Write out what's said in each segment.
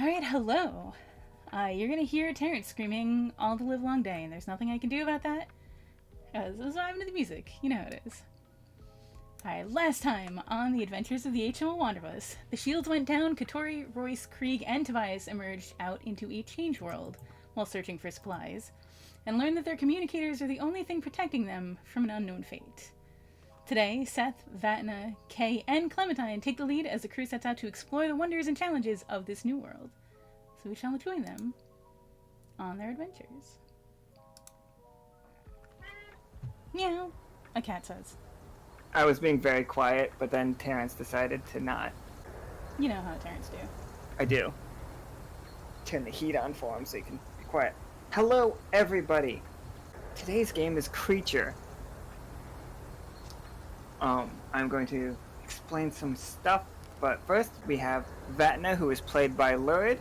Alright, hello. You're gonna hear Terrence screaming all the live long day, and there's nothing I can do about that. Because this is what happened to the music. You know how it is. Alright, last time on the adventures of the HTML Wanderpus, the shields went down, Katori, Royce, Krieg, and Tobias emerged out into a change world while searching for supplies, and learned that their communicators are the only thing protecting them from an unknown fate. Today, Seth, Vatna, Kay, and Clemente take the lead as the crew sets out to explore the wonders and challenges of this new world. So we shall join them on their adventures. Meow, a cat says. I was being very quiet, but then Terrence decided to not. You know how Terrence do. I do. Turn the heat on for him so he can be quiet. Hello, everybody. Today's game is Creature. I'm going to explain some stuff, but first we have Vatna, who is played by Lurid.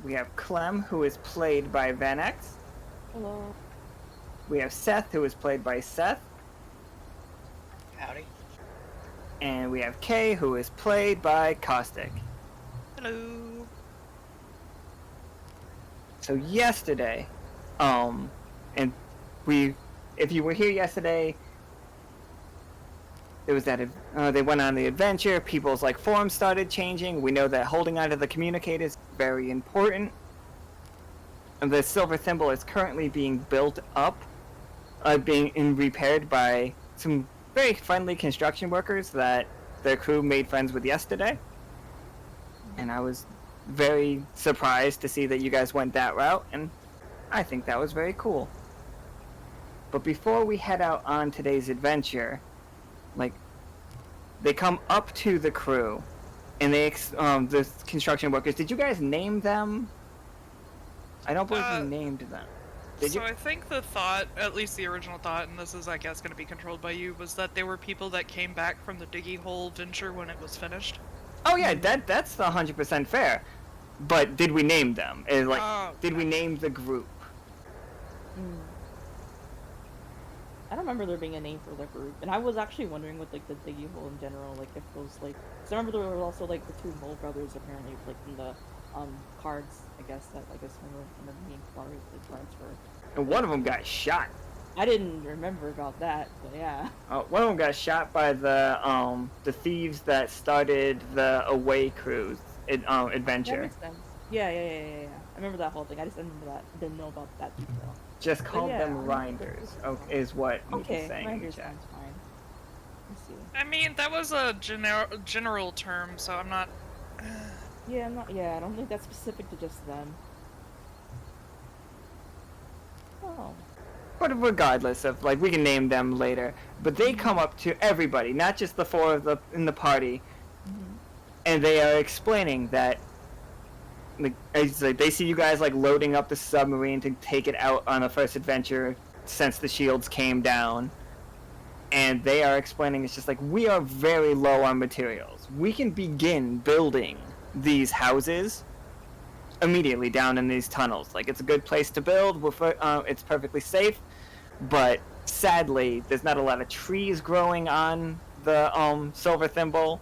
We have Clem, who is played by VaNex. Hello. We have Seth, who is played by Seth. Howdy. And we have Kay, who is played by Caustic. Hello. So yesterday, and if you were here yesterday, there was that, they went on the adventure, people's, forms started changing. We know that holding onto the communicator is very important. And the silver thimble is currently being built up, being repaired by some very friendly construction workers that their crew made friends with yesterday. And I was very surprised to see that you guys went that route, and I think that was very cool. But before we head out on today's adventure, they come up to the crew, and the construction workers, did you guys name them? I don't believe you named them. Did you? I think the thought, at least the original thought, and this is, I guess, going to be controlled by you, was that they were people that came back from the Diggy Hole venture when it was finished. Oh yeah, that's 100% fair. But did we name them? Did we name the group? I don't remember there being a name for the group, and I was actually wondering with the Diggy Hole in general, if those cause I remember there were also the two Mole brothers apparently in the cards, I guess that remember being part of the transfer. And one of them got shot. I didn't remember about that, but yeah. One of them got shot by the thieves that started the away cruise adventure. That makes sense. Yeah. I remember that whole thing. I just didn't know about that detail. Just call them Rinders, is what he's saying. Rinders sounds fine. Let's see. I mean, that was a general term, so I'm not... Yeah, I don't think that's specific to just them. Oh. But regardless of, we can name them later. But they come up to everybody, not just the four of in the party, and they are explaining that they see you guys loading up the submarine to take it out on the first adventure since the shields came down, and they are explaining it's just we are very low on materials. We can begin building these houses immediately down in these tunnels. It's a good place to build. It's perfectly safe, but sadly there's not a lot of trees growing on the silver thimble,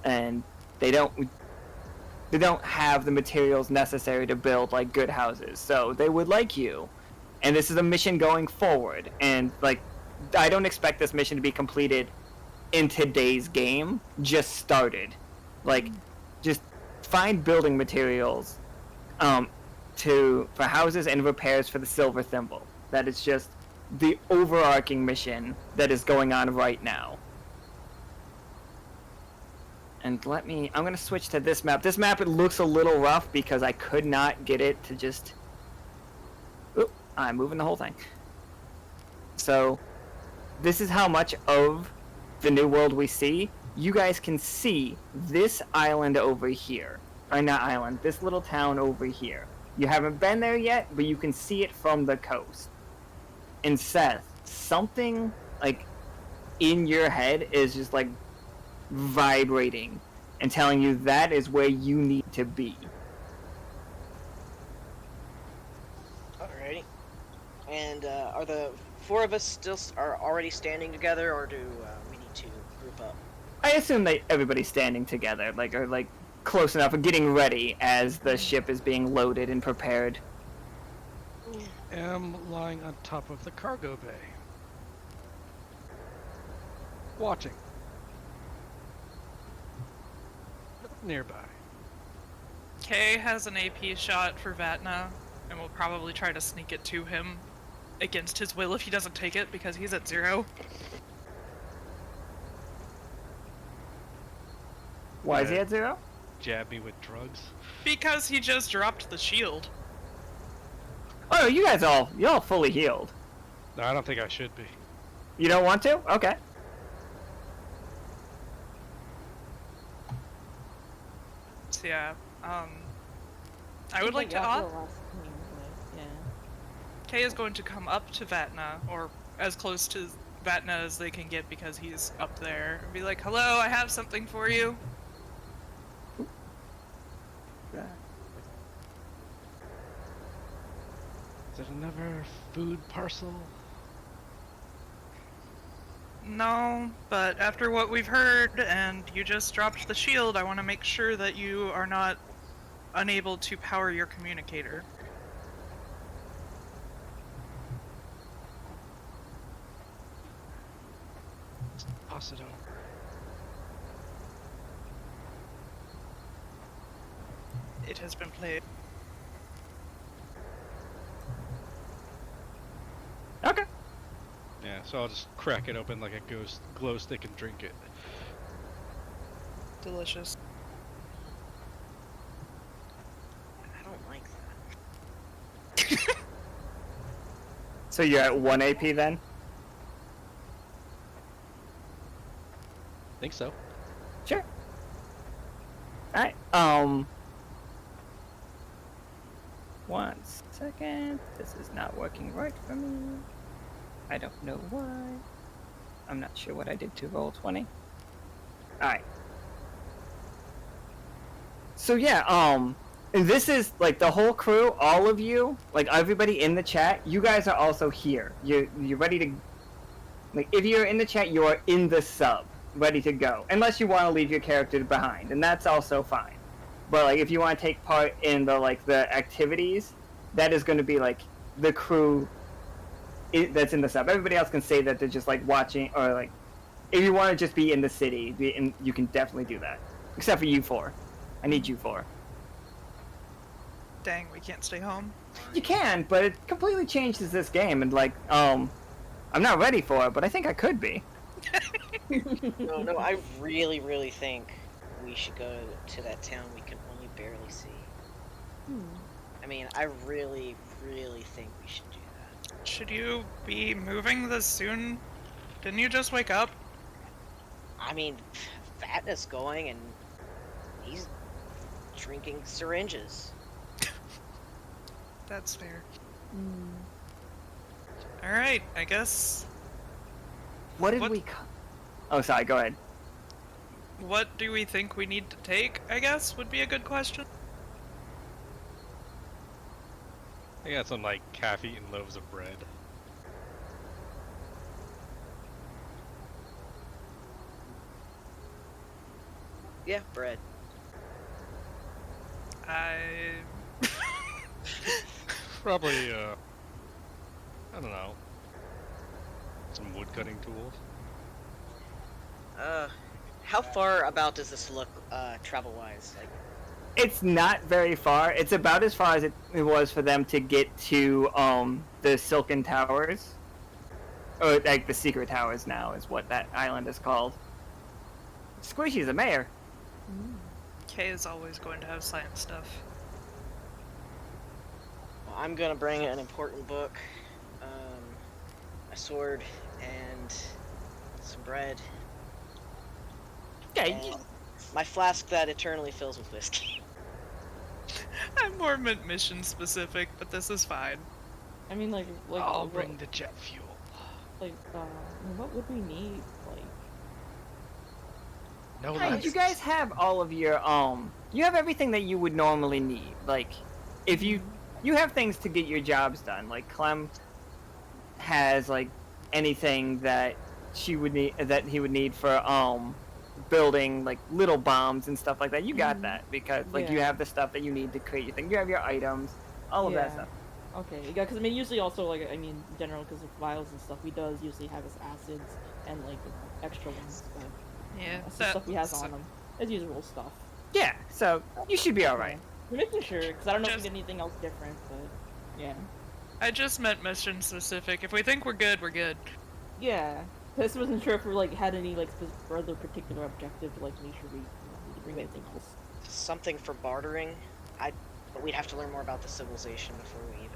and they don't have the materials necessary to build good houses. So they would like you, and this is a mission going forward, and I don't expect this mission to be completed in today's game, just started. Just find building materials for houses and repairs for the silver thimble. That is just the overarching mission that is going on right now. And I'm going to switch to this map. This map, it looks a little rough because I could not get it to just... Oop, I'm moving the whole thing. So, this is how much of the new world we see. You guys can see this island over here. Or not island, this little town over here. You haven't been there yet, but you can see it from the coast. And Seth, something, in your head is just, vibrating and telling you that is where you need to be. Alrighty. And are the four of us still are already standing together, or do we need to group up? I assume that everybody's standing together, like, or like close enough and getting ready as the ship is being loaded and prepared. Am lying on top of the cargo bay. Watching. Nearby. Kay has an AP shot for Vatna, and will probably try to sneak it to him against his will if he doesn't take it, because he's at 0. Why is he at 0? Jab me with drugs. Because he just dropped the shield. Oh, y'all fully healed. No, I don't think I should be. You don't want to? Okay. So yeah, I would like to Kay is going to come up to Vatna, or as close to Vatna as they can get because he's up there, and be like, "Hello, I have something for you." Is it another food parcel? No, but after what we've heard, and you just dropped the shield, I want to make sure that you are not unable to power your communicator. Toss it over. It has been played. Okay. Yeah, so I'll just crack it open like a glow stick and drink it. Delicious. I don't like that. So you're at 1 AP then? Think so. Sure. Alright, 1 second. This is not working right for me. I don't know why. I'm not sure what I did to roll 20. Alright. So yeah, and this is like the whole crew, all of you, like everybody in the chat, you guys are also here. You're ready to, like, if you're in the chat, you are in the sub, ready to go. Unless you want to leave your character behind, and that's also fine. But like, if you want to take part in the the activities, that is going to be like the crew that's in the sub. Everybody else can say that they're just like watching, or like, if you want to just be in the city, you can definitely do that. Except for you 4. I need you 4. Dang, we can't stay home. You can, but it completely changes this game, and like, I'm not ready for it, but I think I could be. No, I really, really think we should go to that town we can only barely see. I mean, I really, really think we should do that. Should you be moving this soon? Didn't you just wake up? I mean, Vatna's going and he's drinking syringes. That's fair. Alright, I guess. What did we? Oh, sorry. Go ahead. What do we think we need to take, I guess, would be a good question. I got some like half-eaten loaves of bread. Yeah, bread. Probably, I don't know. Some wood cutting tools. How far about does this look, travel-wise? Like, It's not very far. It's about as far as it was for them to get to the Silken Towers, or like the Secret Towers now is what that island is called. Squishy's the mayor. Kay is always going to have science stuff. well, I'm gonna bring an important book, a sword, and some bread. Okay. And my flask that eternally fills with whiskey. I'm more mission specific, but this is fine. I mean, like I'll what, bring the jet fuel. like, what would we need? Like, No Hey, less. you guys have all of your you have everything that you would normally need. Like, if you have things to get your jobs done. Like Clem has like anything that she would need, that he would need for building like little bombs and stuff like that, you got that because like you Yeah. have the stuff that you need to create your thing. You have your items, all of that Yeah. stuff. Okay, yeah, because I mean, usually also, like, I mean, in general, because of vials and stuff, he does usually have his acids and, like, extra ones, but Yeah, that's the stuff he has on him. As usual stuff. Yeah, so you should be alright. We're making sure, because I don't know if Just- we get anything else different, but yeah. I just meant mission specific. If we think we're good, we're good. Yeah, I just wasn't sure if we, like, had any, like, further particular objective to, like, make sure we need to bring anything else. Something for bartering. But we'd have to learn more about the civilization before we even.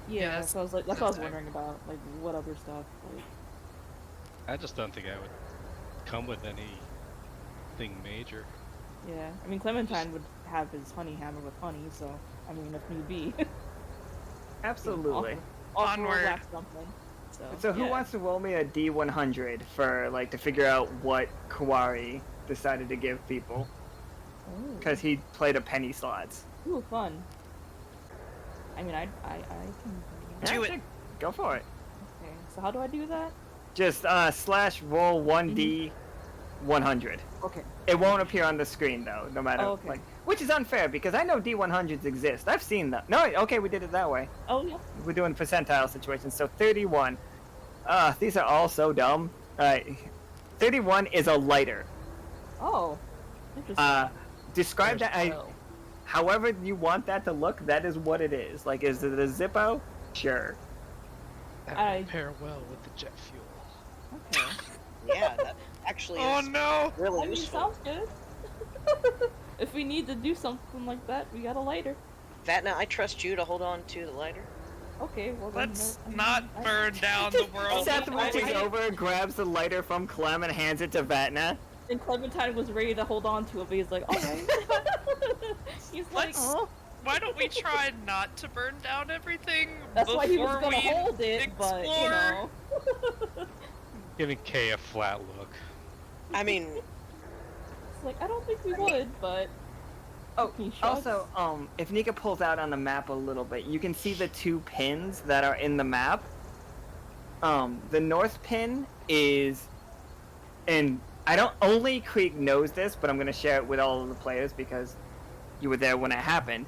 Yeah, that's- so I was like, that's what I was that's wondering about, like, what other stuff, like, I just don't think I would come with anything major. yeah. I mean, Clementine would have his honey hammer with honey, so, I mean, if need be. Absolutely. Onward. Wax something. So who yeah. wants to roll me a D100 for like to figure out what Kawari decided to give people? Ooh. Because he played a penny slots. Ooh, fun. I mean, I can. Do Yeah, it. Go for it. Okay, so how do I do that? Just slash roll 1D 100. Okay. It won't appear on the screen though, no matter Oh, okay. like, which is unfair because I know D100s exist. I've seen them. No, okay, we did it that way. Oh, yeah. We're doing percentile situations. So 31. These are all so dumb. 31 is a lighter. Oh. Interesting. Describe There's that. 12. However you want that to look, that is what it is. Like, is it a Zippo? Sure. That I- would pair well with the jet fuel. Okay. Yeah, that actually Oh is no! really I mean, useful. sounds good. If we need to do something like that, we got a lighter. Vatna, I trust you to hold on to the lighter. Okay, well then. Let's I mean, not I- burn down the world. Seth I- reaches I- over, grabs the lighter from Clem, and hands it to Vatna. And Clementine was ready to hold on to it, but he's like, okay. He's like, Let's- oh. Why don't we try not to burn down everything That's why he was before gonna we hold it, but you explore? know. Giving Kay a flat look. I mean, It's like, I don't think we would, but. Oh, He shrugs. also, if Nika pulls out on the map a little bit, you can see the two pins that are in the map. The north pin is, and I don't, only Krieg knows this, but I'm going to share it with all of the players because you were there when it happened.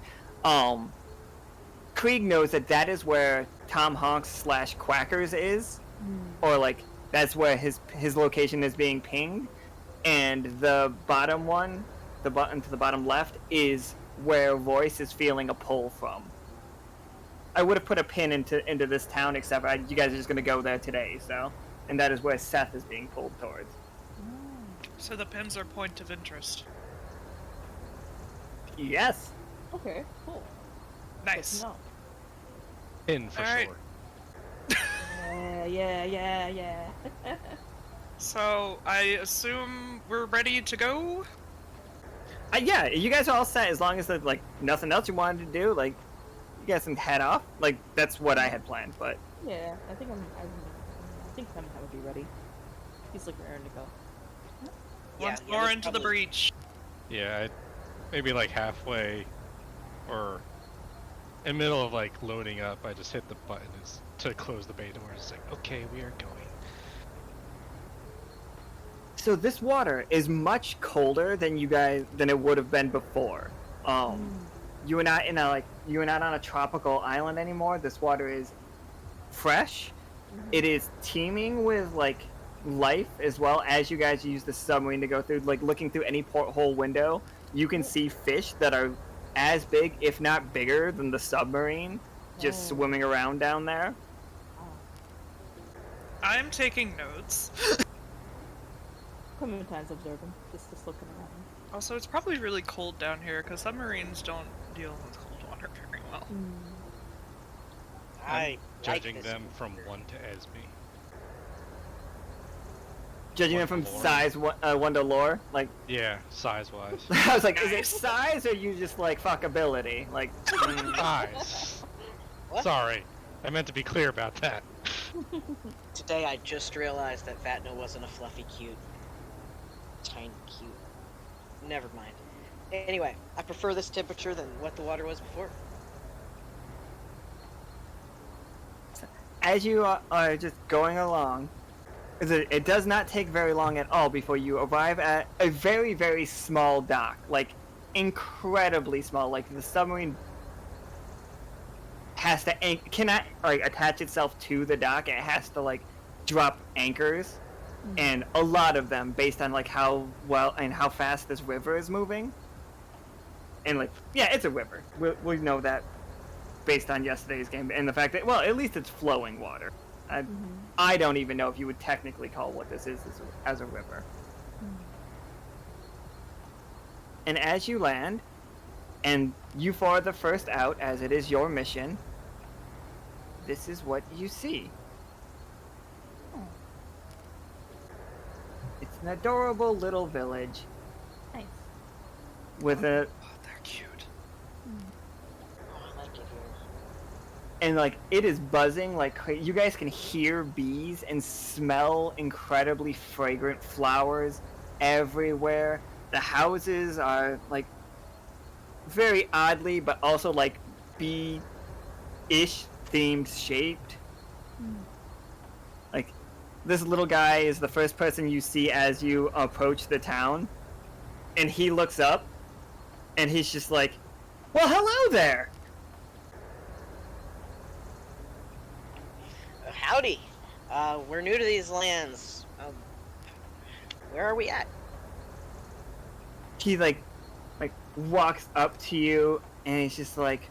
Krieg knows that that is where Tom Honks / Quackers is, or like, that's where his location is being pinged, and the bottom one, the button to the bottom left, is where Royce is feeling a pull from. I would have put a pin into this town, except you guys are just going to go there today, so. And that is where Seth is being pulled towards. So the pins are point of interest. Yes. Okay, cool. Nice. No. In for Alright. sure. Yeah. So I assume we're ready to go. Yeah, you guys are all set as long as there's, like, nothing else you wanted to do. Like, you guys can head off. Like, that's what I had planned, but. Yeah, I think I think Clementine would be ready. He's like raring to go. Once yeah, more there's into the probably- breach. Yeah, maybe like halfway, or in the middle of like loading up, I just hit the button to close the bay door. It's like, okay, we are going. So this water is much colder than it would have been before. You are not on a tropical island anymore. This water is fresh. It is teeming with like life as well. As you guys use the submarine to go through, like looking through any porthole window, you can see fish that are as big, if not bigger, than the submarine, just swimming around down there. I'm taking notes. Clementine's observing, just looking around. Also, it's probably really cold down here because submarines don't deal with cold water very well. I I'm like judging this. them from 1 to Esme. Judging it from Wonder lore. size, wonder lore, like Yeah, size-wise. I was like, is it Nice. size or you just like fuckability? Like, Size. What? Sorry, I meant to be clear about that. Today I just realized that Vatna wasn't a fluffy cute. Tiny cute. Never mind. Anyway, I prefer this temperature than what the water was before. as you are just going along, It does not take very long at all before you arrive at a very, very small dock. Like, incredibly small. Like, the submarine has to cannot like attach itself to the dock. It has to like drop anchors, and a lot of them based on like how well and how fast this river is moving. And like, yeah, it's a river. We know that based on yesterday's game and the fact that, well, at least it's flowing water. I don't even know if you would technically call what this is as a river. And as you land, and you four are the first out, as it is your mission, this is what you see. It's an adorable little village. Nice. With a... Oh, they're cute. Oh, I like it here. And like, it is buzzing like you guys can hear bees and smell incredibly fragrant flowers everywhere. The houses are like very oddly, but also like bee-ish themed shaped. Like, this little guy is the first person you see as you approach the town, and he looks up, and he's just like, "Well, hello there." Howdy. We're new to these lands. Where are we at? He like walks up to you, and he's just like,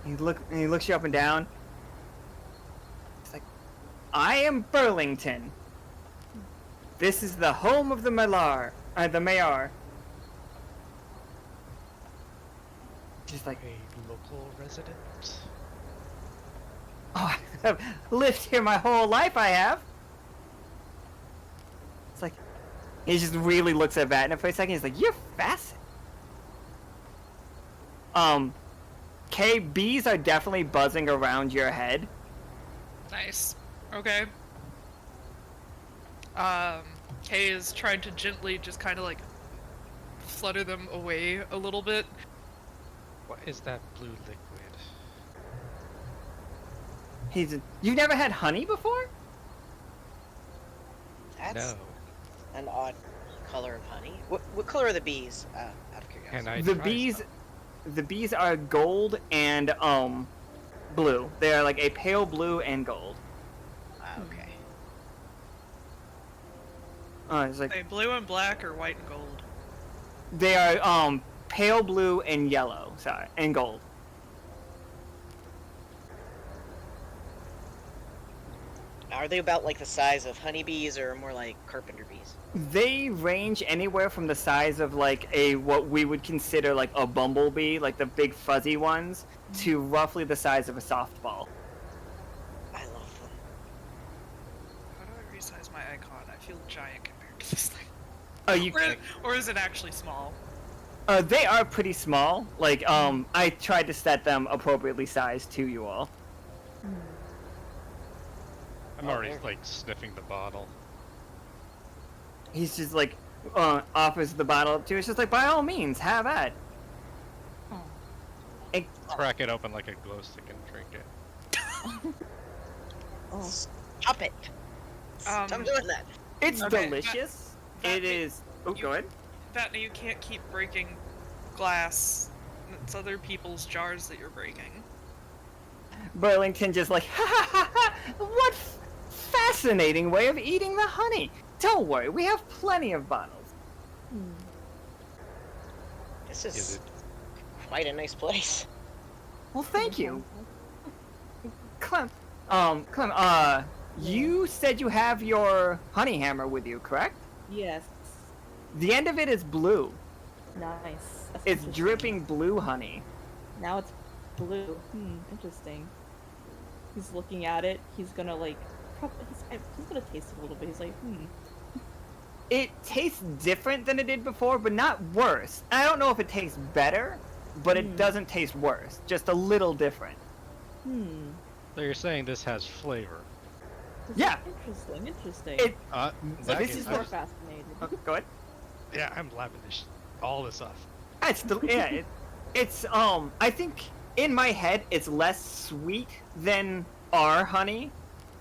he looks you up and down. He's like, "I am Burlington. This is the home of the Malar, the Mayor." Just like, A local resident? "Oh, I've lived here my whole life, I have." It's like, he just really looks at Vatna for a second. He's like, "You're fascinating." Kay, bees are definitely buzzing around your head. Nice. Okay. Kay is trying to gently just kind of like flutter them away a little bit. What is that blue liquid? You've never had honey before? That's No. an odd color of honey. What color are the bees? Out of curiosity. Can I The try bees, some? the bees are gold and blue. They are like a pale blue and gold. Okay. It's like, Are they blue and black or white and gold? they are pale blue and yellow. Sorry, and gold. Are they about like the size of honeybees or more like carpenter bees? They range anywhere from the size of like what we would consider like a bumblebee, like the big fuzzy ones, to roughly the size of a softball. I love them. How do I resize my icon? I feel giant compared to this thing. Oh, you. Or is it actually small? They are pretty small. Like, I tried to set them appropriately sized to you all. I'm already like sniffing the bottle. He's just like, offers the bottle up to you. It's just like, by all means, have at. Crack it open like a glow stick and drink it. Oh. Stop it! Stop doing that. It's Okay, delicious. that- It is. Oh, go ahead. Vatna, you can't keep breaking glass. It's other people's jars that you're breaking. Burlington just like, ha ha ha ha! What fascinating way of eating the honey. Don't worry, we have plenty of bottles. This Is is it? quite a nice place. Well, thank you. Clem, you said you have your honey hammer with you, correct? Yes. The end of it is blue. Nice. That's It's interesting. dripping blue honey. Now it's blue. Interesting. He's looking at it. He's gonna like, he's gonna taste it a little bit. He's like, It tastes different than it did before, but not worse. I don't know if it tastes better, but it doesn't taste worse. Just a little different. So you're saying this has flavor? This is Yeah. Interesting. It. In So that this case, is More what- fascinated. Go ahead. yeah, I'm lapping all this off. It's it's I think in my head it's less sweet than our honey,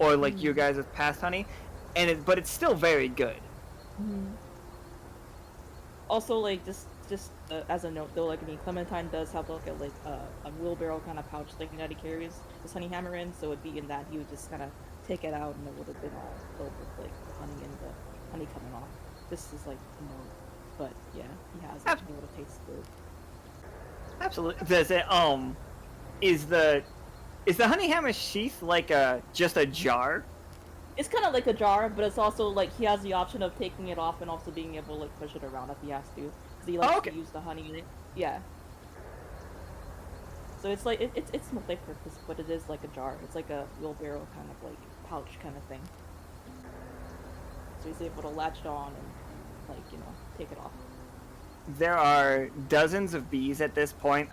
or like your guys' past honey, but it's still very good. Also, like just as a note though, like I mean, Clementine does have like a wheelbarrow kind of pouch thing that he carries his honey hammer in, so it'd be in that he would just kind of take it out and it would have been all filled with like the honey and the honey coming off. This is like a note, but yeah, he has it. It would have tasted good. Absolutely. Does it is the honey hammer sheath like just a jar? It's kind of like a jar, but it's also like he has the option of taking it off and also being able to like push it around if he has to, because he likes to use the honey in it. Yeah. So it's like it's multi-purpose, but it is like a jar. It's like a wheelbarrow kind of like pouch kind of thing. So he's able to latch it on and like take it off. There are dozens of bees at this point,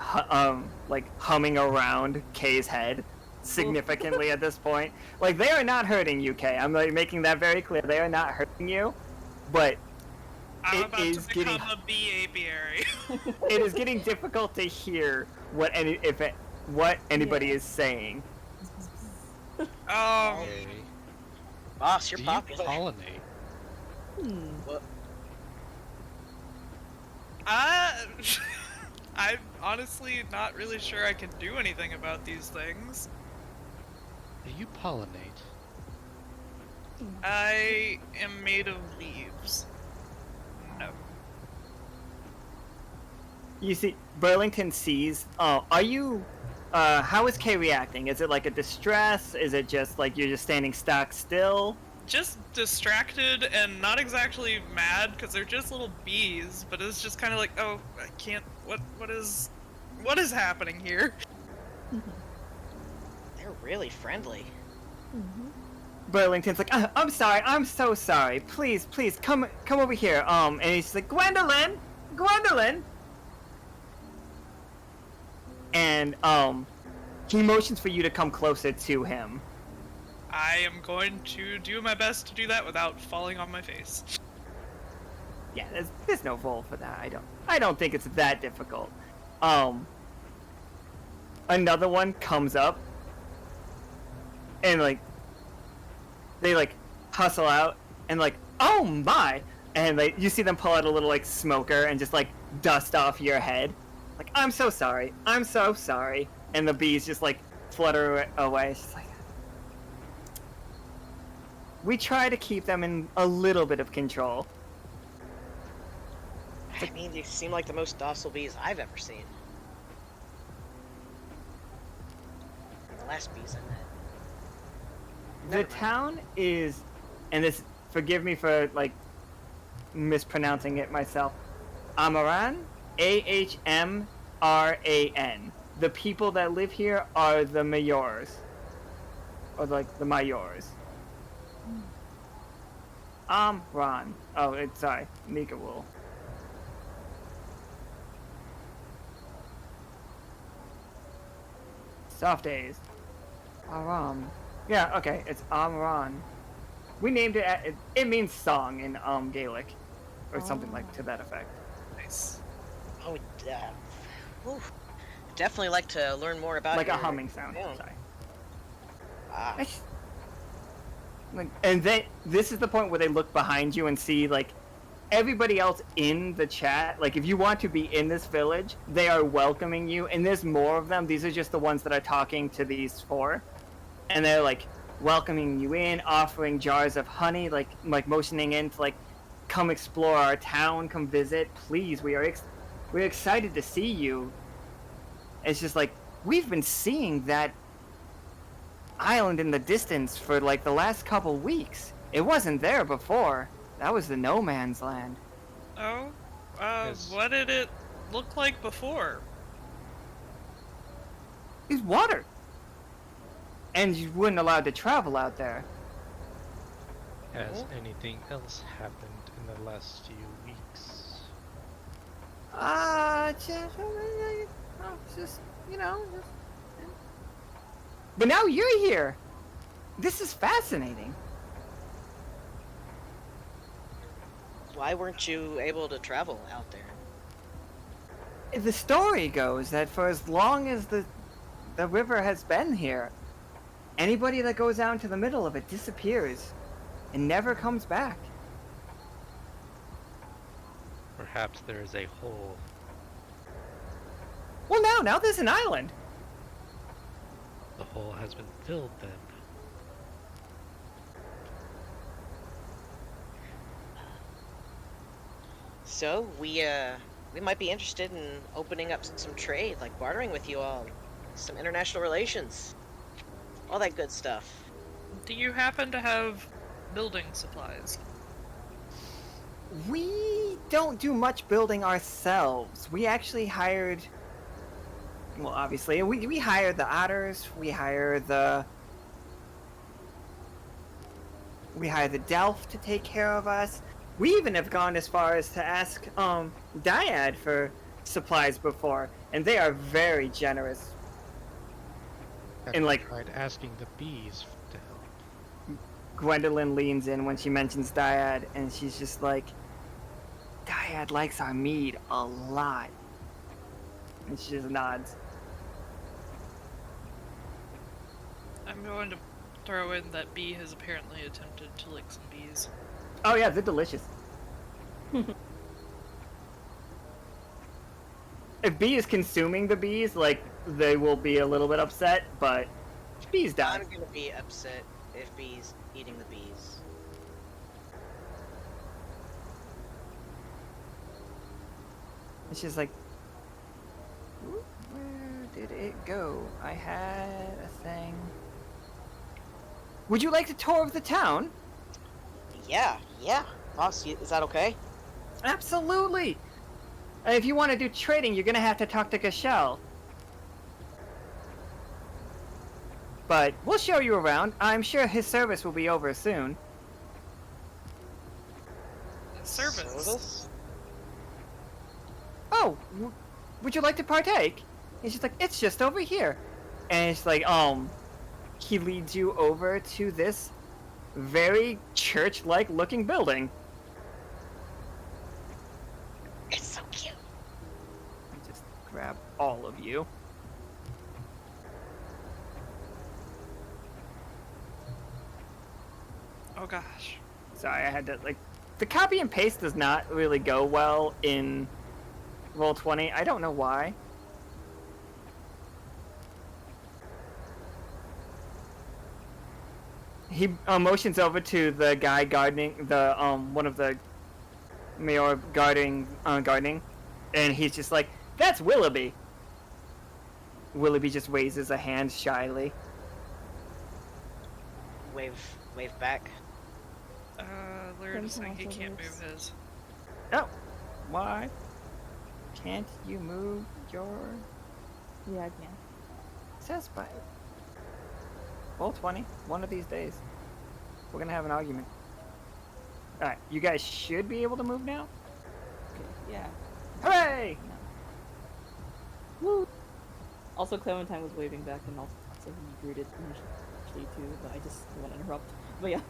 like humming around Kay's head significantly at this point. Like, they are not hurting you, Kay. I'm like making that very clear. They are not hurting you, but I'm about to become a bee apiary. it is getting difficult to hear what anybody is saying. Hey, Boss, you're do popular. you pollinate? What? I'm honestly not really sure I can do anything about these things. Do you pollinate? I am made of leaves. No. You see, Burlington sees. Are you? How is Kay reacting? Is it like a distress? Is it just like you're just standing stock still? Just distracted and not exactly mad because they're just little bees, but it's just kind of like, oh, I can't. What is happening here? They're really friendly. Burlington's like, I'm sorry, I'm so sorry. Please, come over here. And he's like, Gwendolyn. And he motions for you to come closer to him. I am going to do my best to do that without falling on my face. Yeah, there's no roll for that. I don't think it's that difficult. Another one comes up, and like they like hustle out, and like, oh my, and like you see them pull out a little like smoker and just like dust off your head. Like, I'm so sorry, and the bees just like flutter away. It's just like, we try to keep them in a little bit of control. I mean, they seem like the most docile bees I've ever seen. The last bees I met. The town is, and this, forgive me for like mispronouncing it myself, Amaran, Ahmran. The people that live here are the mayors, or like the mayors. Ron. Oh, sorry, Mika will. Soft days. Aram. Yeah, okay, it's Amran. We named it. It means song in Gaelic, or something like to that effect. Nice. Oh, definitely like to learn more about Like your a humming sound. town. Sorry. Ah, Like, and this is the point where they look behind you and see like everybody else in the chat. Like, if you want to be in this village, they are welcoming you, and there's more of them. These are just the ones that are talking to these four, and they're like welcoming you in, offering jars of honey, like motioning in to like come explore our town, come visit. Please, we're excited to see you. It's just like, we've been seeing that island in the distance for like the last couple weeks. It wasn't there before. That was the no man's land. Oh, Yes. what did it look like before? It's water. And you weren't allowed to travel out there. Has anything else happened in the last few weeks? Just, But now you're here. This is fascinating. why weren't you able to travel out there? The story goes that for as long as the river has been here, Anybody that goes out into the middle of it disappears and never comes back. Perhaps there is a hole. Well, now there's an island. The hole has been filled then. So we might be interested in opening up some trade, like bartering with you all, some international relations, all that good stuff. Do you happen to have building supplies? We don't do much building ourselves. We actually hired... Well, obviously, we hire the otters, we hire the Delph to take care of us. We even have gone as far as to ask Dyad for supplies before, and they are very generous. Have And you like tried asking the bees to help? Gwendolyn leans in when she mentions Dyad, and she's just like, Dyad likes our mead a lot. And she just nods. I'm going to throw in that bee has apparently attempted to lick some bees. Oh yeah, they're delicious. If bee is consuming the bees, like, they will be a little bit upset, but bees die. I'm gonna be upset if bees eating the bees. It's just like, where did it go? I had a thing. Would you like a tour of the town? Yeah. Boss, is that okay? Absolutely! If you want to do trading, you're gonna have to talk to Gashel. But we'll show you around. I'm sure his service will be over soon. Service? Oh, would you like to partake? He's just like, it's just over here. And it's like, he leads you over to this very church-like looking building. It's so cute. Just grab all of you. Oh gosh. Sorry, I had to, like, the copy and paste does not really go well in Roll20. I don't know why. He motions over to the guy gardening, the one of the mayor gardening, and he's just like, "That's Willoughby." Willoughby just raises a hand shyly. Wave back. Lurid is saying he can't move his. Oh, why can't you move your? Yeah, I can. Says by. Roll20. One of these days, we're gonna have an argument. All right, you guys should be able to move now. Okay, yeah. Hooray! Woo! Also, Clementine was waving back and also he greeted initially too, but I just didn't want to interrupt. But yeah.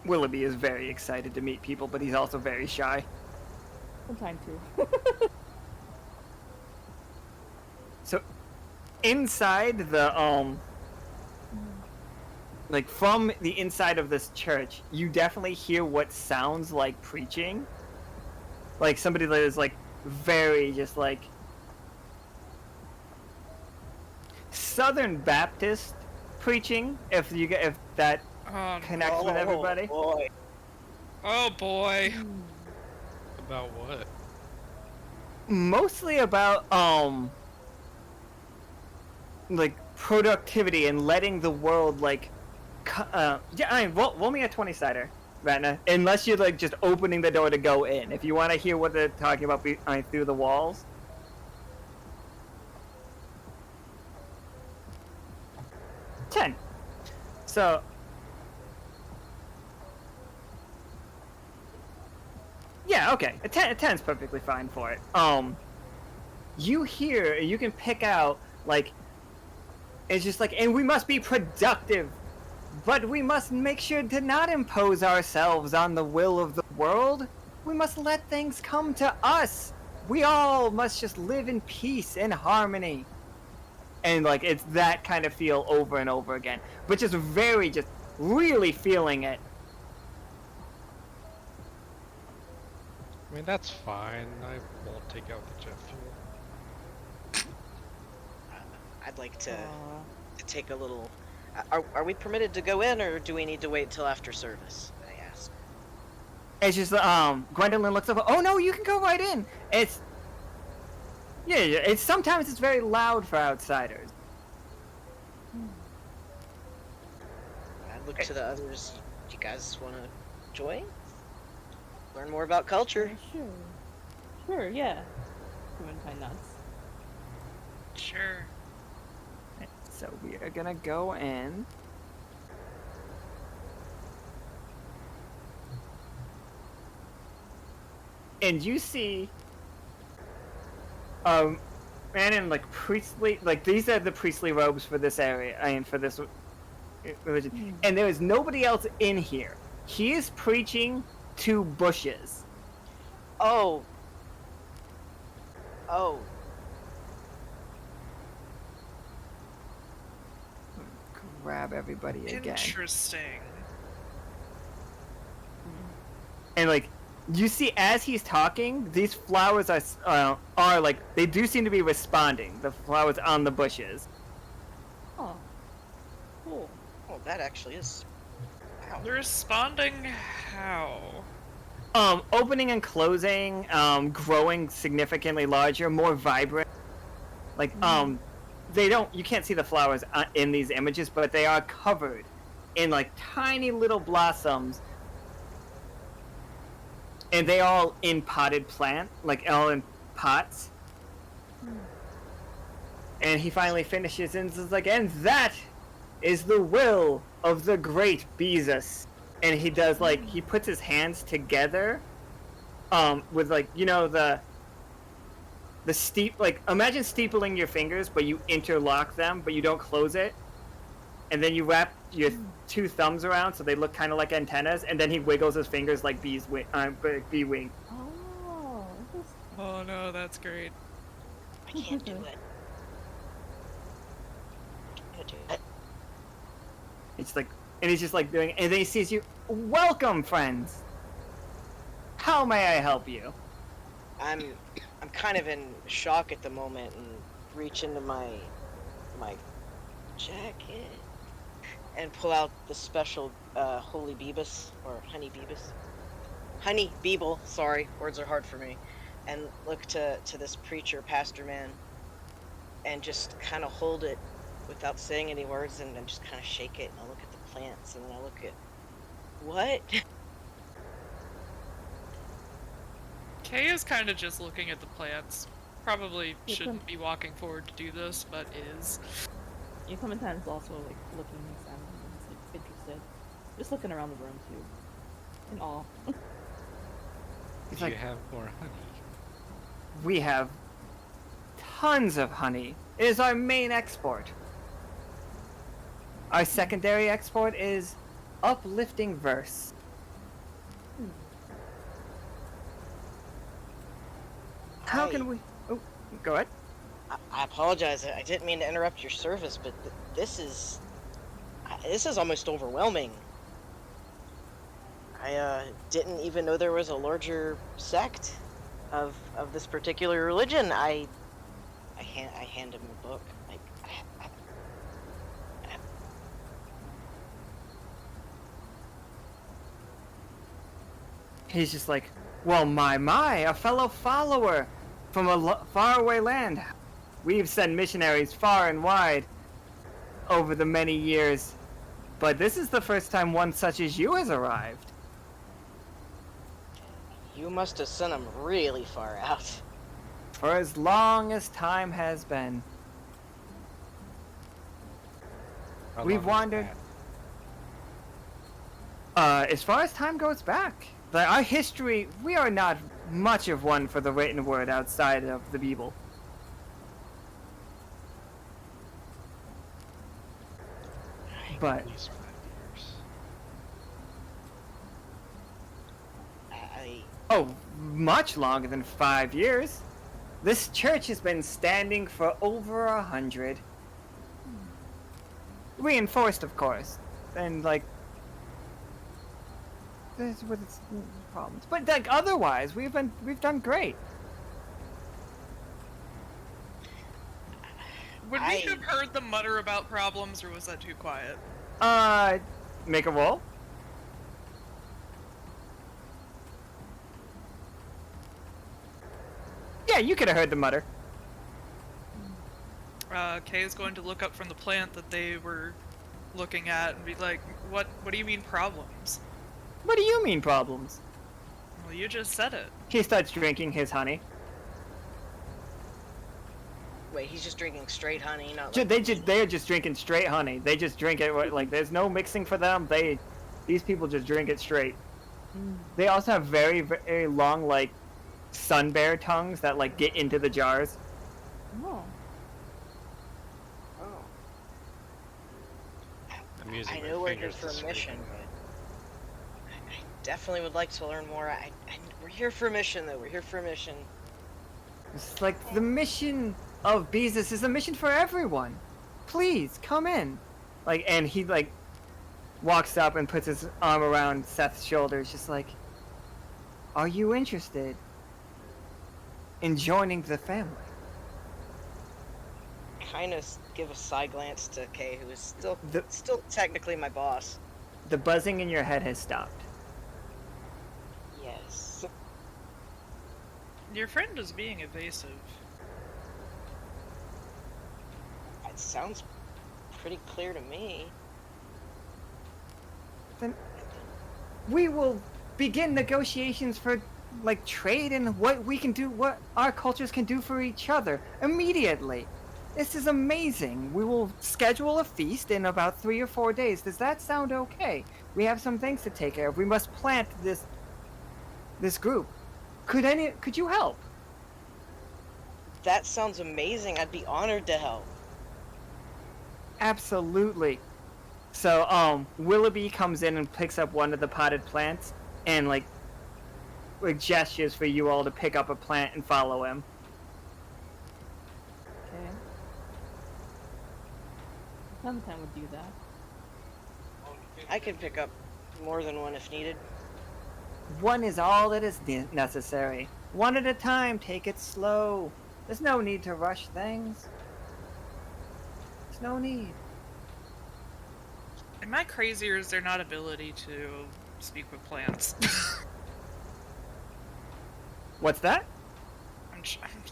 Willoughby is very excited to meet people, but he's also very shy. Sometime too. So, inside the, like, from the inside of this church, you definitely hear what sounds like preaching. Like, somebody that is, like, very just, like, Southern Baptist preaching, if that connects with everybody. Boy. Oh boy. About what? Mostly about, like, productivity and letting the world, like, yeah, I mean, roll me a 20-sider, Vatna. Unless you're, like, just opening the door to go in. If you want to hear what they're talking about through the walls. $10. So... yeah, okay. A 10's perfectly fine for it. You can pick out, like, it's just like, and we must be productive, but we must make sure to not impose ourselves on the will of the world. We must let things come to us. We all must just live in peace and harmony. And like it's that kind of feel over and over again, but just really feeling it. I mean, that's fine. I won't take out the jet fuel. I'd like to take a little. Are we permitted to go in, or do we need to wait till after service? I ask. It's just Gwendolyn looks up. Oh no, you can go right in. It's sometimes it's very loud for outsiders. I look to the others. Do you guys want to join? Learn more about culture. Sure, yeah. Clementine nuts. Sure. So we are gonna go in. And you see man in like priestly, like these are the priestly robes for this area, I mean for this religion. And there is nobody else in here. He is preaching to bushes. Oh. Grab everybody again. Interesting. And like you see as he's talking, these flowers are like they do seem to be responding. The flowers on the bushes. Oh. Cool. Oh, that actually is. Wow. Responding how? Opening and closing, growing significantly larger, more vibrant. Like you can't see the flowers in these images, but they are covered in like tiny little blossoms. And they all in potted plant, like all in pots. And he finally finishes and says like, and that is the will of the great Beezus. And he does like, he puts his hands together, with like, you know, the like, imagine steepling your fingers, but you interlock them, but you don't close it. And then you wrap your two thumbs around so they look kind of like antennas, and then he wiggles his fingers like bee wing. Oh, Oh no, that's great. I can't do it. I can't do it. It's like, and he's just like doing, and then he sees you. Welcome, friends. How may I help you? I'm kind of in shock at the moment and reach into my jacket and pull out the special holy Beebus or honey Beebus. Honey Beeble, sorry, words are hard for me. And look to this preacher, pastor man, and just kind of hold it without saying any words, and then just kind of shake it, and I look at the plants, and then I look at what? Kay is kind of just looking at the plants. Probably shouldn't be walking forward to do this, but is. Yeah, Clementine's also like looking at them and is like interested. Just looking around the room too. In awe. He's Do like, you have more honey? we have tons of honey. It is our main export. Our secondary export is uplifting verse. How can we... Oh, go ahead. I apologize. I didn't mean to interrupt your service, but this is almost overwhelming. I didn't even know there was a larger sect of this particular religion. I hand him the book. Like, He's just like, well, my, a fellow follower from a faraway land. We've sent missionaries far and wide over the many years, but this is the first time one such as you has arrived. you must have sent him really far out. For as long as time has been. How We've long is wandered... that? As far as time goes back, our history, we are not much of one for the written word outside of the Bible. But At least 5 years. oh, much longer than 5 years. This church has been standing for over 100. reinforced, of course, and like there's with its problems. But like otherwise, we've done great. Would we have heard them mutter about problems, or was that too quiet? Make a roll. Yeah, you could have heard the mutter. Kay is going to look up from the plant that they were looking at and be like, what do you mean problems? What do you mean problems? Well, you just said it. He starts drinking his honey. Wait, he's just drinking straight honey, not like... They're just drinking straight honey. They just drink it like there's no mixing for them. These people just drink it straight. They also have very, very long like sun bear tongues that like get into the jars. Oh. I know we're here for a mission, but I definitely would like to learn more. We're here for a mission, though. We're here for a mission. It's like the mission of Beezus is a mission for everyone. Please come in. Like, and he like walks up and puts his arm around Seth's shoulders, just like, are you interested in joining the family? Kind of give a side glance to Kay, who is still technically my boss. The buzzing in your head has stopped. Yes. Your friend is being evasive. It sounds pretty clear to me. Then we will begin negotiations for like trade and what we can do, what our cultures can do for each other immediately. This is amazing. We will schedule a feast in about 3 or 4 days. Does that sound okay? We have some things to take care of. We must plant this group. Could you help? That sounds amazing. I'd be honored to help. Absolutely. So, Willoughby comes in and picks up one of the potted plants and like gestures for you all to pick up a plant and follow him. Okay. Clemente would do that. I could pick up more than one if needed. One is all that is necessary. One at a time, take it slow. There's no need to rush things. There's no need. Am I crazy, or is there not ability to speak with plants? What's that? I'm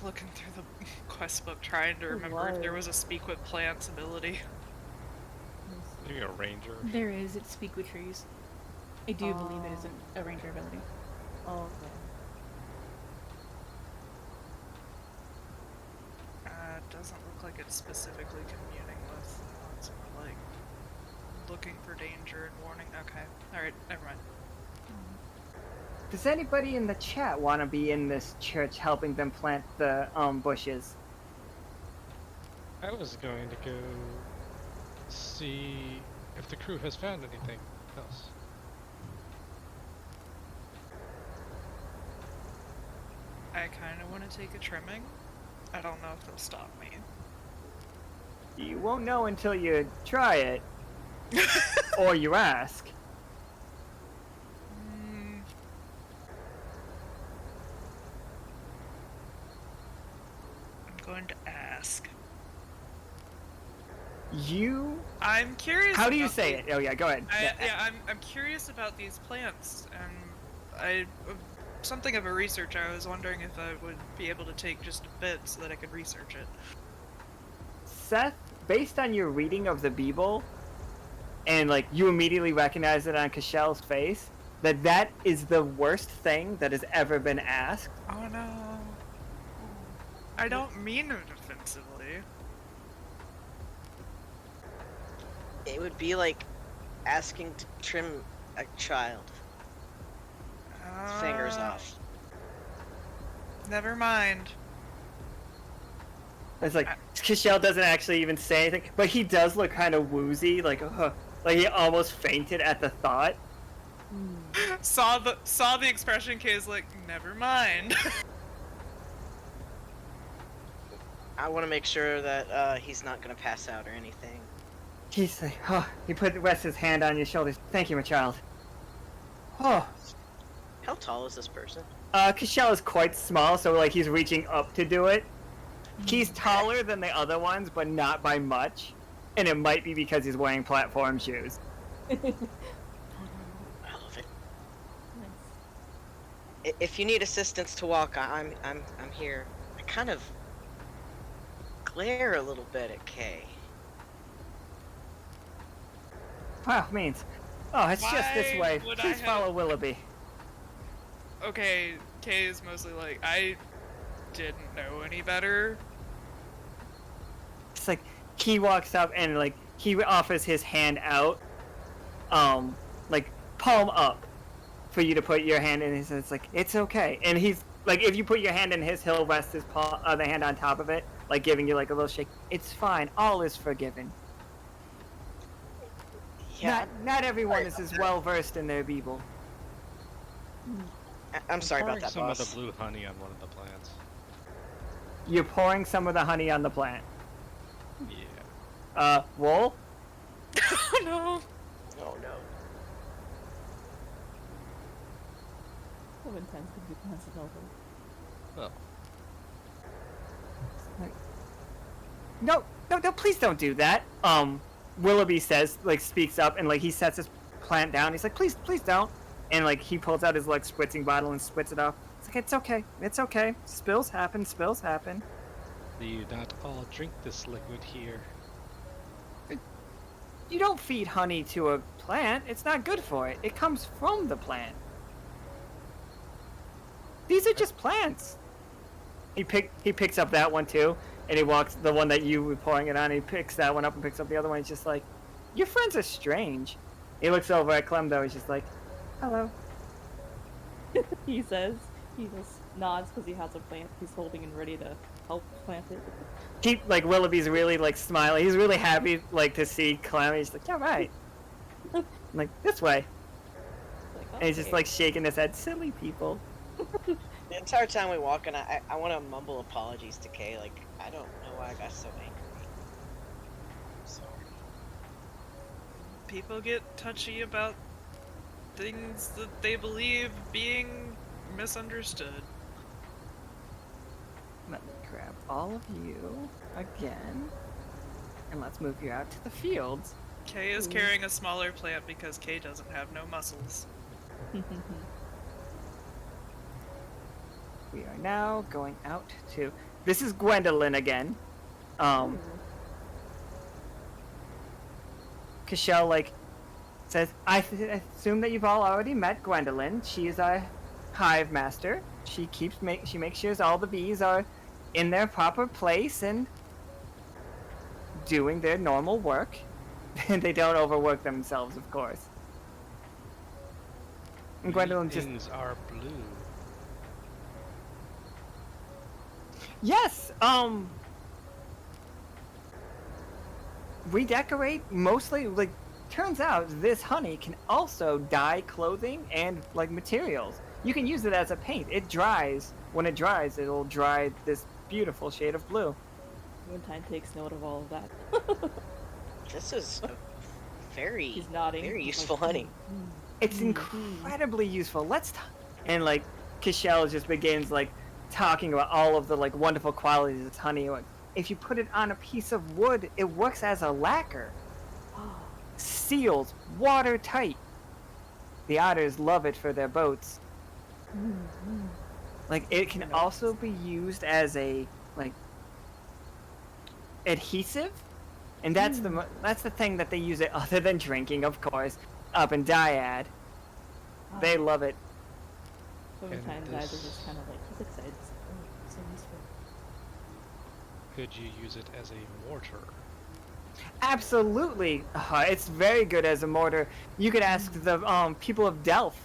looking through the quest book trying to remember if there was a speak with plants ability. Maybe a ranger. There is. It's speak with trees. I do believe it is a ranger ability. Oh, okay. It doesn't look like it's specifically communing with. It's more like looking for danger and warning. Okay. Alright, never mind. Does anybody in the chat want to be in this church helping them plant the bushes? I was going to go see if the crew has found anything else. I kind of want to take a trimming. I don't know if they'll stop me. You won't know until you try it. Or you ask. I'm going to ask. I'm curious. How do you say it? Oh yeah, go ahead. I'm curious about these plants, and something of a research. I was wondering if I would be able to take just a bit so that I could research it. Seth, based on your reading of the Bible, and like you immediately recognize it on Kashel's face, that is the worst thing that has ever been asked. Oh no. I don't mean it offensively. It would be like asking to trim a child. Fingers off. Never mind. It's like Kashel doesn't actually even say anything, but he does look kind of woozy, like he almost fainted at the thought. Saw the expression. Kay's like, never mind. I want to make sure that he's not gonna pass out or anything. He's like, oh, he rests his hand on your shoulders. Thank you, my child. Oh. How tall is this person? Kashel is quite small, so like he's reaching up to do it. He's taller than the other ones, but not by much. And it might be because he's wearing platform shoes. I love it. If you need assistance to walk, I'm here. I kind of glare a little bit at Kay. Wow, means. Oh, it's just this way. Why would I Please have- follow Willoughby. Okay, Kay is mostly like, I didn't know any better. It's like he walks up and like he offers his hand out, like palm up, for you to put your hand in his. It's like it's okay, and he's like, if you put your hand in his, he'll rest his other hand on top of it, like giving you like a little shake. It's fine. All is forgiven. Yeah, Not everyone is as well versed in their Beeble. I'm sorry about Pouring that, some boss. of the blue honey on one of the plants. You're pouring some of the honey on the plant. Yeah. Wool? Oh no. Oh no. How intense could be plants of Melbourne? Well, No, please don't do that. Willoughby says, like, speaks up, and, like, he sets his plant down. He's like, please don't. And, like, he pulls out his, like, spritzing bottle and spits it off. It's like, it's okay. Spills happen. do you not all drink this liquid here? You don't feed honey to a plant. It's not good for it. It comes from the plant. These are just plants. He picks up that one, too. And he walks, the one that you were pouring it on, he picks that one up and picks up the other one. He's just like, your friends are strange. He looks over at Clem, though. He's just like, hello. He says, he just nods because he has a plant he's holding and ready to help plant it. Willoughby's really, like, smiling. He's really happy, like, to see Clem. He's like, yeah, right. I'm like, this way. Like, And he's just, okay. like, shaking his head. Silly people. The entire time we walk, and I want to mumble apologies to Kay. Like, I don't know why I got so angry. I'm sorry. People get touchy about things that they believe being misunderstood. Let me grab all of you again. And let's move you out to the fields. Kay is carrying a smaller plant because Kay doesn't have no muscles. We are now going out to... This is Gwendolyn again. Cashel, like, says, I assume that you've all already met Gwendolyn. She is our hive master. She makes sure all the bees are in their proper place and doing their normal work. And they don't overwork themselves, of course. And Gwendolyn just... Things are blue. Yes, we decorate mostly, like, turns out this honey can also dye clothing and, like, materials. You can use it as a paint. It dries. When it dries, it'll dry this beautiful shade of blue. Moontyne takes note of all of that. This is a very, He's nodding. very He's useful like, honey. It's incredibly useful. And, like, Kashel just begins, like, talking about all of the, like, wonderful qualities of this honey. Like, if you put it on a piece of wood, it works as a lacquer. Seals, watertight. The otters love it for their boats. Like, it can also be used as a, like, adhesive. And that's that's the thing that they use it, other than drinking, of course, up in Dyad. They love it. Moontyne's And eyes are this- just kind of like, he's excited. So useful. Could you use it as a mortar? Absolutely. It's very good as a mortar. You could ask the people of Delph.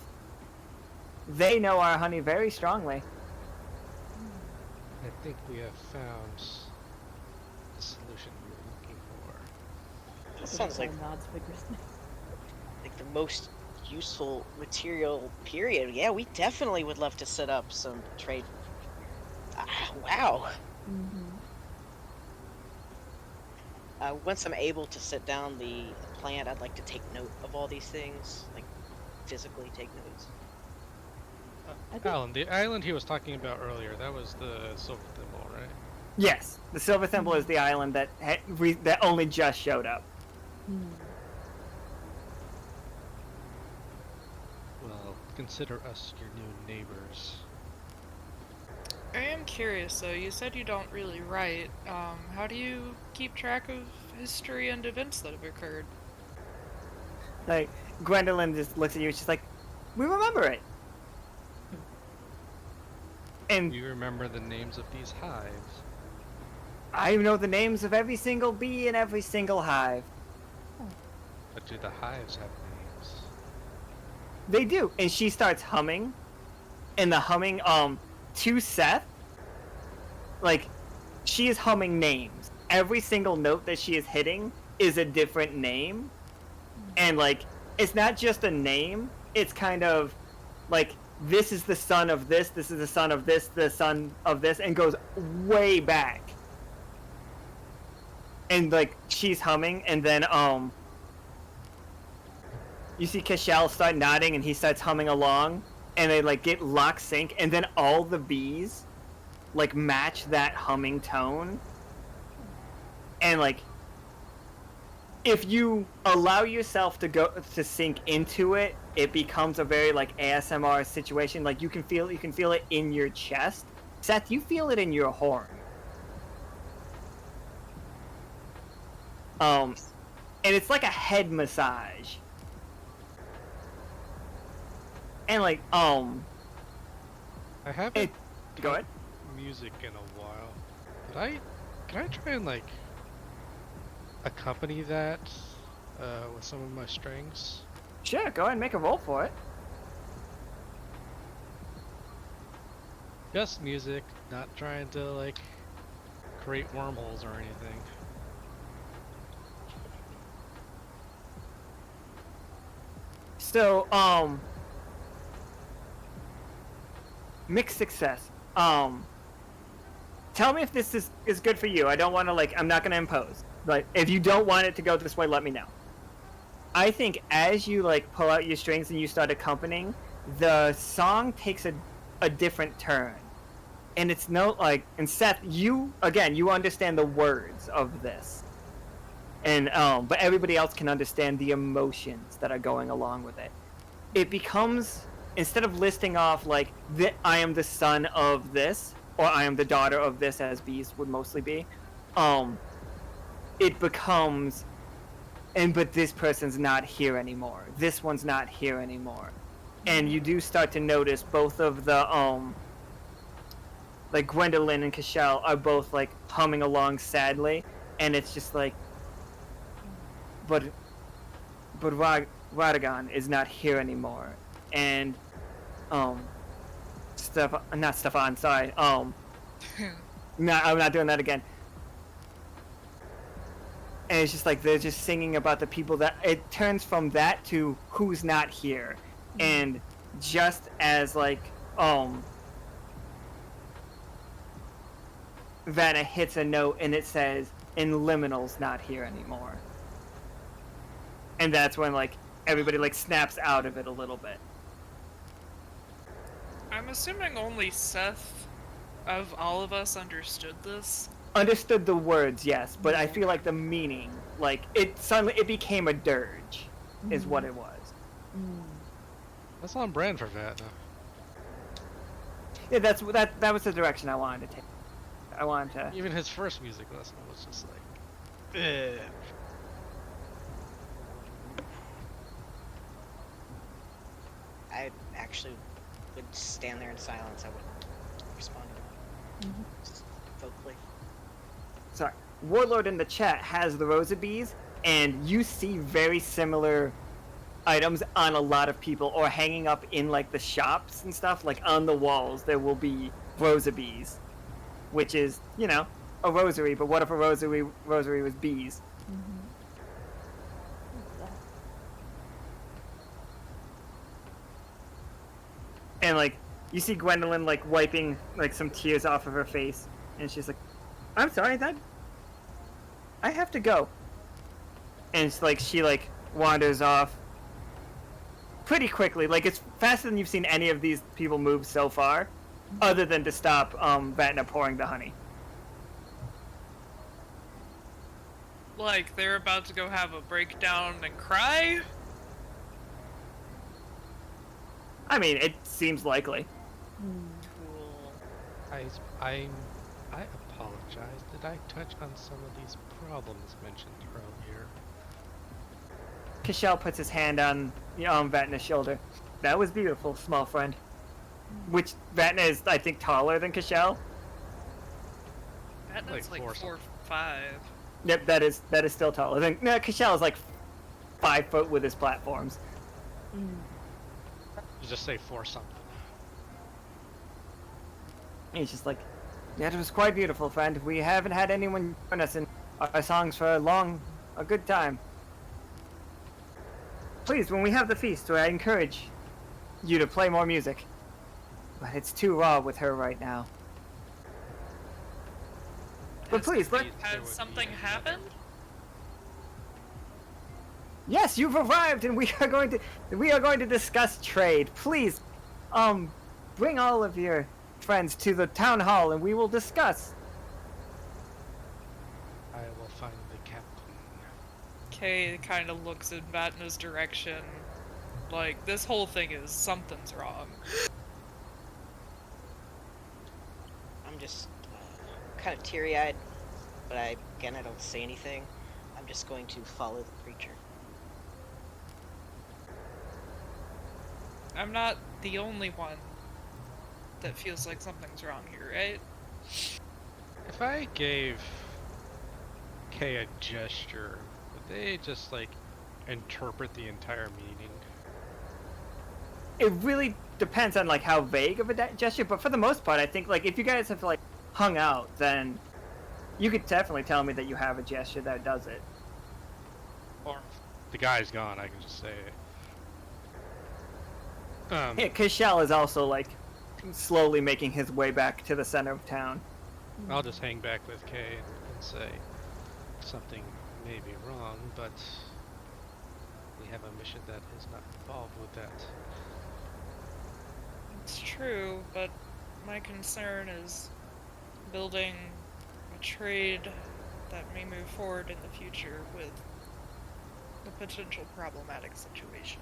They know our honey very strongly. I think we have found the solution we were looking for. This sounds like nods vigorously. the most useful material, period. Yeah, we definitely would love to set up some trade. Wow. Once I'm able to sit down the plant, I'd like to take note of all these things, like physically take notes. Alan, the island he was talking about earlier, that was the Silver Thimble, right? Yes, the Silver Thimble is the island that that only just showed up. Well, consider us your new neighbors. I am curious though, you said you don't really write. How do you keep track of history and events that have occurred? Like, Gwendolyn just looks at you, she's like, we remember it. And You remember the names of these hives. I know the names of every single bee in every single hive. But do the hives have names? They do. And she starts humming. And the humming, to Seth, like, she is humming names. Every single note that she is hitting is a different name. And, like, it's not just a name. It's kind of, like, this is the son of this is the son of this, the son of this, and goes way back. And, like, she's humming, and then, you see Cashel start nodding, and he starts humming along, and they, like, get lock sync, and then all the bees, like, match that humming tone. And, like, if you allow yourself to go to sink into it, it becomes a very, like, ASMR situation. Like, you can feel it in your chest. Seth, you feel it in your horn. And it's like a head massage. And, like, I haven't go ahead. music in a while. Can I try and, like, accompany that with some of my strings? Sure, go ahead and make a roll for it. Just music, not trying to, like, create wormholes or anything. So, mixed success. Tell me if this is good for you. I don't want to, like, I'm not going to impose. But if you don't want it to go this way, let me know. I think as you, like, pull out your strings and you start accompanying, the song takes a different turn. And it's no, like, and Seth, you understand the words of this. And, but everybody else can understand the emotions that are going along with it. It becomes, instead of listing off, like, I am the son of this, or I am the daughter of this, as bees would mostly be, it becomes, but this person's not here anymore. This one's not here anymore. And you do start to notice both of the, like, Gwendolyn and Cashel are both, like, humming along sadly, and it's just like, but Radagon is not here anymore. And, not Stefan, sorry, no, I'm not doing that again. And it's just like, they're just singing about the people that, it turns from that to who's not here. And just as, like, Vatna hits a note and it says, and Liminal's not here anymore. And that's when, like, everybody, like, snaps out of it a little bit. I'm assuming only Seth of all of us understood this. Understood the words, yes, but I feel like the meaning, like, it suddenly, it became a dirge, is what it was. That's on brand for Vatna. Yeah, that was the direction I wanted to take. I wanted to... Even his first music lesson was just like, I actually would stand there in silence. I wouldn't respond to it. Just vocally. Sorry. Warlord in the chat has the Rosa Bees, and you see very similar items on a lot of people, or hanging up in, like, the shops and stuff. Like, on the walls, there will be Rosa Bees, which is, you know, a rosary, but what if a rosary was bees? And, like, you see Gwendolyn, like, wiping, like, some tears off of her face, and she's like, I'm sorry, I have to go. And it's like she like wanders off pretty quickly. Like it's faster than you've seen any of these people move so far, other than to stop Vatna pouring the honey. Like they're about to go have a breakdown and cry? I mean, it seems likely. Cool. I apologize. Did I touch on some of these problems mentioned earlier? Kishel puts his hand on Vatna's shoulder. That was beautiful, small friend. Which Vatna is, I think, taller than Kishel. Vatna's Like like 4 4 5. Yep, that is still taller. Then no, Kishel is like 5 foot with his platforms. You just say for something. And he's just like, that was quite beautiful, friend. We haven't had anyone join us in our songs for a good time. Please, when we have the feast, I encourage you to play more music. But it's too raw with her right now. But please, Has something happened? Yes, you've arrived, and we are going to discuss trade. Please, bring all of your friends to the town hall, and we will discuss. I will find the captain. Kay kind of looks in Vatna's direction. Like, this whole thing is something's wrong. I'm just kind of teary-eyed, but I don't say anything. I'm just going to follow the preacher. I'm not the only one that feels like something's wrong here, right? If I gave Kay a gesture, would they just like interpret the entire meaning? It really depends on like how vague of a gesture, but for the most part, I think like if you guys have like hung out, then you could definitely tell me that you have a gesture that does it. Or if the guy's gone, I can just say it. Yeah, Kishel is also like slowly making his way back to the center of town. I'll just hang back with Kay and say something may be wrong, but we have a mission that is not involved with that. It's true, but my concern is building a trade that may move forward in the future with a potential problematic situation.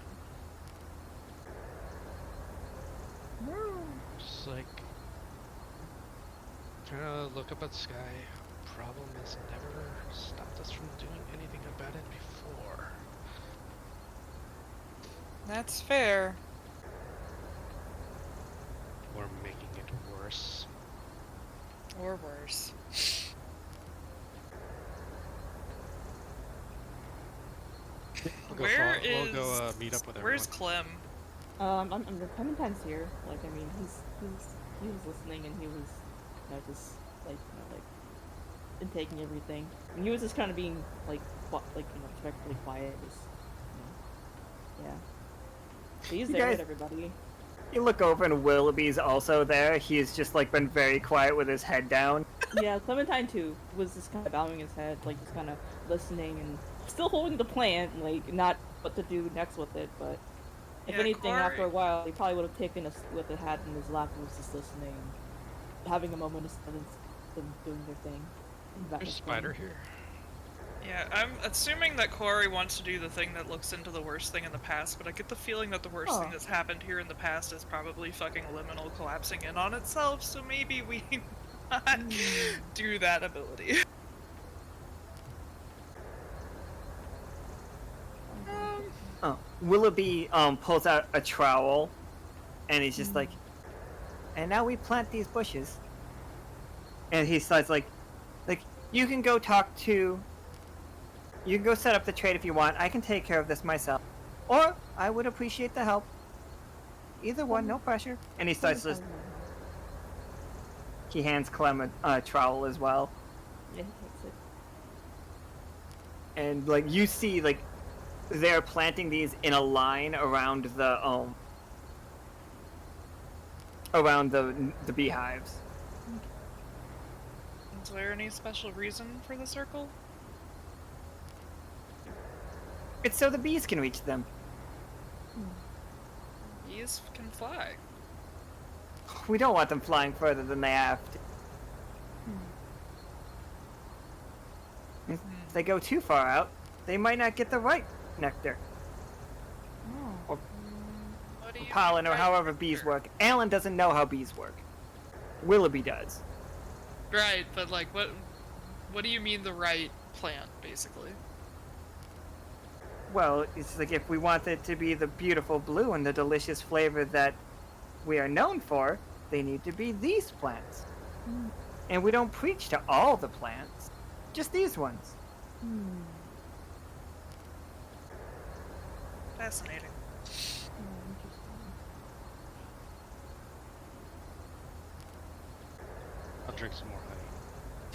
Just like trying to look up at the sky. Problem has never stopped us from doing anything about it before. That's fair. We're making it worse. Or worse. We'll go meet up with everyone. Where's Clem? The Clementine's here. Like, I mean, he was listening and he was, just like, like, taking everything. And he was just kind of being like, respectfully quiet. Just, yeah. So he's there with everybody. You look over and Willoughby's also there. He's just like been very quiet with his head down. Yeah, Clementine too was just kind of bowing his head, like just kind of listening and still holding the plant, like not what to do next with it. But if anything, after a while, he probably would have taken us with the hat in his lap and was just listening, having a moment of silence, them doing their thing. There's a spider here. Yeah, I'm assuming that Corey wants to do the thing that looks into the worst thing in the past, but I get the feeling that the worst thing that's happened here in the past is probably fucking Liminal collapsing in on itself, so maybe we not do that ability. Willoughby pulls out a trowel, and he's just like, and now we plant these bushes. And he starts like, you can go talk to. You can go set up the trade if you want. I can take care of this myself. Or, I would appreciate the help. Either one, no pressure. And he starts just... He hands Clem a trowel as well. Yeah, he takes it. And, like, you see, like, they're planting these in a line around the, around the beehives. Is there any special reason for the circle? It's so the bees can reach them. Bees can fly. We don't want them flying further than they have to. If they go too far out, they might not get the right nectar. Or What do you pollen, mean or by however nectar? bees work. Alan doesn't know how bees work. Willoughby does. Right, but like, what do you mean the right plant, basically? Well, it's like if we want it to be the beautiful blue and the delicious flavor that we are known for, they need to be these plants. And we don't preach to all the plants, just these ones. Fascinating. I'll drink some more honey.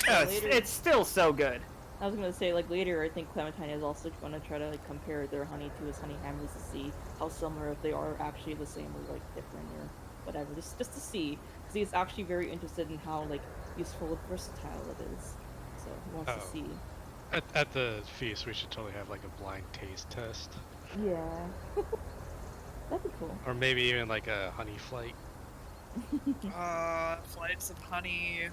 Oh, Later. it's still so good. I was gonna say, like, later, I think Clementine is also gonna try to, like, compare their honey to his honey hamlets to see how similar, if they are actually the same or, like, different or whatever, just to see, because he's actually very interested in how, like, useful and versatile it is, so he wants to Oh. see. At the feast, we should totally have like a blind taste test, Yeah. That'd be cool. or maybe even like a honey flight. Flights of honey.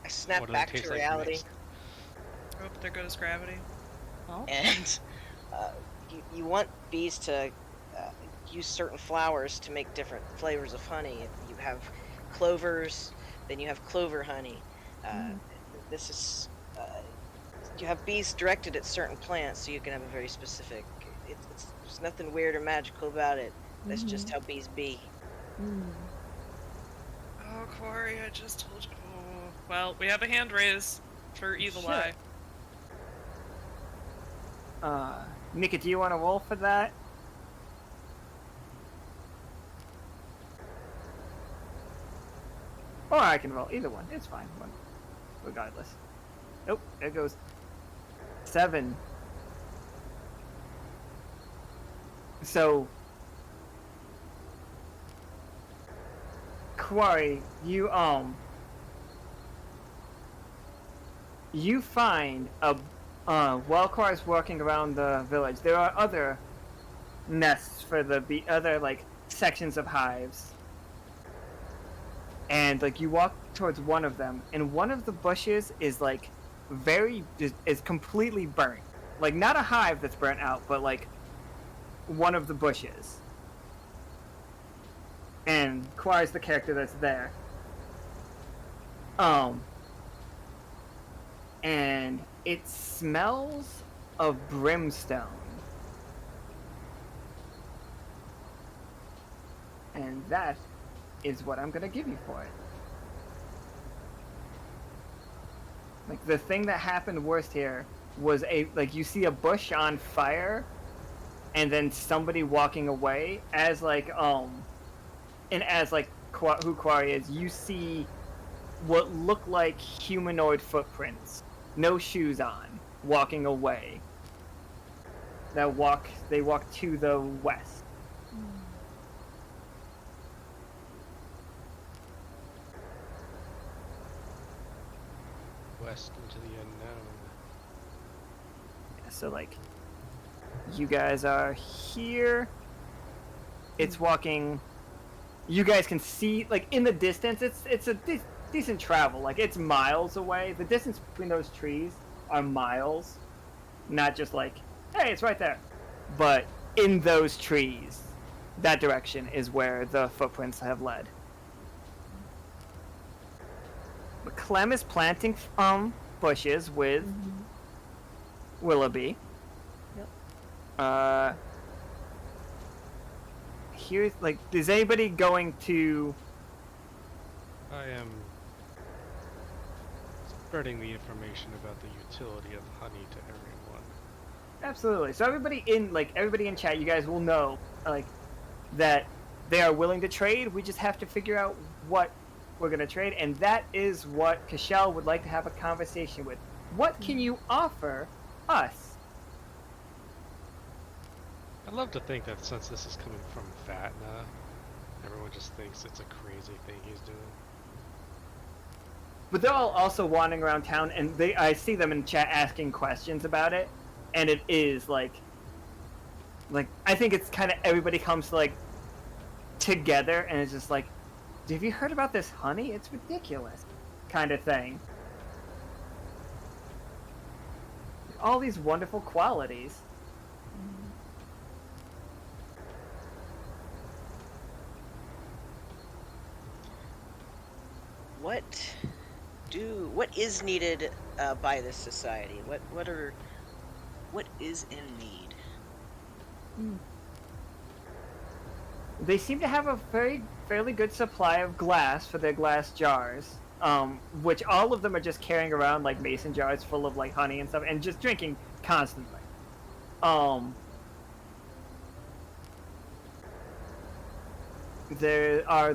I snap What do they back taste to like reality, mixed? Oh, there goes gravity. Oh? and you want bees to use certain flowers to make different flavors of honey. If you have clovers, then you have clover honey. This is you have bees directed at certain plants, so you can have a very specific. There's nothing weird or magical about it. That's just how bees be. Oh, Quarry, I just told you. Oh, well, we have a hand raise for Evil Shit. Eye. Nika, do you want to roll for that? Or I can roll either one. It's fine. One, regardless. Nope, there goes 7. So, Quarry, you find a while Quarry's walking around the village, there are other nests for the other like sections of hives. And like you walk towards one of them, and one of the bushes is like is completely burnt. Like not a hive that's burnt out, but like one of the bushes. And Quarry's the character that's there. And it smells of brimstone. And that is what I'm gonna give you for it. Like the thing that happened worst here was you see a bush on fire and then somebody walking away as like and as like who Quarry is, you see what look like humanoid footprints, no shoes on, walking away. They walk to the west. West into the unknown. Yeah, so like you guys are here. It's walking. You guys can see like in the distance. It's a decent travel. Like it's miles away. The distance between those trees are miles, not just like hey, it's right there. But in those trees, that direction is where the footprints have led. But Clem is planting bushes with Willoughby. Yep. Here's like, is anybody going to? I am spreading the information about the utility of honey to everyone. Absolutely. So everybody in chat, you guys will know like that they are willing to trade. We just have to figure out what we're gonna trade, and that is what Cashel would like to have a conversation with. What can you offer us? I'd love to think that since this is coming from Vatna, everyone just thinks it's a crazy thing he's doing. But they're all also wandering around town, and I see them in chat asking questions about it, and it is like I think it's kind of everybody comes to like together, and it's just like, have you heard about this honey? It's ridiculous, kind of thing. All these wonderful qualities. What is needed by this society? What is in need? They seem to have a fairly good supply of glass for their glass jars, which all of them are just carrying around like mason jars full of like honey and stuff, and just drinking constantly. There are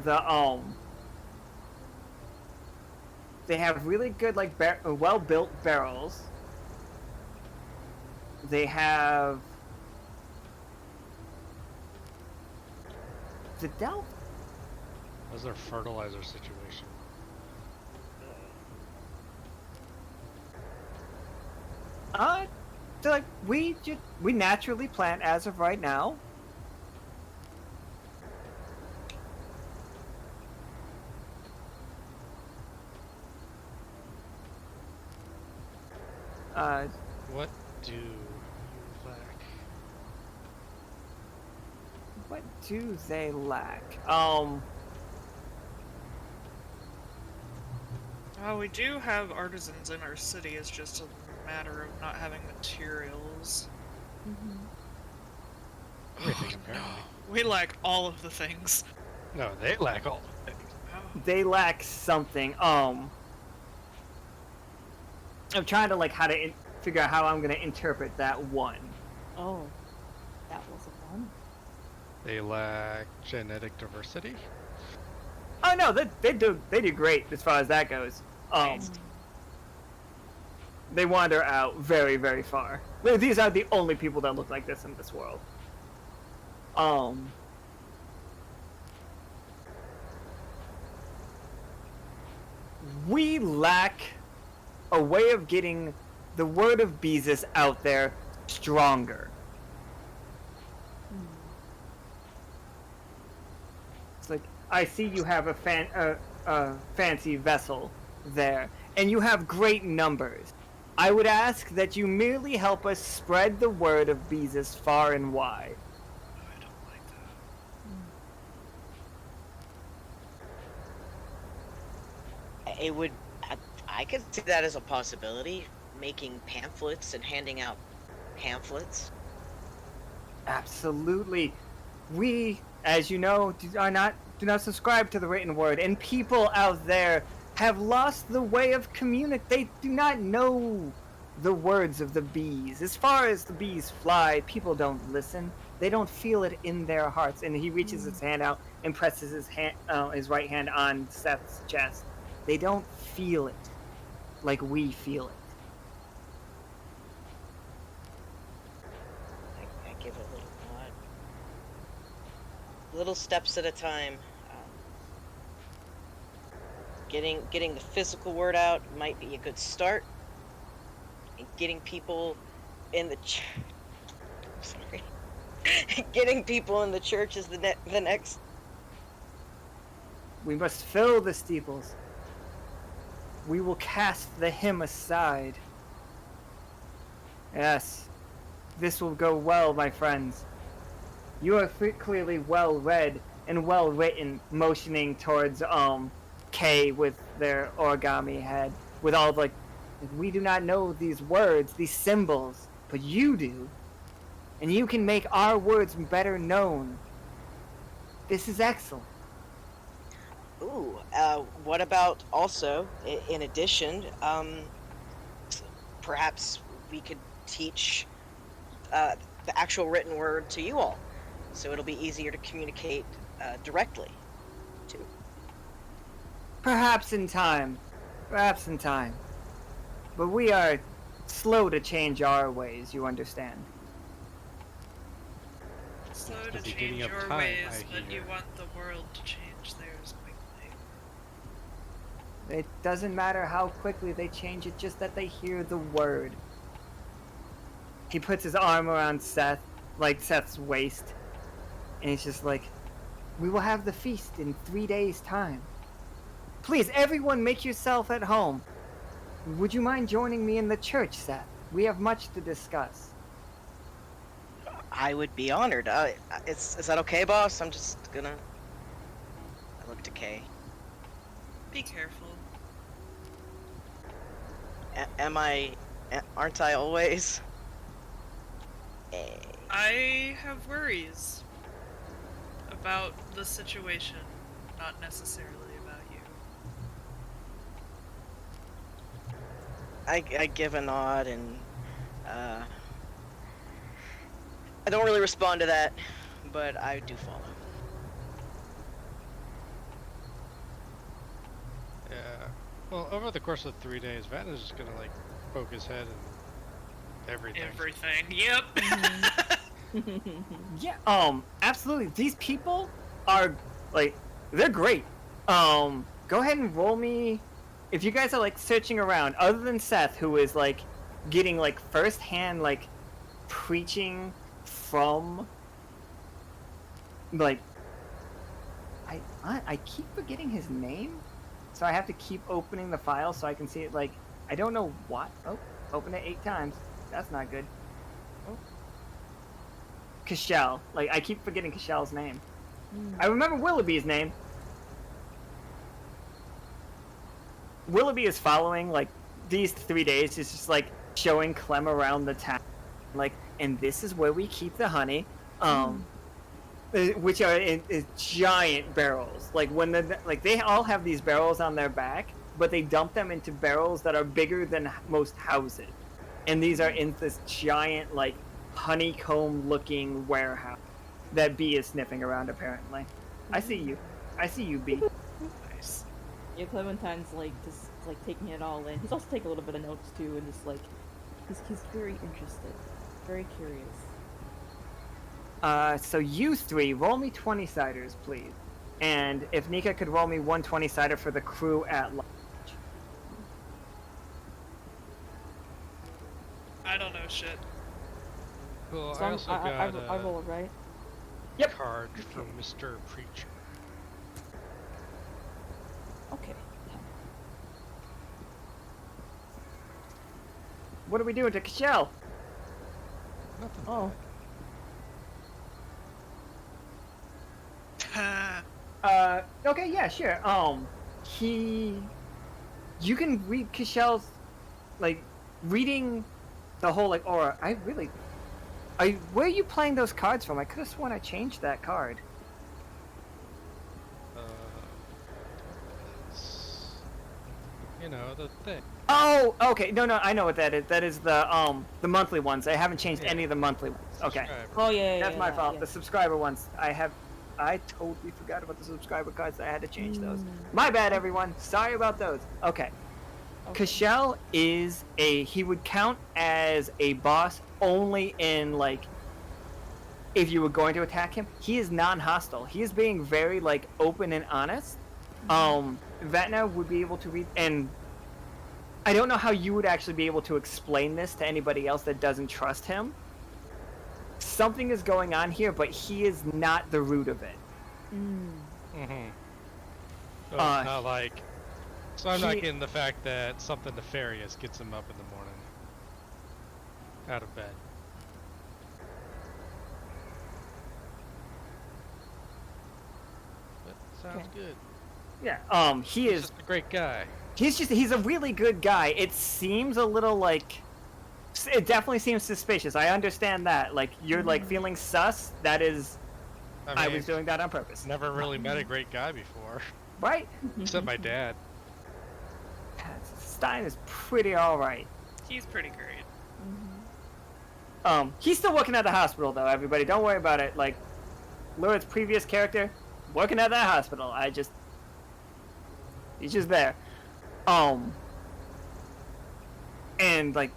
they have really good like well-built barrels. They have the Delta. How's their fertilizer situation? So like we naturally plant as of right now. What do you lack? What do they lack? We do have artisans in our city. It's just a matter of not having materials. Everything, apparently. We lack all of the things. No, they lack all the things. They lack something. I'm trying to like figure out how I'm gonna interpret that one. Oh, that was a fun. They lack genetic diversity. Oh no, they do great as far as that goes. They wander out very, very far. These are the only people that look like this in this world. We lack a way of getting the word of Beezus out there stronger. It's like, I see you have a fancy vessel there, and you have great numbers. I would ask that you merely help us spread the word of Beezus far and wide. I don't like that. It would. I could see that as a possibility. Making pamphlets and handing out pamphlets. Absolutely. We, as you know, do not subscribe to the written word, and people out there have lost the way of communicate. They do not know the words of the bees. As far as the bees fly, people don't listen. They don't feel it in their hearts. And he reaches his hand out and presses his right hand on Seth's chest. They don't feel it like we feel it. I give a little nod. Little steps at a time. Getting the physical word out might be a good start. And getting people in the getting people in the church is the next. We must fill the steeples. We will cast the hymn aside. Yes, this will go well, my friends. You are clearly well read and well written, motioning towards K with their origami head, with all like, we do not know these words, these symbols, but you do, and you can make our words better known. This is excellent. Ooh, what about also, in addition, perhaps we could teach the actual written word to you all, so it'll be easier to communicate directly to. Perhaps in time. But we are slow to change our ways, you understand. Slow At to the beginning change of your time, ways, I but you hear. want the world to change theirs quickly. It doesn't matter how quickly they change it, just that they hear the word. He puts his arm around Seth, like Seth's waist, and he's just like, we will have the feast in 3 days' time. Please, everyone, make yourself at home. Would you mind joining me in the church, Seth? We have much to discuss. I would be honored. Is that okay, boss? I'm just gonna... I look to Kay. Be careful. Aren't I always? I have worries about the situation, not necessarily about you. I give a nod and I don't really respond to that, but I do follow. Yeah. Well, over the course of 3 days, Vatna's just gonna like poke his head and everything. Everything. Yep. Yeah, absolutely. These people are, like, they're great. Go ahead and roll me, if you guys are, like, searching around, other than Seth, who is, like, getting, like, first-hand, like, preaching from, like, I keep forgetting his name, so I have to keep opening the file so I can see it, like, I don't know what, oh, open it 8 times, that's not good. Oh. Cashel. Like, I keep forgetting Cashel's name. I remember Willoughby's name. Willoughby is following, like, these 3 days. It's just, like, showing Clem around the town. Like, and this is where we keep the honey. Which are in giant barrels. Like, when they all have these barrels on their back, but they dump them into barrels that are bigger than most houses. And these are in this giant, like, honeycomb-looking warehouse that B is sniffing around, apparently. I see you, B. Nice. Yeah, Clementine's like just like taking it all in. He's also taking a little bit of notes too, and just like he's very interested, very curious. So you 3, roll me 20-siders, please. And if Nika could roll me 1 20-sider for the crew at large. I don't know shit. Cool. So I also got I roll it, right? Yep. card from Mr. Preacher. Okay. What are we doing to Cashel? Nothing. Oh. Okay, yeah, sure. You can read Cashel's, like, reading the whole, like, aura. Where are you playing those cards from? I could have sworn I changed that card. You know, the thing. Oh, okay. No, I know what that is. That is the monthly ones. I haven't changed any of the monthly ones. Okay. Subscriber. Oh yeah. That's my fault. Yeah. The subscriber ones. I totally forgot about the subscriber cards. I had to change those. My bad, everyone. Sorry about those. Okay. Cashel is he would count as a boss only in, like, if you were going to attack him. He is non-hostile. He is being very, like, open and honest. Vatna would be able to read, and I don't know how you would actually be able to explain this to anybody else that doesn't trust him. Something is going on here, but he is not the root of it. So it's not like... So I'm not getting the fact that something nefarious gets him up in the morning. Out of bed. But sounds good. Yeah, he He's is... just a great guy. He's a really good guy. It seems a little, like... It definitely seems suspicious. I understand that. Like, you're, like, feeling sus. That is... I was doing that on purpose. Never really met a great guy before. Right? Except my dad. Stein is pretty alright. He's pretty great. He's still working at the hospital, though, everybody. Don't worry about it. Like, Lurid's previous character, working at that hospital. He's just there. And, like,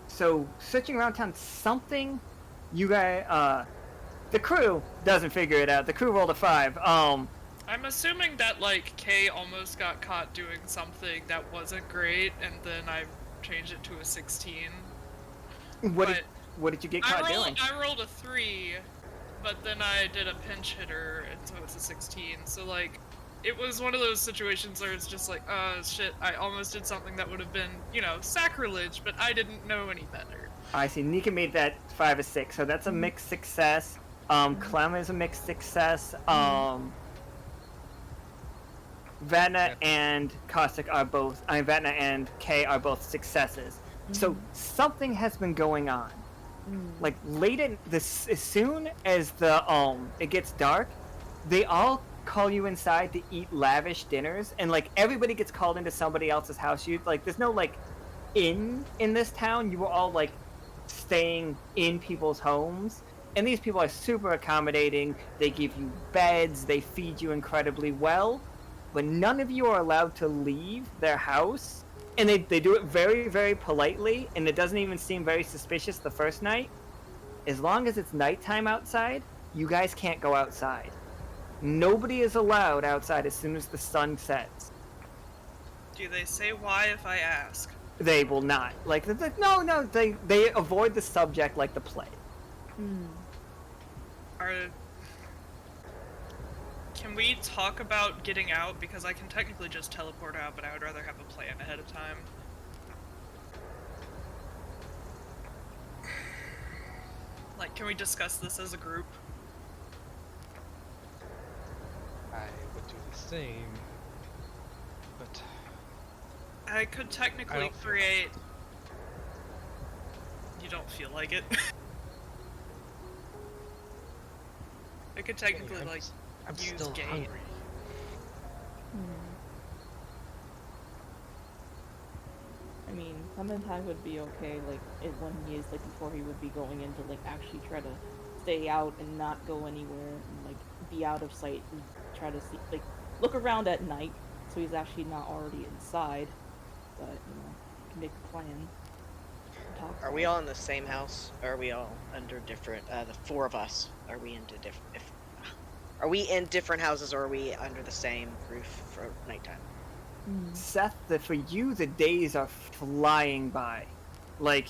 so, searching around town, something you guys, the crew doesn't figure it out. The crew rolled a 5. I'm assuming that, like, Kay almost got caught doing something that wasn't great, and then I changed it to a 16. What did you get caught doing? I rolled a 3, but then I did a pinch hitter, and so it's a 16. So, like, it was one of those situations where it's just like, oh, shit, I almost did something that would have been, you know, sacrilege, but I didn't know any better. I see. Nika made that 5 or 6, so that's a mixed success. Clem is a mixed success. Vatna and Caustic are both, Vatna and Kay are both successes. So something has been going on. Like late in this, as soon as the it gets dark, they all call you inside to eat lavish dinners, and like everybody gets called into somebody else's house. You like, there's no like inn in this town. You were all like staying in people's homes, and these people are super accommodating. They give you beds, they feed you incredibly well, but none of you are allowed to leave their house. And they do it very, very politely, and it doesn't even seem very suspicious the first night. As long as it's nighttime outside, you guys can't go outside. Nobody is allowed outside as soon as the sun sets. Do they say why if I ask? They will not. Like, no, they avoid the subject like the plague. Can we talk about getting out? Because I can technically just teleport out, but I would rather have a plan ahead of time. Like, can we discuss this as a group? I would do the same, but I could technically create... You don't feel like it? I could technically, like... I'm use still game. hungry. I mean, Clemente would be okay, like, when he is, like, before he would be going in to, like, actually try to stay out and not go anywhere, and, like, be out of sight and try to see, like, look around at night, so he's actually not already inside, but, you know, can make a plan. Are we all in the same house? Or are we all under different, the 4 of us, are we into different, are we in different houses, or are we under the same roof for nighttime? Seth, for you, the days are flying by. Like,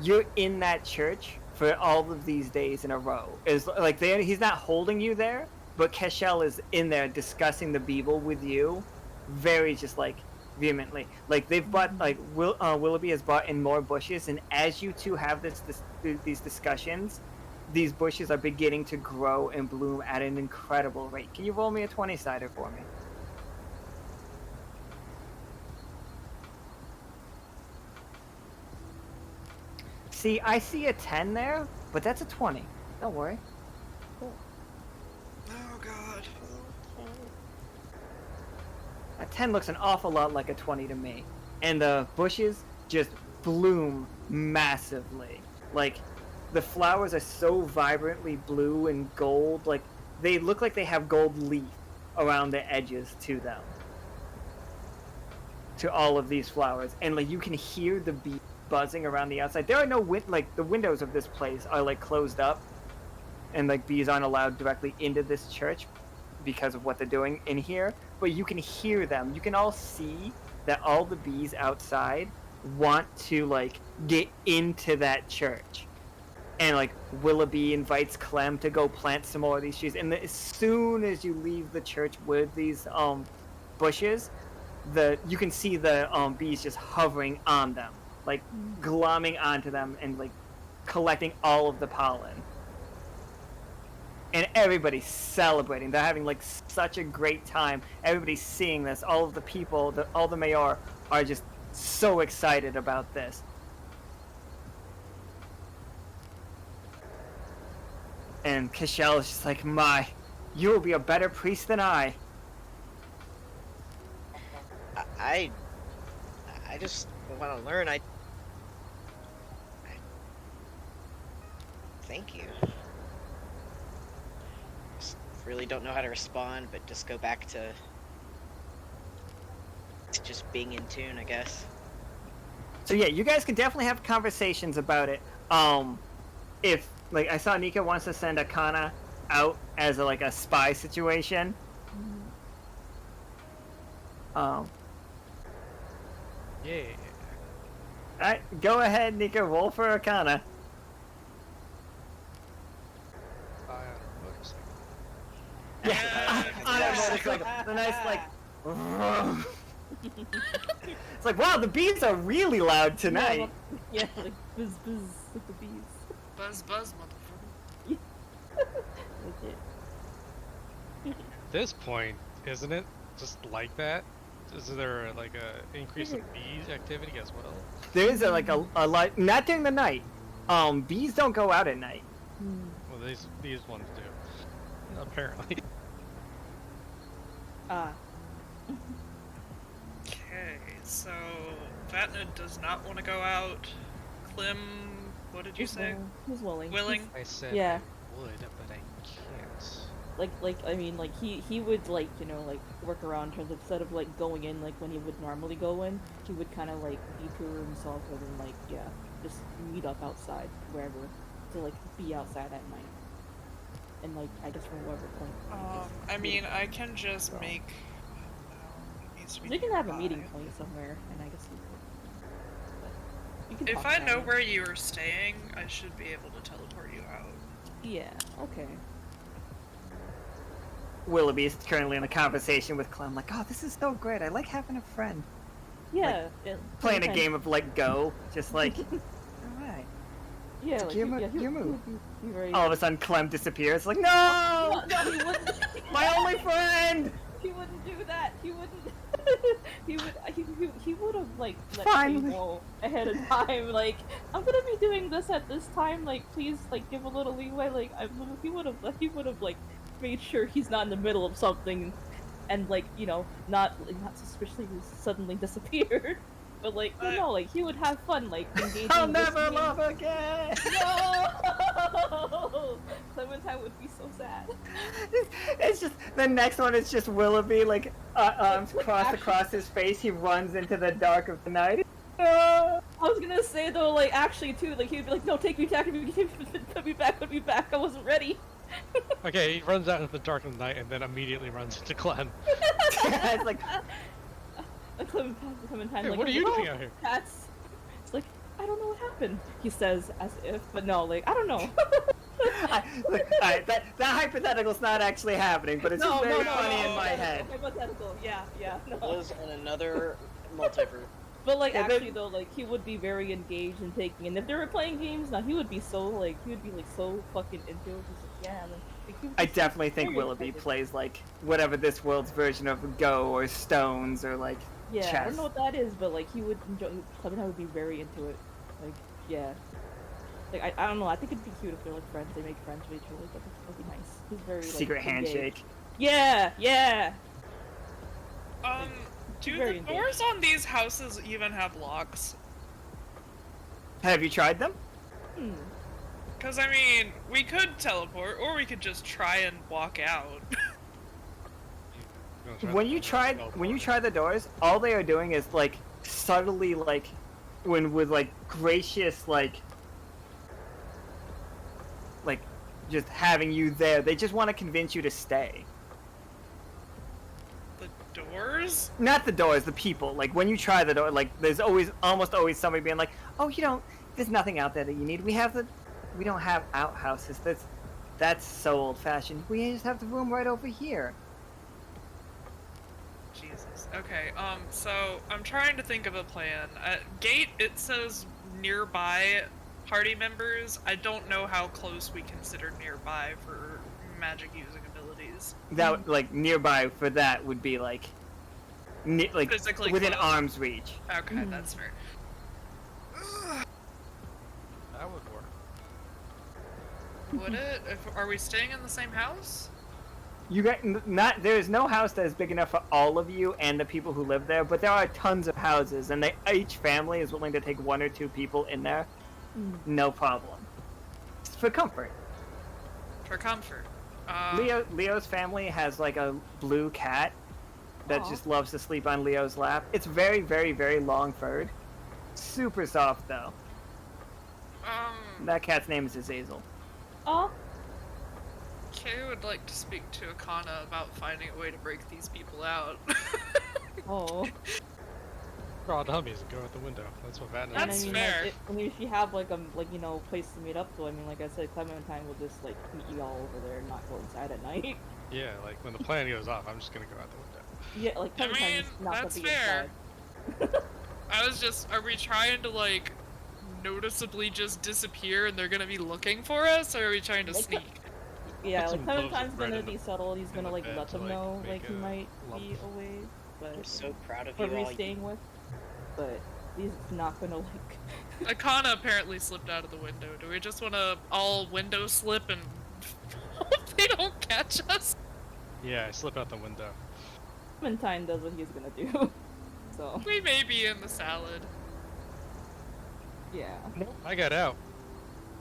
you're in that church for all of these days in a row. Is like he's not holding you there, but Cashel is in there discussing the Bible with you, very just like vehemently. Like they've bought like Willoughby has bought in more bushes, and as you two have these discussions, these bushes are beginning to grow and bloom at an incredible rate. Can you roll me a 20-sider for me? See, I see a 10 there, but that's a 20. Don't worry. Oh god. A 10 looks an awful lot like a 20 to me. And the bushes just bloom massively. Like, the flowers are so vibrantly blue and gold, like, they look like they have gold leaf around the edges to them. To all of these flowers. And, like, you can hear the bees buzzing around the outside. There are no the windows of this place are, like, closed up. And, like, bees aren't allowed directly into this church because of what they're doing in here. But you can hear them. You can all see that all the bees outside want to, like, get into that church. And, like, Willoughby invites Clem to go plant some more of these trees. And as soon as you leave the church with these bushes, you can see the bees just hovering on them, like glomming onto them and like collecting all of the pollen. And everybody's celebrating. They're having like such a great time. Everybody's seeing this. All of the people, all the mayor are just so excited about this. And Cashel is just like, you will be a better priest than I. I just want to learn. I thank you. Just really don't know how to respond, but just go back to just being in tune, I guess. So yeah, you guys can definitely have conversations about it. If like I saw Nika wants to send Akana out as a spy situation, Yeah. Alright, go ahead, Nika, roll for Arcana. Yeah, on a motorcycle. The nice, like... It's like, wow, the bees are really loud tonight. Yeah, like buzz buzz with the bees. Buzz, buzz, motherfucker. Legit. At this point, isn't it just like that? Is there like a increase of bee activity as well? There is a light, not during the night. Bees don't go out at night. Well, these ones do, apparently. Okay, so Vatna does not want to go out. Clem, what did you say? He's willing. Willing? I said Yeah. I would, but I can't. I mean, like, he would, like, you know, like, work around in terms of, instead of, like, going in, like, when he would normally go in, he would kind of, like, detour himself and then, like, yeah, just meet up outside, wherever, to, like, be outside at night. And, like, I guess from whatever point. I mean, I can just So. make... it needs to be You can have a nearby. meeting point somewhere, and I guess you could. But you can If talk I about know it. where you are staying, I should be able to teleport you out. Yeah, okay. Willoughby is currently in a conversation with Clem, like, oh, this is so great. I like having a friend. Yeah. Playing a sometimes- game of, like, Go, just like, alright. Yeah, like, Your move. He very... All of a sudden, Clem disappears, like, no! No, he wouldn't. My only friend! He wouldn't do that. He wouldn't. he would have like let Finally. me know ahead of time. Like, I'm gonna be doing this at this time. Like, please, like, give a little leeway. Like, he would have like made sure he's not in the middle of something, and like, you know, not suspiciously suddenly disappeared. But like, no, like, he would have fun, like, engaging. I'll with never me. love again! No! Clementine would be so sad. It's just, the next one is just Willoughby, like, arms crossed Actually- across his face, he runs into the dark of the night. No! I was gonna say though, like, actually too, like, he'd be like, no, take me back, put me back, I wasn't ready. Okay, he runs out into the dark of the night and then immediately runs into Clem. It's like, Clementine, Hey, like, what are you doing out here? Cats. It's like, I don't know what happened, he says, as if, but no, like, I don't know. look, alright, that hypothetical's not actually happening, but it's just very funny in my head. Hypothetical, yeah, no. Was in another multiverse. But like, Yeah, actually though, like, he would be very engaged in taking, and if they were playing games, now he would be so fucking into it. He's like, yeah, like, he would I be definitely think very Willoughby excited. plays, like, whatever this world's version of Go or Stones or, like, Yeah, chess. I don't know what that is, but like, he would enjoy. Clementine would be very into it. Like, yeah. Like, I don't know. I think it'd be cute if they're like friends. They make friends with each other. That'd be nice. He's very like, Secret engaged. handshake. Yeah. Do Very the engaged. doors on these houses even have locks? Have you tried them? Because, I mean, we could teleport, or we could just try and walk out. When you try the doors, all they are doing is like subtly like with like gracious like just having you there. They just want to convince you to stay. The doors? Not the doors, the people. Like when you try the door, like there's almost always somebody being like, "Oh, there's nothing out there that you need. We don't have outhouses. That's so old-fashioned. We just have the room right over here." Jesus. Okay, so I'm trying to think of a plan. At gate, it says nearby party members. I don't know how close we consider nearby for magic using abilities. That like nearby for that would be like Physically within close. arm's reach. Okay, that's fair. That would work. Would it? Are we staying in the same house? You got there is no house that is big enough for all of you and the people who live there, but there are tons of houses, and each family is willing to take 1 or 2 people in there. No problem. It's for comfort. For comfort. Leo's family has like a blue cat that Aw. just loves to sleep on Leo's lap. It's very, very, very long furred. Super soft though. That cat's name is Azazel. Oh, Kay would like to speak to Akana about finding a way to break these people out. Oh. Draw dummies and go out the window. That's what Vatna That's said. fair. Like, if you have like place to meet up to, I mean, like I said, Clementine will just like meet you all over there and not go inside at night. Yeah, like when the plan goes off, I'm just gonna go out the window. Yeah, like I Clementine's mean, not gonna that's be fair. inside. I was just, are we trying to like noticeably just disappear and they're gonna be looking for us, or are we trying to Like, sneak? Yeah, Put like some loaves of Clementine's bread gonna in be the- subtle. He's in gonna the like bed let to, them like, know make like he a might lump. be away, but I'm so proud of you whoever all. he's staying with. But he's not gonna like. Akana apparently slipped out of the window. Do we just want to all window slip and hope they don't catch us? Yeah, I slip out the window. Clementine does what he's gonna do. So We may be in the salad. yeah, I got out.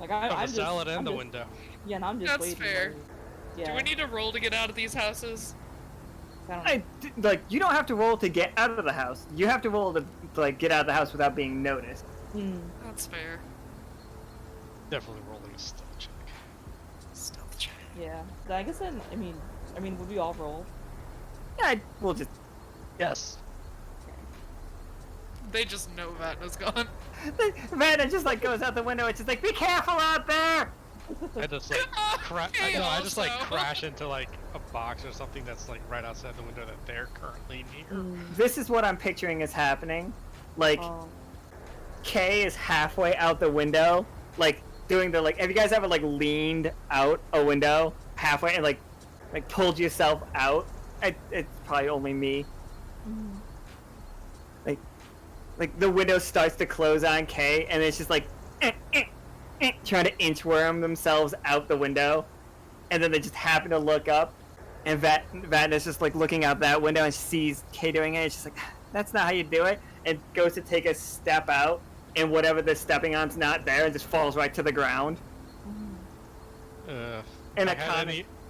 like Of I'm the just, salad and I'm the just- window. Yeah, and I'm just That's waiting. fair. Like, yeah. Do we need to roll to get out of these houses? I don't Like, you don't have to roll to get out of the house. You have to roll to like get out of the house without being noticed. That's fair. Definitely rolling a stealth check. Stealth check. Yeah. I guess then. I mean, would we all roll? Yeah, we'll just. Yes. They just know Vatna's gone. Vanna just like goes out the window. It's just like, be careful out there. I just like Hey, I just like also. crash into like a box or something that's like right outside the window that they're currently near. This is what I'm picturing is happening. Like, Um, Kay is halfway out the window, like doing the like. Have you guys ever like leaned out a window halfway and like pulled yourself out? It's probably only me. Like the window starts to close on Kay, and it's just like trying to inchworm themselves out the window, and then they just happen to look up, and Vatna's just like looking out that window and sees Kay doing it. It's just like, that's not how you do it. And goes to take a step out, and whatever they're stepping on's not there, and just falls right to the ground. And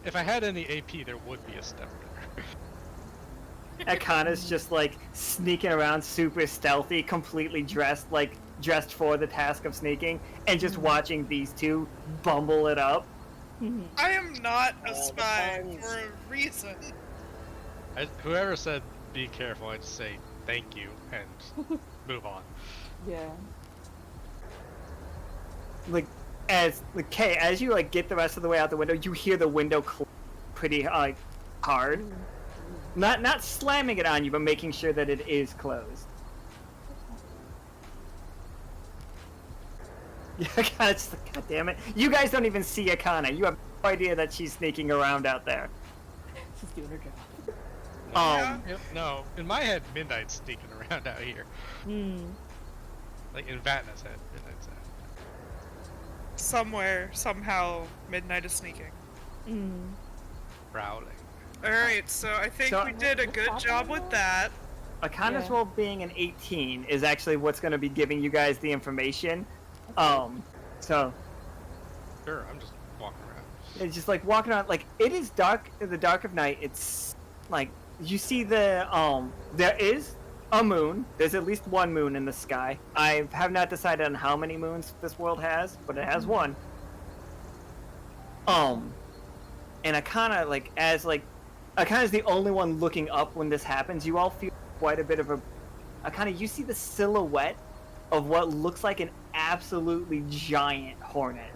If I had any AP, there would be a step there. Akana's just like sneaking around, super stealthy, completely dressed for the task of sneaking, and just watching these two bumble it up. I am not a All the spy times. for a reason. Whoever said be careful, I'd say thank you and move on. yeah. Like as you like get the rest of the way out the window, you hear the window pretty hard. Not slamming it on you, but making sure that it is closed. Yeah, God damn it! You guys don't even see Akana. You have no idea that she's sneaking around out there. She's doing her job. Yeah. No, in my head, Midnight's sneaking around out here. Like in Vatna's head, Midnight's head. Somewhere, somehow, Midnight is sneaking. Prowling. Alright, so I think we did a good job with that. Akana's Yeah. roll being an 18 is actually what's going to be giving you guys the information. So Sure, I'm just walking around. it's just like walking around. Like, it is dark in the dark of night. It's like you see the there is a moon. There's at least one moon in the sky. I have not decided on how many moons this world has, but it has one. And Akana, Akana's the only one looking up when this happens. You all feel quite a bit of a Akana, you see the silhouette of what looks like an absolutely giant hornet.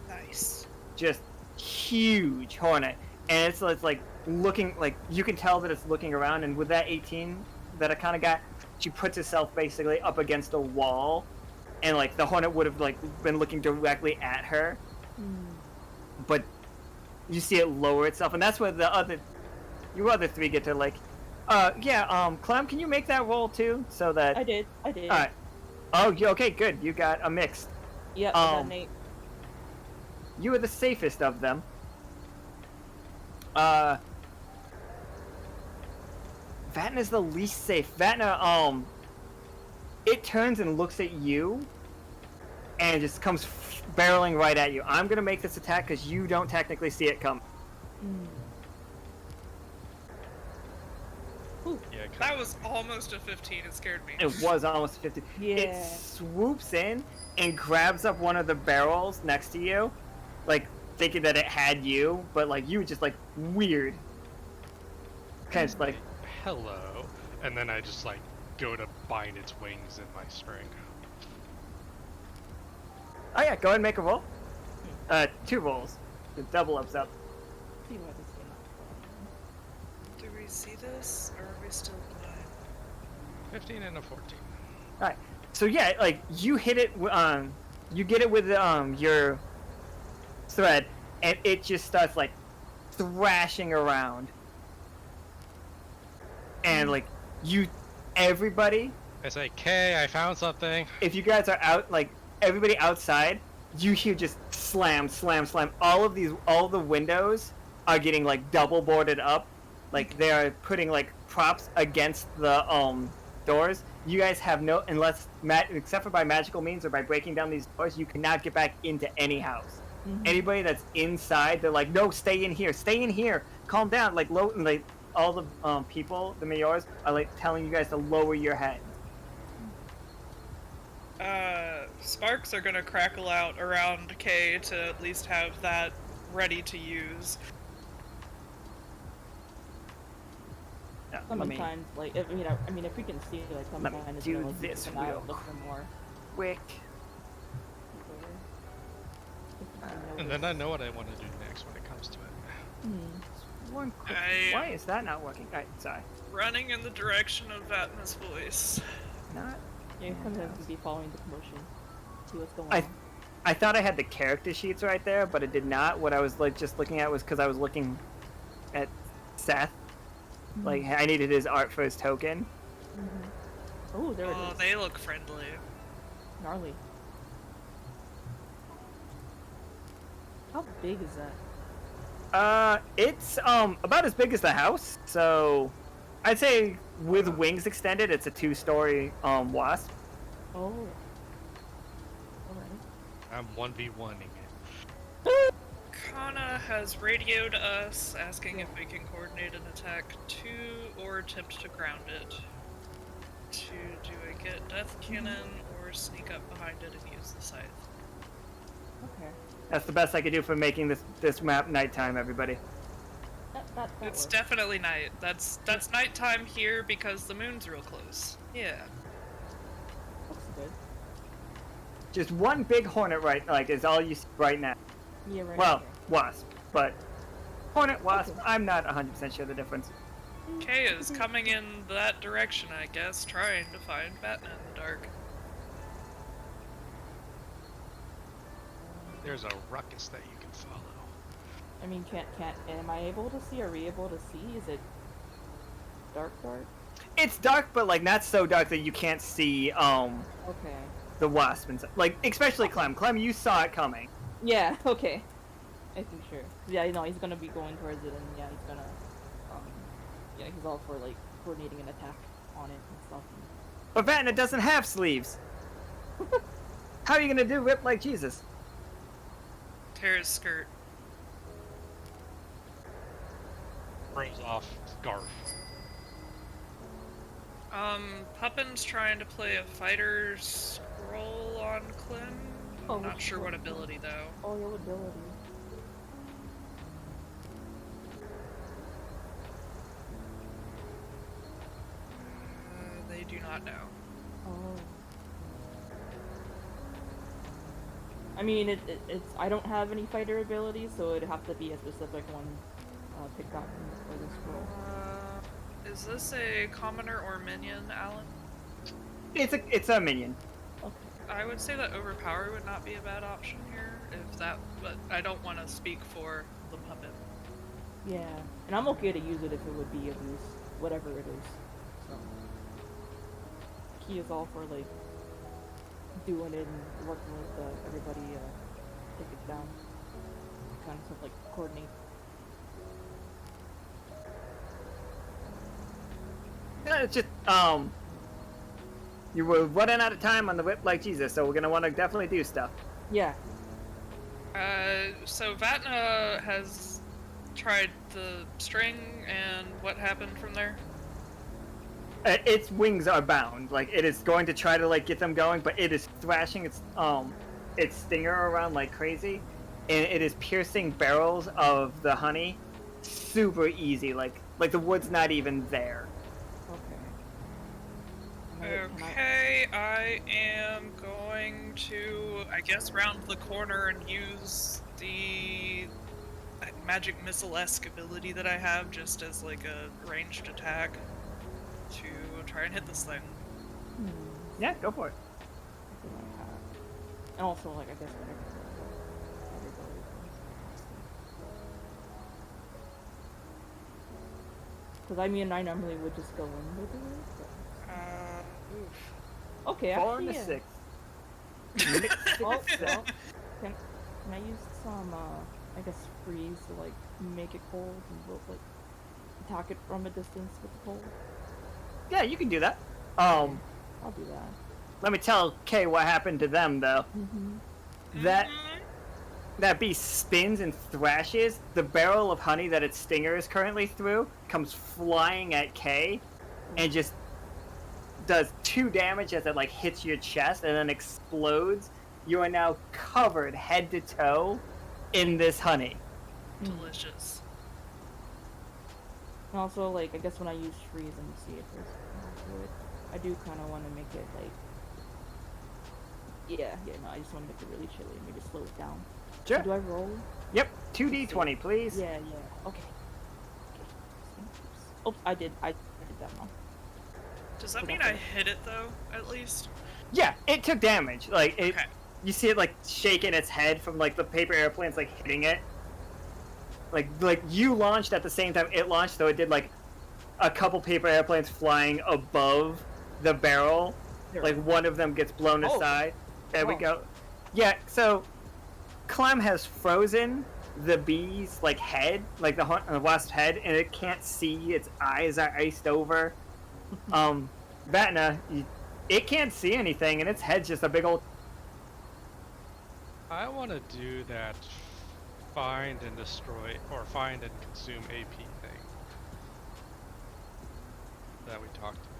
Nice. Just huge hornet. And it's like looking, like, you can tell that it's looking around, and with that 18 that Akana got, she puts herself basically up against a wall, and like the hornet would have like been looking directly at her. But you see it lower itself, and that's where you other three get to like, Clem, can you make that roll too, so that? I did. All right. Oh, okay, good. You got a mixed. Yep, I got an 8. You are the safest of them. Vatna's the least safe. Vatna, it turns and looks at you, and just comes barreling right at you. I'm gonna make this attack because you don't technically see it come. Yeah, That was almost a 15. It scared me. It was almost 50. Yeah. It swoops in and grabs up one of the barrels next to you, like thinking that it had you, but like you were just like weird. Kind of like, hello, and then I just like go to bind its wings in my string. oh yeah, go ahead and make a roll. 2 rolls. The double ups up. See why this came out. Do we see this, or are we still blind? 15 and a 14. Alright. So yeah, like you hit it you get it with your thread and it just starts like thrashing around. And like everybody, I say, Kay, I found something. if you guys are out, like everybody outside, you hear just slam, slam, slam. All the windows are getting like double boarded up. Like they are putting like props against the doors. You guys have no, except for by magical means or by breaking down these doors, you cannot get back into any house. Anybody that's inside, they're like, no, stay in here, calm down. Like all the people, the mayors, are like telling you guys to lower your head. Sparks are gonna crackle out around Kay to at least have that ready to use. Yeah, let me Sometimes, like, if we can see, like, sometimes it's do gonna, like, this come out, real look for more. quick. And then I know what I want to do next when it comes to it. One quick. I Why is that not working? Alright, sorry. Running in the direction of Vatna's voice. Not. Yeah, sometimes you be following the commotion. See what's going I on. I thought I had the character sheets right there, but it did not. What I was like just looking at was because I was looking at Seth. Like I needed his art for his token. Oh, there it Oh, is. they look friendly. Gnarly. How big is that? It's about as big as the house. So I'd say with wings extended, it's a 2-story wasp. Oh. Alright. I'm 1v1ing it. Kana has radioed us, asking if we can coordinate an attack to or attempt to ground it. Do I get death cannon or sneak up behind it and use the scythe? Okay. That's the best I could do for making this map nighttime, everybody. That It's works. definitely night. That's nighttime here because the moon's real close. Yeah. Looks good. Just one big hornet is all you see right now. Yeah, right. Well, here. wasp, but hornet, wasp, I'm not 100% sure the difference. Kay is coming in that direction, I guess, trying to find Vatna in the dark. There's a ruckus that you can follow. I mean, am I able to see? Are we able to see? Is it dark? It's dark, but like not so dark that you can't see Okay. the wasp and stuff. Like especially Clem. Clem, you saw it coming. Yeah, okay. I think sure. Yeah, you know, he's gonna be going towards it, and yeah, he's gonna, yeah, he's all for, like, coordinating an attack on it and stuff. But Vatna doesn't have sleeves. How are you gonna do rip like Jesus? Tear his skirt. Throws off scarf. Puppin's trying to play a fighter scroll on Clem. Oh, Not which sure one? what ability though. Oh, your ability. They do not know. Oh. I mean, it's, I don't have any fighter abilities, so it'd have to be a specific one, picked out for this role. Is this a commoner or minion, Alan? It's a minion. Okay. I would say that overpower would not be a bad option here, but I don't want to speak for the puppet. Yeah, and I'm okay to use it if it would be of use, whatever it is. So, he is all for like doing it and working with everybody, take it down, kind of stuff like coordinate. Yeah, it's just you were running out of time on the whip like Jesus, so we're gonna want to definitely do stuff. Yeah. So Vatna has tried the string, and what happened from there? its wings are bound. Like, it is going to try to like get them going, but it is thrashing its stinger around like crazy, and it is piercing barrels of the honey super easy. Like the wood's not even there. Okay, I am going to, I guess, round the corner and use the magic missile-esque ability that I have just as like a ranged attack to try and hit this thing. Yeah, go for it. And also, like, I guess whatever. Because I mean, I normally would just go in with it. Oof. Okay, 4 actually, and a yeah. 6. Well, can I use some, I guess, freeze to, like, make it cold and both, like, attack it from a distance with the cold? Yeah, you can do that. I'll do that. Let me tell Kay what happened to them though. That beast spins and thrashes. The barrel of honey that its stinger is currently through comes flying at Kay, and just does 2 damage as it like hits your chest and then explodes. You are now covered head to toe in this honey. Delicious. And also, like, I guess when I use freeze and see if there's more to it, I do kind of want to make it, like, no, I just want to make it really chilly and maybe slow it down. Sure. Do I roll? Yep. 2d20, please. Yeah. Okay. Oops, I did that wrong. Does that mean I hit it though, at least? Yeah, it took damage. Like it. Okay. You see it like shaking its head from like the paper airplanes like hitting it. Like you launched at the same time it launched, so it did like a couple paper airplanes flying above the barrel. Like one of them gets blown aside. There we go. Yeah, so Clem has frozen the bee's like head, like the wasp's head, and it can't see. Its eyes are iced over. Vatna, it can't see anything, and its head's just a big old. I want to do that find and destroy, or find and consume AP thing that we talked about.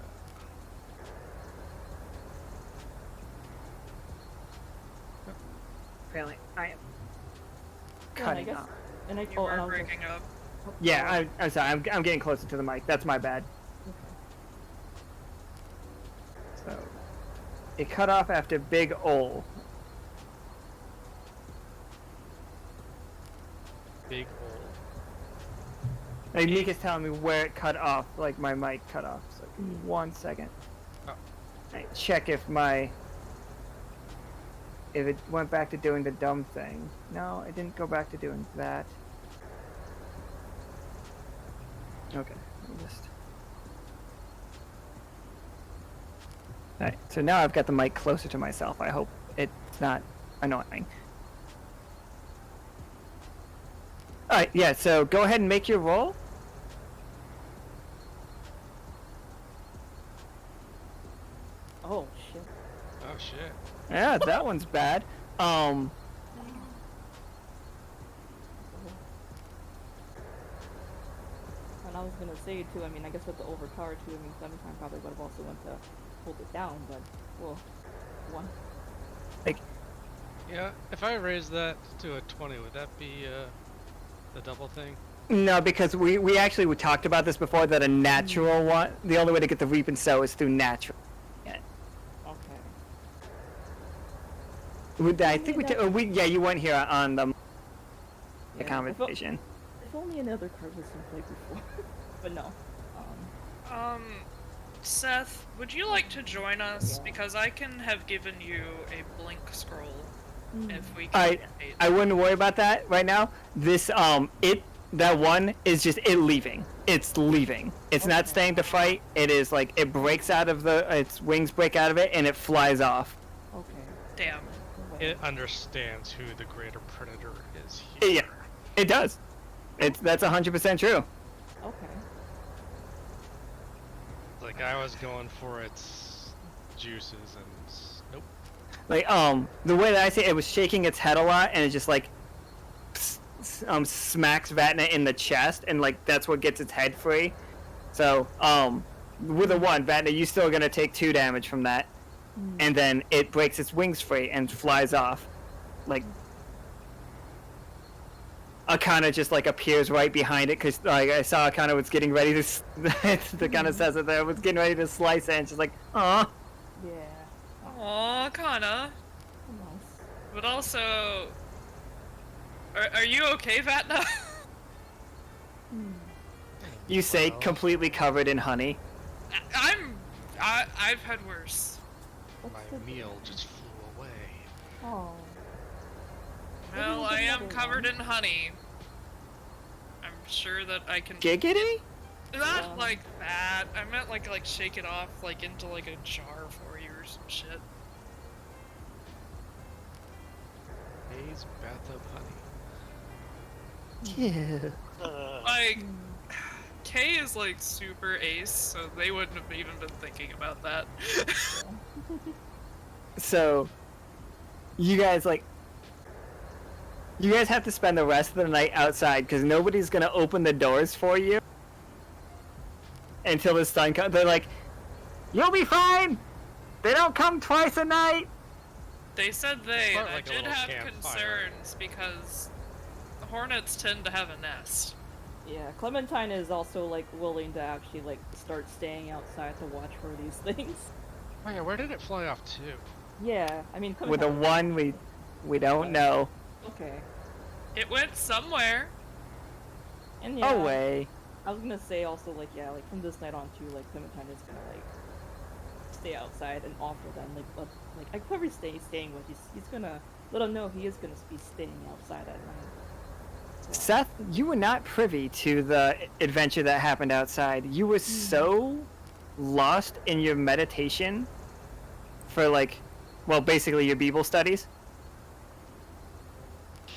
Apparently, I am Yeah, cutting and I off. guess, and I You and were I was breaking up. Yeah, I'm sorry. I'm getting closer to the mic. That's my bad. So, it cut off after Big Ol. Big hole. Like, Mika's telling me where it cut off. Like, my mic cut off. So, give me 1 second. Oh. I check if it went back to doing the dumb thing. No, it didn't go back to doing that. Okay, let me just. Alright, so now I've got the mic closer to myself. I hope it's not annoying. Alright, yeah, so go ahead and make your roll. Oh shit. Oh shit. Yeah, that one's bad. And I was gonna say too, I mean, I guess with the overpower too, I mean, Clementine probably would have also went to hold it down, but, well, 1. Yeah, if I raise that to a 20, would that be the double thing? No, because we actually talked about this before, that a natural one, the only way to get the reap and sow is through natural. Yeah. Okay. I think yeah, you weren't here on the Yeah, conversation. If only another card was in play before. But no. Seth, would you like to join us? Yeah. Because I can have given you a blink scroll if we I can. I wouldn't worry about that right now. This that one is just it leaving. It's leaving. It's not Okay. staying to fight. It is like it breaks out of its wings break out of it and it flies off. Okay. Damn. It understands who the greater predator is here. Yeah, it does. That's 100% true. Okay. Like, I was going for its juices and nope. Like the way that I see it, it was shaking its head a lot and it just like smacks Vatna in the chest and like that's what gets its head free. So with a 1, Vatna, you still gonna take 2 damage from that. And then it breaks its wings free and flies off. Like, Akana just, like, appears right behind it, because, like, I saw Akana was getting ready to... Akana says it there, was getting ready to slice it, and she's like, aw. Yeah. Aw, Kana. Nice. But also... Are you okay, Vatna? You say, completely covered in honey. I've had worse. My meal just flew away. Oh. Well, I am covered in honey. I'm sure that I can... Giggity? Not like that. I meant like shake it off like into like a jar for you or some shit. Hayes bathtub honey. Yeah. Like, K is like super ace, so they wouldn't have even been thinking about that. So, you guys, like... You guys have to spend the rest of the night outside, because nobody's gonna open the doors for you until the sun comes. They're like, you'll be fine! They don't come twice a night! They said they, and I Like a did little have campfire. concerns because hornets tend to have a nest. Yeah, Clementine is also like willing to actually like start staying outside to watch for these things. Oh yeah, where did it fly off to? Yeah, I mean With a Clementine. 1, we don't know. Okay. It went somewhere. And yeah, Away. I was gonna say also like yeah, like from this night on too, like Clementine is gonna like stay outside and offer them like whoever staying with, he's gonna let him know he is gonna be staying outside at night. So. Seth, you were not privy to the adventure that happened outside. You were so lost in your meditation for like, well, basically your Bible studies.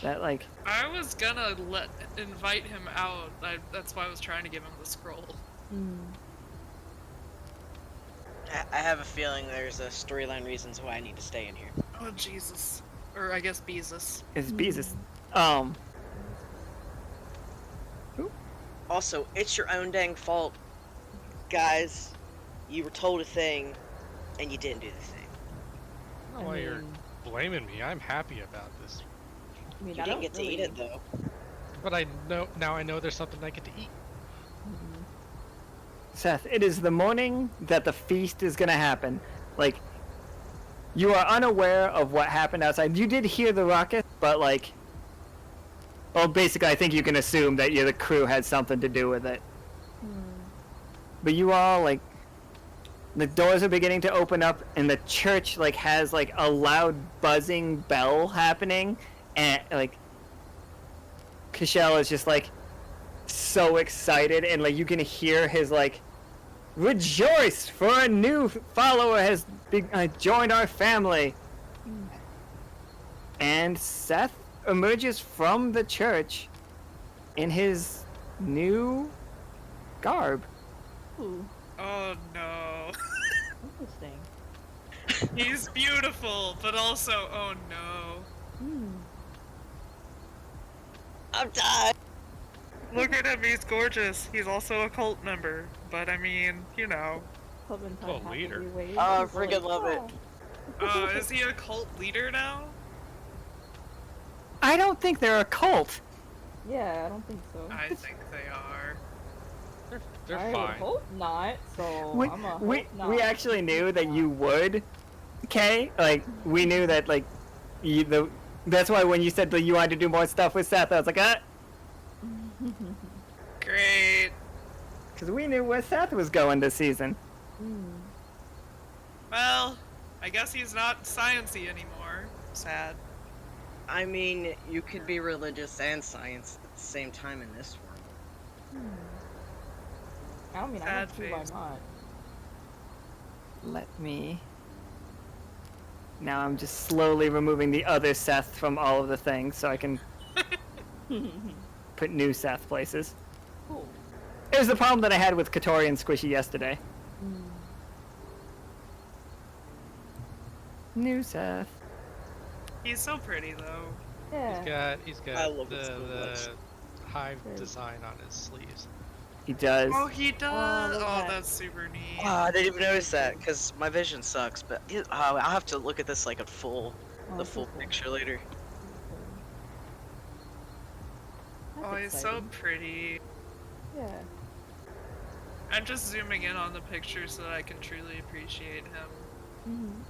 That like... I was gonna invite him out. That's why I was trying to give him the scroll. I have a feeling there's a storyline reasons why I need to stay in here. Oh Jesus, or I guess Beezus. It's Beezus. Also, it's your own dang fault, guys. You were told a thing, and you didn't do the thing. I don't know why you're blaming me. I'm happy about this. I mean, You I didn't don't get to really... eat it though. But I know now. I know there's something I get to eat. Seth, it is the morning that the feast is gonna happen. Like, you are unaware of what happened outside. You did hear the rocket, but like... Well, basically, I think you can assume that the crew had something to do with it. But you all, like... The doors are beginning to open up, and the church, like, has, like, a loud buzzing bell happening. And, like... Kashel is just, like, so excited, and, like, you can hear his, like... Rejoice! For a new follower has joined our family! And Seth emerges from the church in his new garb. Ooh, Oh no. interesting. He's beautiful, but also, oh no. I'm dying. Look at him, he's gorgeous. He's also a cult member, but I mean, you know. Clementine Oh, happily leader. waves. Oh, I He's like, freaking love it. Is he a cult leader now? I don't think they're a cult. Yeah, I don't think so. I think they are. They're I would fine. hope not. So We, I'm a we, hope not. we actually knew that you would, Kay. Like, we knew that, like, that's why when you said that you wanted to do more stuff with Seth, I was like, ah. Great. Because we knew where Seth was going this season. Well, I guess he's not sciencey anymore. Sad. I mean, you could be religious and science at the same time in this world. I mean, I Sad don't see why face. not. Let me... Now I'm just slowly removing the other Seth from all of the things so I can put new Seth places. Cool. It was the problem that I had with Katori and Squishy yesterday. New Seth. He's so pretty though. Yeah. He's I got love it so the much. hive Very design on his sleeves. He does. Oh, he does. look Oh, at that. that's super neat. Oh, I didn't even notice that because my vision sucks. But I'll have to look at this like the full this is cool. picture later. That's Oh, he's so exciting. pretty. Yeah. I'm just zooming in on the picture so that I can truly appreciate him. Mm-hmm.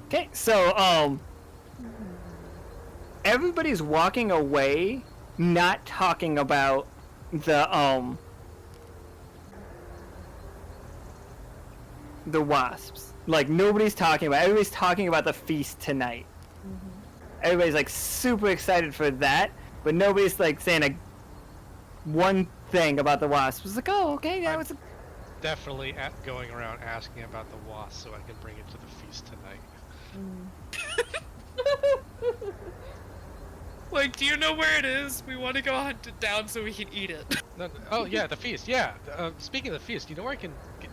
Okay, so everybody's walking away, not talking about the wasps. Like nobody's talking about. Everybody's talking about the feast tonight. Everybody's like super excited for that, but nobody's like saying one thing about the wasps. It's like, oh, okay, that was. Definitely going around asking about the wasp so I can bring it to the feast tonight. Like, do you know where it is? We want to go hunt it down so we can eat it. No, oh yeah, the feast. Yeah. Speaking of the feast, you know where I can get...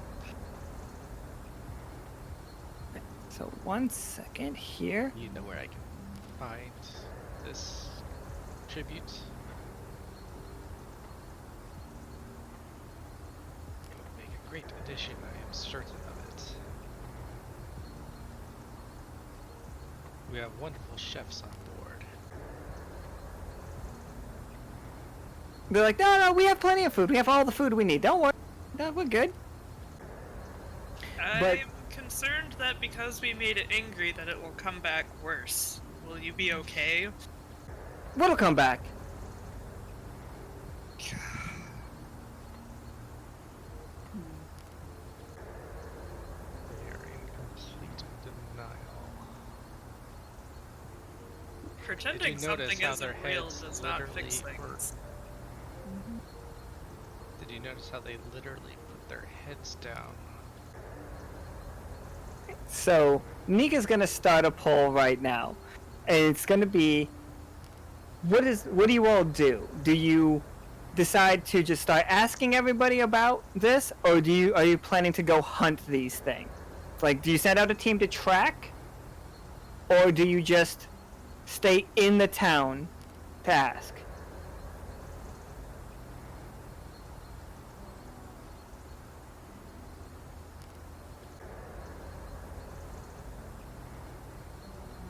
So 1 second here. You know where I can find this tribute? It would make a great addition, I am certain of it. We have wonderful chefs on board. They're like, no, we have plenty of food. We have all the food we need. Don't worry. No, we're good. But- I'm concerned that because we made it angry that it will come back worse. Will you be okay? What'll come back? They are in complete denial. Pretending you notice something how isn't their real heads does not fix literally were- things. Did you notice how they literally put their heads down? So Nika's gonna start a poll right now, and it's gonna be, what do you all do? Do you decide to just start asking everybody about this, or are you planning to go hunt these things? Like, do you send out a team to track, or do you just stay in the town to ask?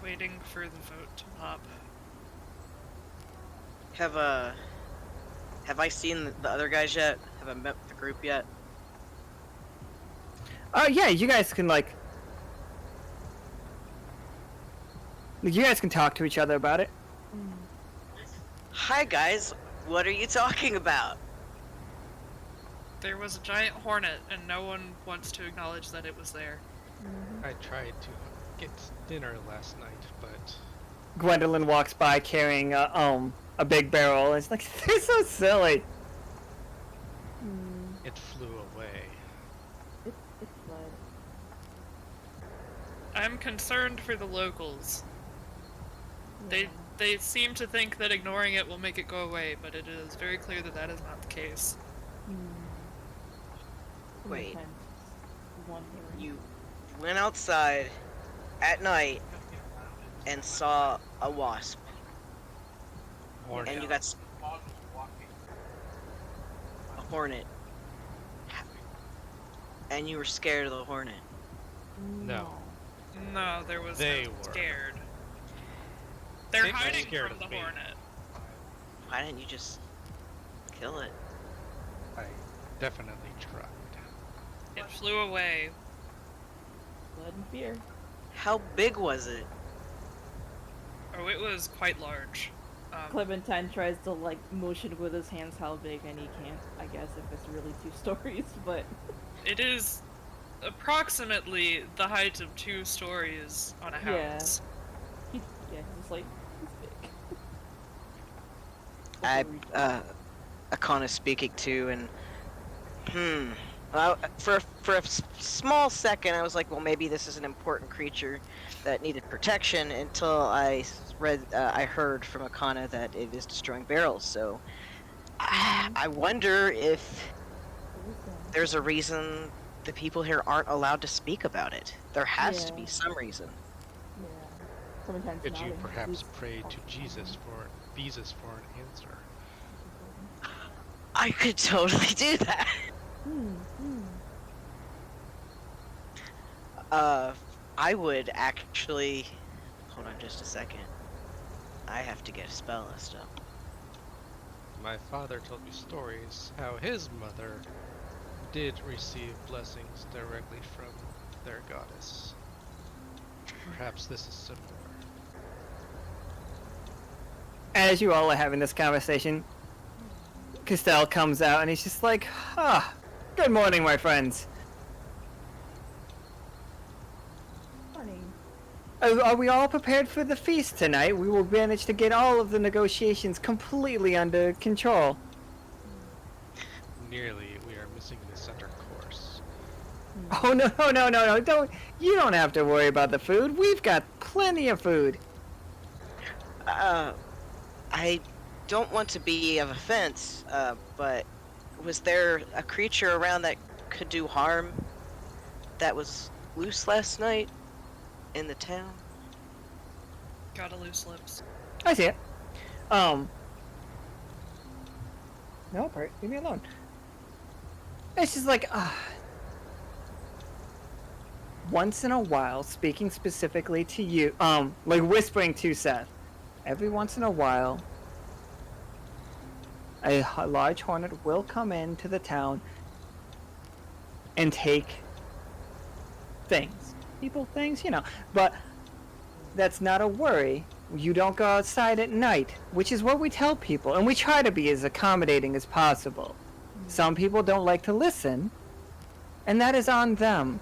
Waiting for the vote to pop. Have I seen the other guys yet? Have I met the group yet? Oh yeah, you guys can talk to each other about it. Hi guys, what are you talking about? There was a giant hornet, and no one wants to acknowledge that it was there. I tried to get dinner last night, but Gwendolyn walks by carrying a big barrel. It's like, they're so silly. it flew away. It's fled. I'm concerned for the locals. They seem to think that ignoring it will make it go away, but it is very clear that that is not the case. Wait. One hearing. You went outside at night and saw a wasp, Hornet. and you got a hornet, and you were scared of the hornet. No. No, there was They no were. scared. They're They were hiding scared from of the me. hornet. Why didn't you just kill it? I definitely tried. It flew away. Blood and fear. How big was it? Oh, it was quite large. Clementine tries to like motion with his hands how big, and he can't. I guess if it's really 2 stories, but It is approximately the height of 2 stories on a Yeah. house. he's just like he's big. Akana's speaking to, and well, for a small second, I was like, well, maybe this is an important creature that needed protection. Until I heard from Akana that it is destroying barrels. So I wonder if there's a reason the people here aren't allowed to speak about it. There has to be Yeah. some reason. Yeah. Clementine's Could you nodding. perhaps He's pray to talking Jesus for an answer? I could totally do that. I would actually. Hold on just a second. I have to get a spell list up. My father told me stories how his mother did receive blessings directly from their goddess. Perhaps this is similar. As you all are having this conversation, Castell comes out and he's just like, good morning, my friends. Morning. Are we all prepared for the feast tonight? We will manage to get all of the negotiations completely under control. Nearly, we are missing the center course. Oh, no, you don't have to worry about the food. We've got plenty of food. I don't want to be of offense, but was there a creature around that could do harm that was loose last night in the town? Gotta loose lips. I see it. No, Bert, leave me alone. It's just like, once in a while, speaking specifically to you, like whispering to Seth, every once in a while, a large hornet will come into the town and take things. People, things, but that's not a worry. You don't go outside at night, which is what we tell people, and we try to be as accommodating as possible. Some people don't like to listen, and that is on them.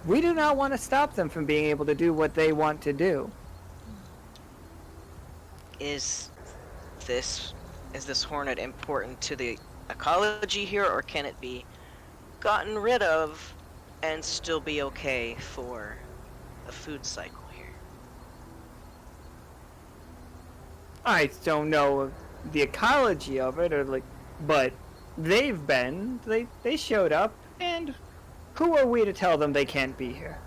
We do not want to stop them from being able to do what they want to do. Is this hornet important to the ecology here, or can it be gotten rid of and still be okay for the food cycle here? I don't know the ecology of it, but they showed up, and who are we to tell them they can't be here?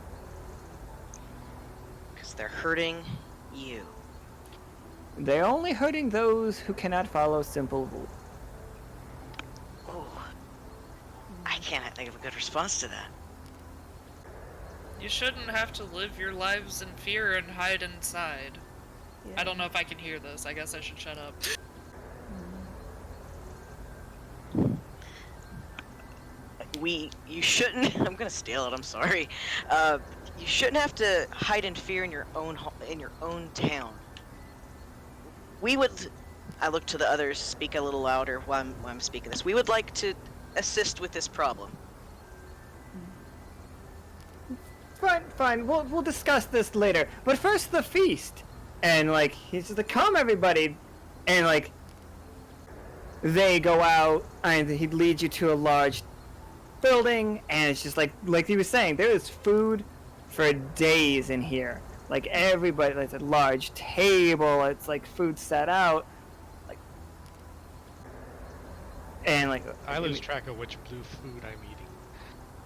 Because they're hurting you. They're only hurting those who cannot follow simple rules. Oh, I can't think of a good response to that. You shouldn't have to live your lives in fear and hide inside. Yeah. I don't know if I can hear this. I guess I should shut up. You shouldn't. I'm gonna steal it. I'm sorry. You shouldn't have to hide in fear in your own town. We would. I look to the others. Speak a little louder while I'm speaking this. We would like to assist with this problem. Fine. We'll discuss this later. But first, the feast. And he's just like, come everybody, and they go out, and he'd lead you to a large building, and it's just like he was saying, there is food for days in here. Everybody, there's a large table, it's food set out, and I lose track of which blue food I'm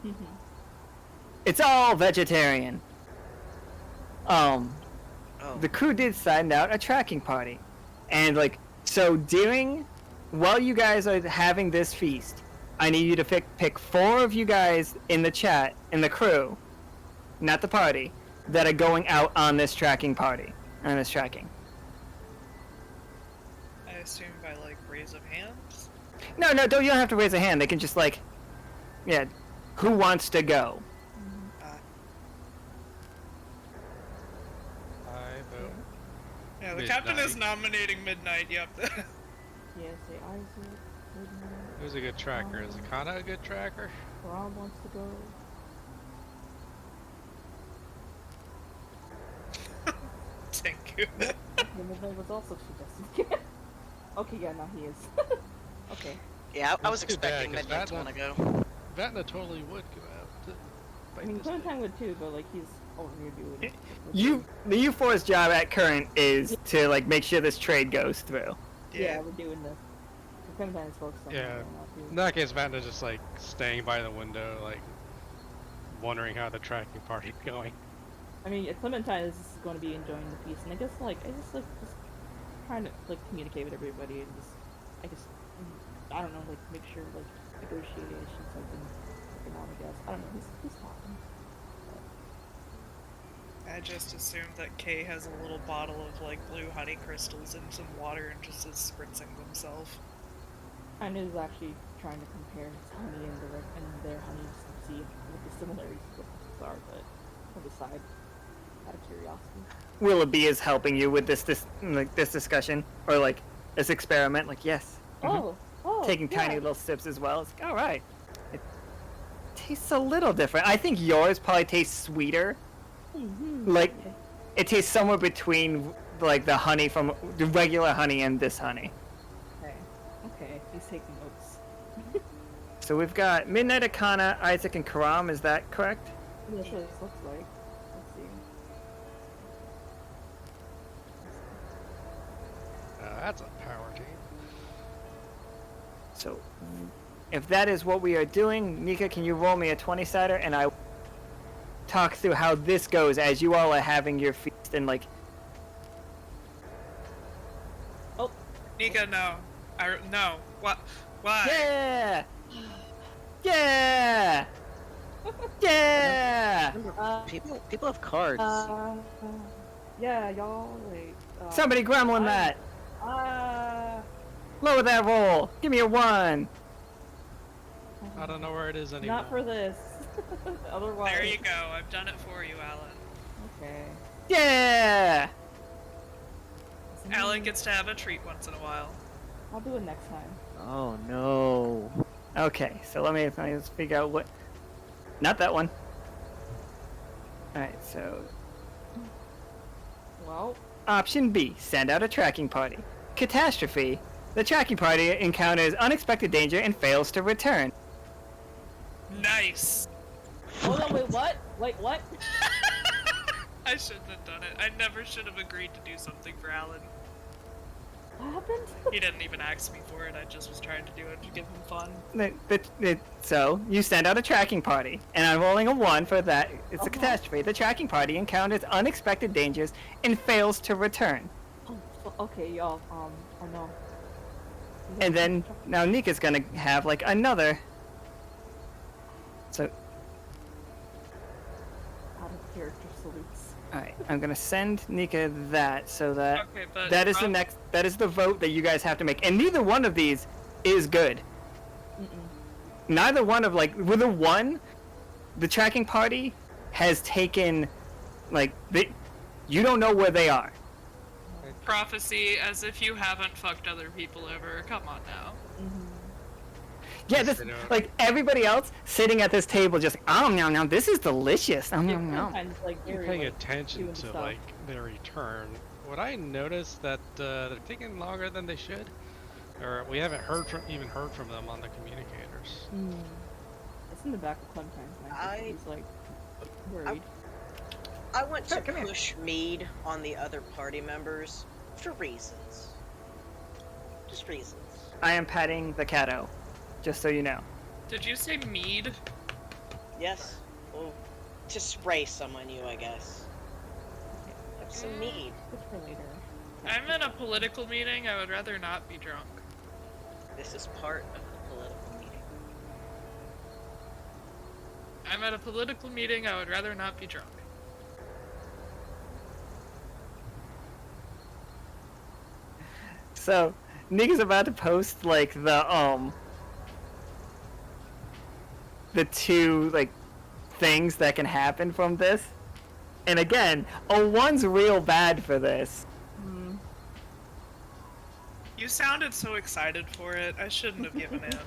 eating. It's all vegetarian. Oh. The crew did send out a tracking party, and while you guys are having this feast, I need you to pick 4 of you guys in the chat, in the crew, not the party, that are going out on this tracking party, on this tracking. I assume by raise of hands? No, you don't have to raise a hand. They can just who wants to go? I vote. Yeah, the Midnight. captain is nominating Midnight, yep. Yeah, say Isaac. Midnight. Who's a good tracker? Is Akana a good tracker? Rob wants to go. Thank you. Midnight was also suggested. Okay, yeah, now he is. Okay. Yeah, I was That's too bad, expecting 'cause Midnight to Vatna- want to go. Vatna totally would go out to I fight mean, this thing. Clementine would too, but he's over here doing it. The U4's job at current is to make sure this trade goes through. Yeah, we're doing this. Clementine's focused on Yeah. that right now, too. In that case, Vatna's just staying by the window, wondering how the tracking party's going. I mean, Clementine is going to be enjoying the piece, and I guess just trying to like communicate with everybody and just I don't know, like make sure like negotiations have been working on. I guess I don't know. He's talking. I just assumed that Kay has a little bottle of like blue honey crystals in some water and just is spritzing himself. And is actually trying to compare his honey and their honey to see what the similarities and differences are, but on the side, out of curiosity. Willoughby is helping you with this discussion or like this experiment. Like, yes. Oh, Taking tiny yeah. little sips as well. It's like, all right. It tastes a little different. I think yours probably tastes sweeter. Mm-hmm. Like, it tastes somewhere between like the honey from the regular honey and this honey. Okay, he's taking notes. So we've got Midnight Akana, Isaac, and Karam. Is that correct? That's what this looks like. Let's see. That's a power team. So, if that is what we are doing, Nika, can you roll me a 20-sider, and I talk through how this goes as you all are having your feast and like. Oh, Nika, no. No. What? Why? Yeah! Yeah! Yeah! People have cards. Yeah, y'all, wait. Somebody gremlin that! Lower that roll! Give me a 1! I don't know where it is anymore. Not for this. Otherwise. There you go. I've done it for you, Alan. Okay. Yeah! Alan gets to have a treat once in a while. I'll do it next time. Oh no. Okay, so let me just figure out what. Not that one. Alright, so. Well. Option B, send out a tracking party. Catastrophe. The tracking party encounters unexpected danger and fails to return. Nice! Hold on, wait, what? Wait, what? I shouldn't have done it. I never should have agreed to do something for Alan. What happened? He didn't even ask me for it. I just was trying to do it to give him fun. So, you send out a tracking party, and I'm rolling a 1 for that. It's a catastrophe. The tracking party encounters unexpected dangers and fails to return. Oh, okay, y'all, oh no. And then, now Nika's gonna have, like, another. So, Out of character salutes. alright, I'm gonna send Nika that, so that Okay, but that is the next, that is the vote that you guys have to make. And neither one of these is good. Neither one of, like, with a 1, the tracking party has taken, like, you don't know where they are. prophecy as if you haven't fucked other people over. Come on now. Yeah, this, like, everybody else sitting at this table just, oh, no, this is delicious. Oh, no. Like, You're very, paying like, attention doing to stuff. like their return. Would I notice that they're taking longer than they should, or we haven't heard from them on the communicators? It's in the back of Clementine's mind. He's like worried. I want to push Mead on the other party members for reasons. Just reasons. I am petting the catto, just so you know. Did you say mead? Yes. Well, to spray some on you, I guess. Have some mead. Good for later. I'm in a political meeting. I would rather not be drunk. This is part of the political meeting. I'm at a political meeting. I would rather not be drunk. So, Nick is about to post, like, the 2, like, things that can happen from this. And again, a 1's real bad for this. You sounded so excited for it. I shouldn't have given in.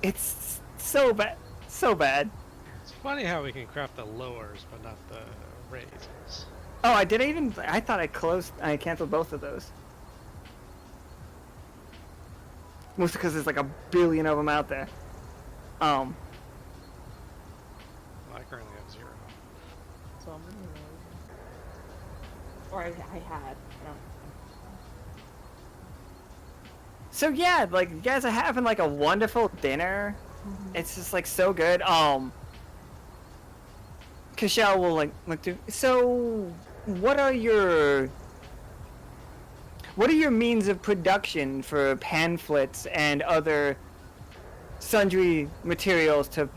It's so bad. So bad. It's funny how we can craft the lowers but not the raises. Oh, I thought I canceled both of those. Mostly because there's like a billion of them out there. Well, I currently have 0. So I'm gonna or I had. I don't. So yeah, like, you guys are having like a wonderful dinner. It's just like so good. Kashal will look through. So, what are your means of production for pamphlets and other sundry materials to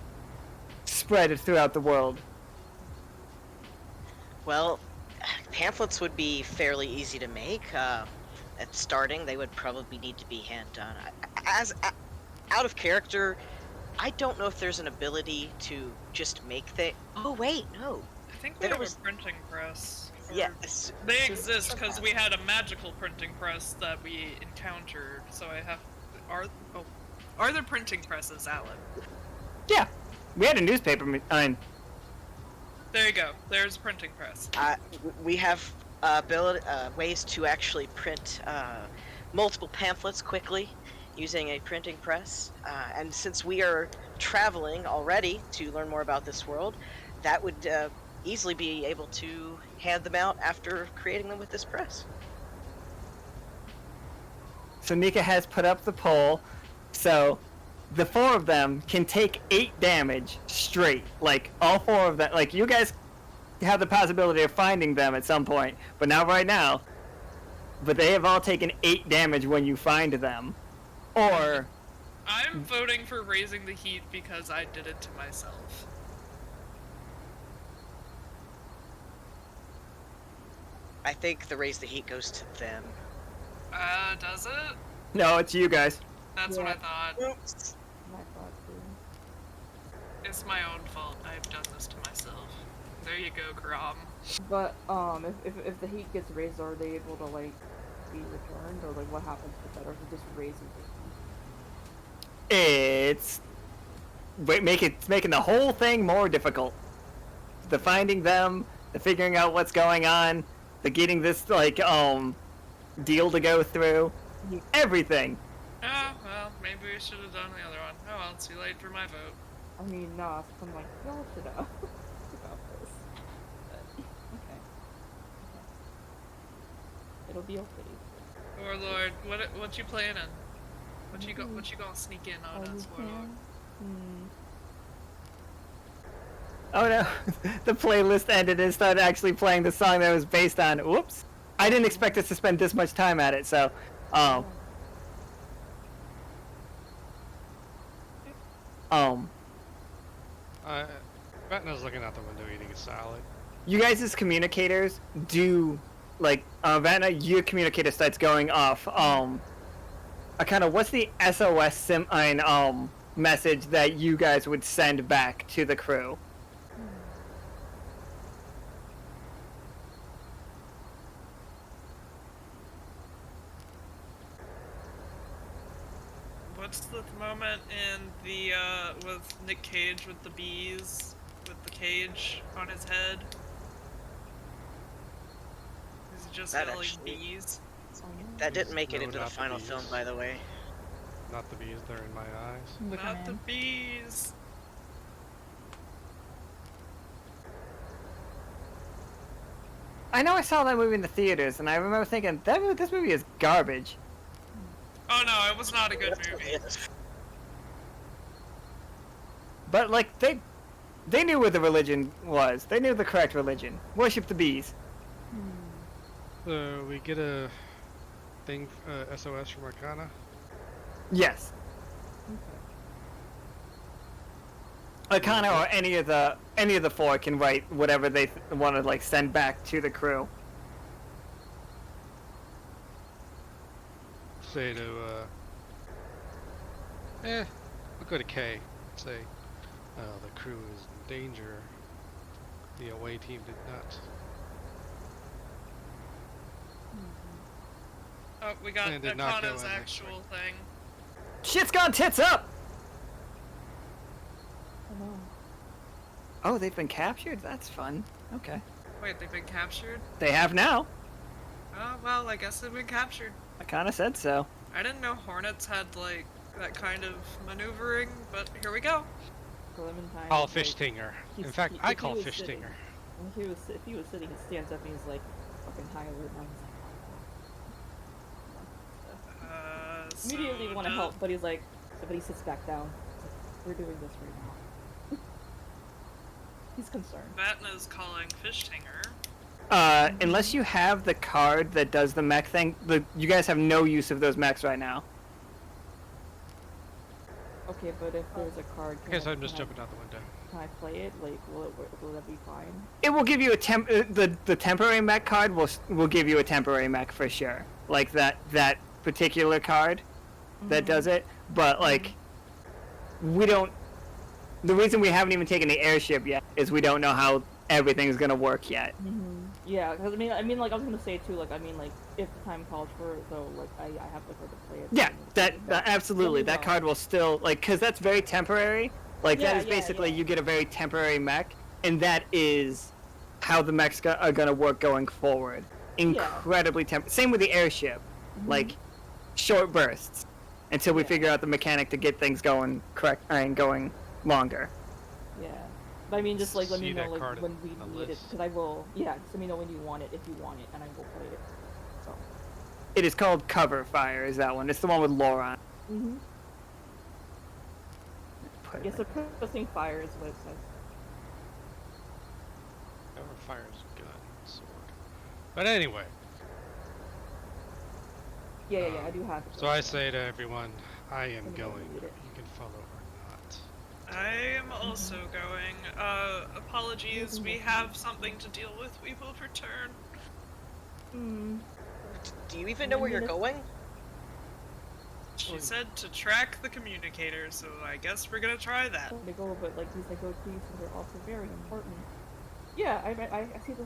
spread throughout the world? Well, pamphlets would be fairly easy to make. At starting, they would probably need to be hand done. Out of character, I don't know if there's an ability to just make things. Oh wait, no. I think we There have was- a printing press. Or Yes. They exist because we had a magical printing press that we encountered. So I have. Are there printing presses, Alan? Yeah, we had a newspaper. There you go. There's a printing press. We have ways to actually print multiple pamphlets quickly using a printing press. And since we are traveling already to learn more about this world, that would easily be able to hand them out after creating them with this press. So Nika has put up the poll, so the 4 of them can take 8 damage straight. Like, all 4 of them. Like, you guys have the possibility of finding them at some point, but not right now. But they have all taken 8 damage when you find them. Or... I'm voting for raising the heat because I did it to myself. I think the raise the heat goes to them. Does it? No, it's you guys. That's what I thought. Oops. My thought too. It's my own fault. I've done this to myself. There you go, Grom. But if the heat gets raised, are they able to like be returned, or like what happens with that, or is it just raising the heat? It's... making the whole thing more difficult. The finding them, the figuring out what's going on, the getting this, like, deal to go through. Everything. Oh, well, maybe we should have done the other one. Oh well, it's too late for my vote. I mean, no, I'm like, y'all should have about this. But, okay. It'll be okay. Oh Lord, what you planning? What you gonna sneak in on us, Warlock? Oh no, the playlist ended and started actually playing the song that it was based on. Whoops. I didn't expect us to spend this much time at it, so... Vatna's looking out the window eating a salad. You guys as communicators do, like, Vatna, your communicator starts going off. What's the SOS message that you guys would send back to the crew? What's the moment in the with Nick Cage with the bees, with the cage on his head? Is it just That yelling actually- bees? That didn't make it No, into the not the final bees. film, by the way. Not the bees, they're in my eyes. Wicker Not the Man. bees. I know I saw that movie in the theaters, and I remember thinking, this movie is garbage. Oh no, it was not a good movie. But, like, they knew what the religion was. They knew the correct religion. Worship the bees. We get a thing, SOS from Arcana. Yes. Arcana or any of the 4 can write whatever they want to, like, send back to the crew. Say to, we'll go to K. Say, the crew is in danger. The away team did not. Oh, we got And did not go Akana's in next actual thing. Shit's gone tits up! Oh, they've been captured? That's fun. Okay. Wait, they've been captured? They have now. Oh, well, I guess they've been captured. I kinda said so. I didn't know Hornets had, like, that kind of maneuvering, but here we go. Clementine. Call like, fish stinger. In he's- fact, he- I if he call was fish sitting- stinger. If he was sitting, he stands up and he's like, fucking high alert, and I was like, immediately want to help, but he's like, so, but he sits back down. He's like, we're doing this right now. He's concerned. Vatna's calling Fish Tinger. Unless you have the card that does the mech thing, you guys have no use of those mechs right now. Okay, but if there's a card, I guess I'm just jumping out the window. can I play it? Like, will that be fine? It will give you a the temporary mech card will give you a temporary mech for sure. Like that particular card that does it, but like we don't. The reason we haven't even taken the airship yet is we don't know how everything's gonna work yet. Yeah, because I mean, like I was gonna say too, like I mean, like if the time calls for it, though, like I have the card to play it. Yeah, that absolutely. That card will still because that's very temporary. Like that is basically you get a very temporary mech, and that is how the mechs are gonna work going forward. Incredibly Same with the airship, like short bursts until we figure out the mechanic to get things going correct and going longer. Yeah. But I mean, just like let me See know that like card when on we the need it, list. because I will. Yeah, just let me know when you want it, if you want it, and I will play it. So. It is called Cover Fire. Is that one? It's the one with Laura. Yes, they're pressing fire is what it says. Cover Fire's gun, sword. But anyway. Yeah, I do have it. So I say to everyone, I am Let me going. read it. You can follow or not. I am also going. Apologies, we have something to deal with. We will return. Do you even know where you're going? She said to track the communicator, so I guess we're gonna try that. They go, but like these negotiations are also very important. Yeah, I see the.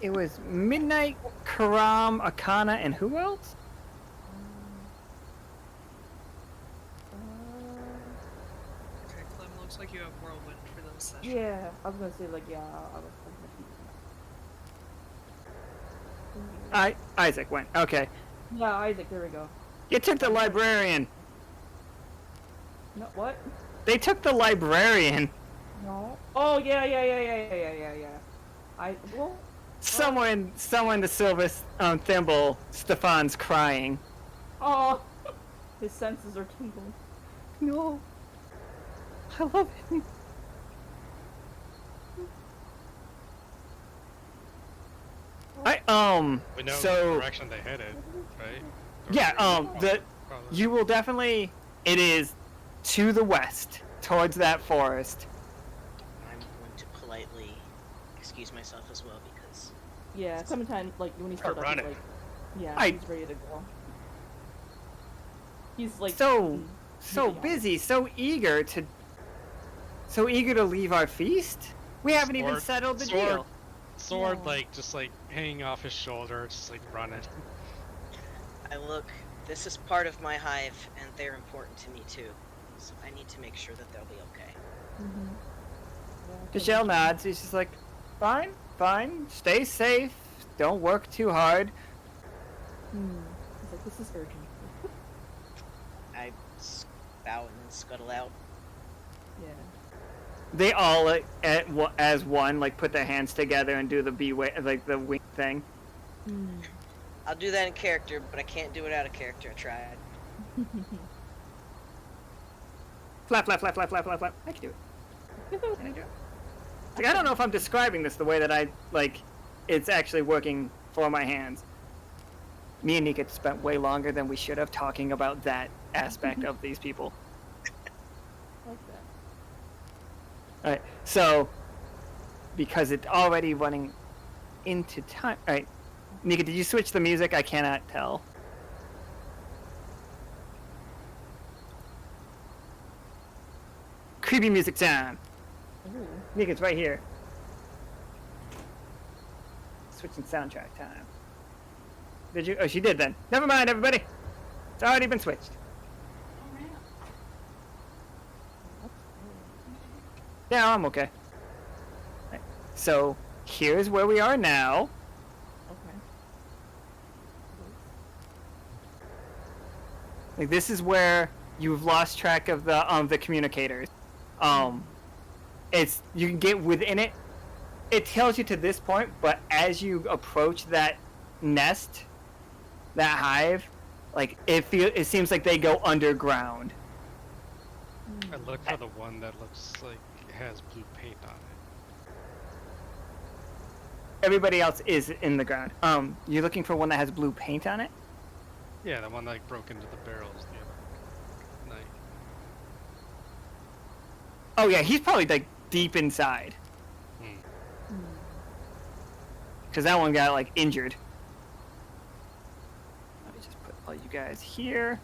It was Midnight, Karam, Akana, and who else? Okay, Clem, looks like you have Whirlwind for those sessions. Yeah, I was gonna say like I was gonna keep. Isaac went. Okay. Yeah, Isaac. There we go. You took the librarian. No, what? They took the librarian. No. Oh yeah. Well. Somewhere in the silver thimble, Stefan's crying. Oh, his senses are tingling. No. I love him. We know so the direction they headed, right? You will definitely. It is to the west, towards that forest. I'm going to politely excuse myself as well because Yeah, Clementine, like when he Start showed up, he's running. like, he's ready to go. He's like So moving on. busy, so eager to leave our feast. We haven't even settled the deal. Sword, No. like, just like hanging off his shoulder, just like running. this is part of my hive and they're important to me too. So I need to make sure that they'll be okay. Michelle nods. He's just like, fine. Stay safe. Don't work too hard. He's like, this is urgent. I bow and then scuttle out. Yeah. They all as one like put their hands together and do the the wing thing. I'll do that in character, but I can't do it out of character. I tried. Flap. I can do it. Can I do it? Like, I don't know if I'm describing this the way that I like. It's actually working for my hands. Me and Nika spent way longer than we should have talking about that aspect of these people. Like that. Alright, so because it's already running into time. Alright, Nika, did you switch the music? I cannot tell. Creepy music time. Ooh. Nika, it's right here. Switching soundtrack time. Did you? Oh, she did then. Never mind, everybody. It's already been switched. Yeah, I'm okay. Right. So, here's where we are now. Okay. Like, this is where you've lost track of the communicators. It's you can get within it. It tells you to this point, but as you approach that nest, that hive, like it seems like they go underground. I look for the one that looks like it has blue paint on it. Everybody else is in the ground. You're looking for one that has blue paint on it? Yeah, the one that like broke into the barrels the other night. Oh yeah, he's probably like deep inside. Because that one got like injured. Let me just put all you guys here.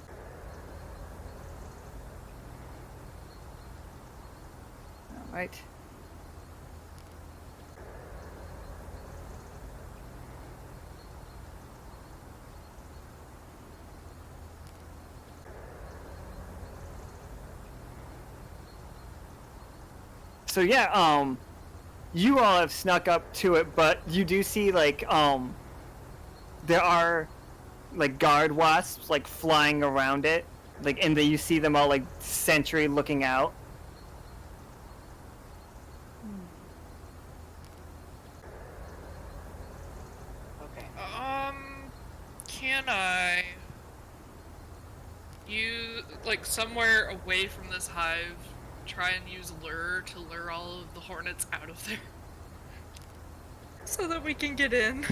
All right. So yeah, you all have snuck up to it, but you do see like there are like guard wasps like flying around it, like, and then you see them all like sentry looking out. Okay. Can I use like somewhere away from this hive? Try and use lure to lure all of the hornets out of there so that we can get in.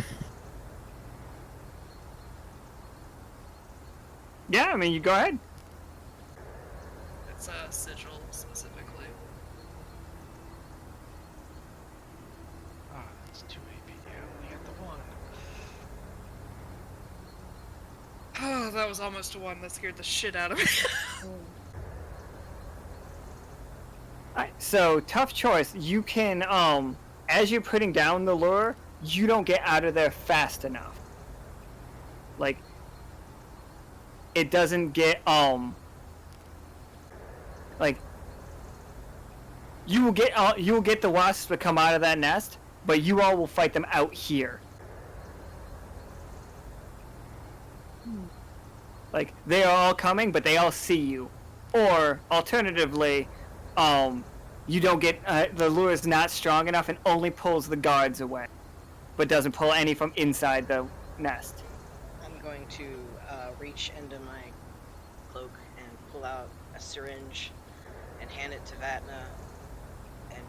Yeah, I mean, you go ahead. It's a sigil specifically. Ah, that's 2 AP. Yeah, only got the 1. Oh, that was almost a 1. That scared the shit out of me. Alright, so tough choice. You can, as you're putting down the lure, you don't get out of there fast enough. Like, it doesn't get, like, you will get the wasps to come out of that nest, but you all will fight them out here. Like, they are all coming, but they all see you. Or, alternatively, you don't get, the lure is not strong enough and only pulls the guards away, but doesn't pull any from inside the nest. I'm going to reach into my cloak and pull out a syringe and hand it to Vatna and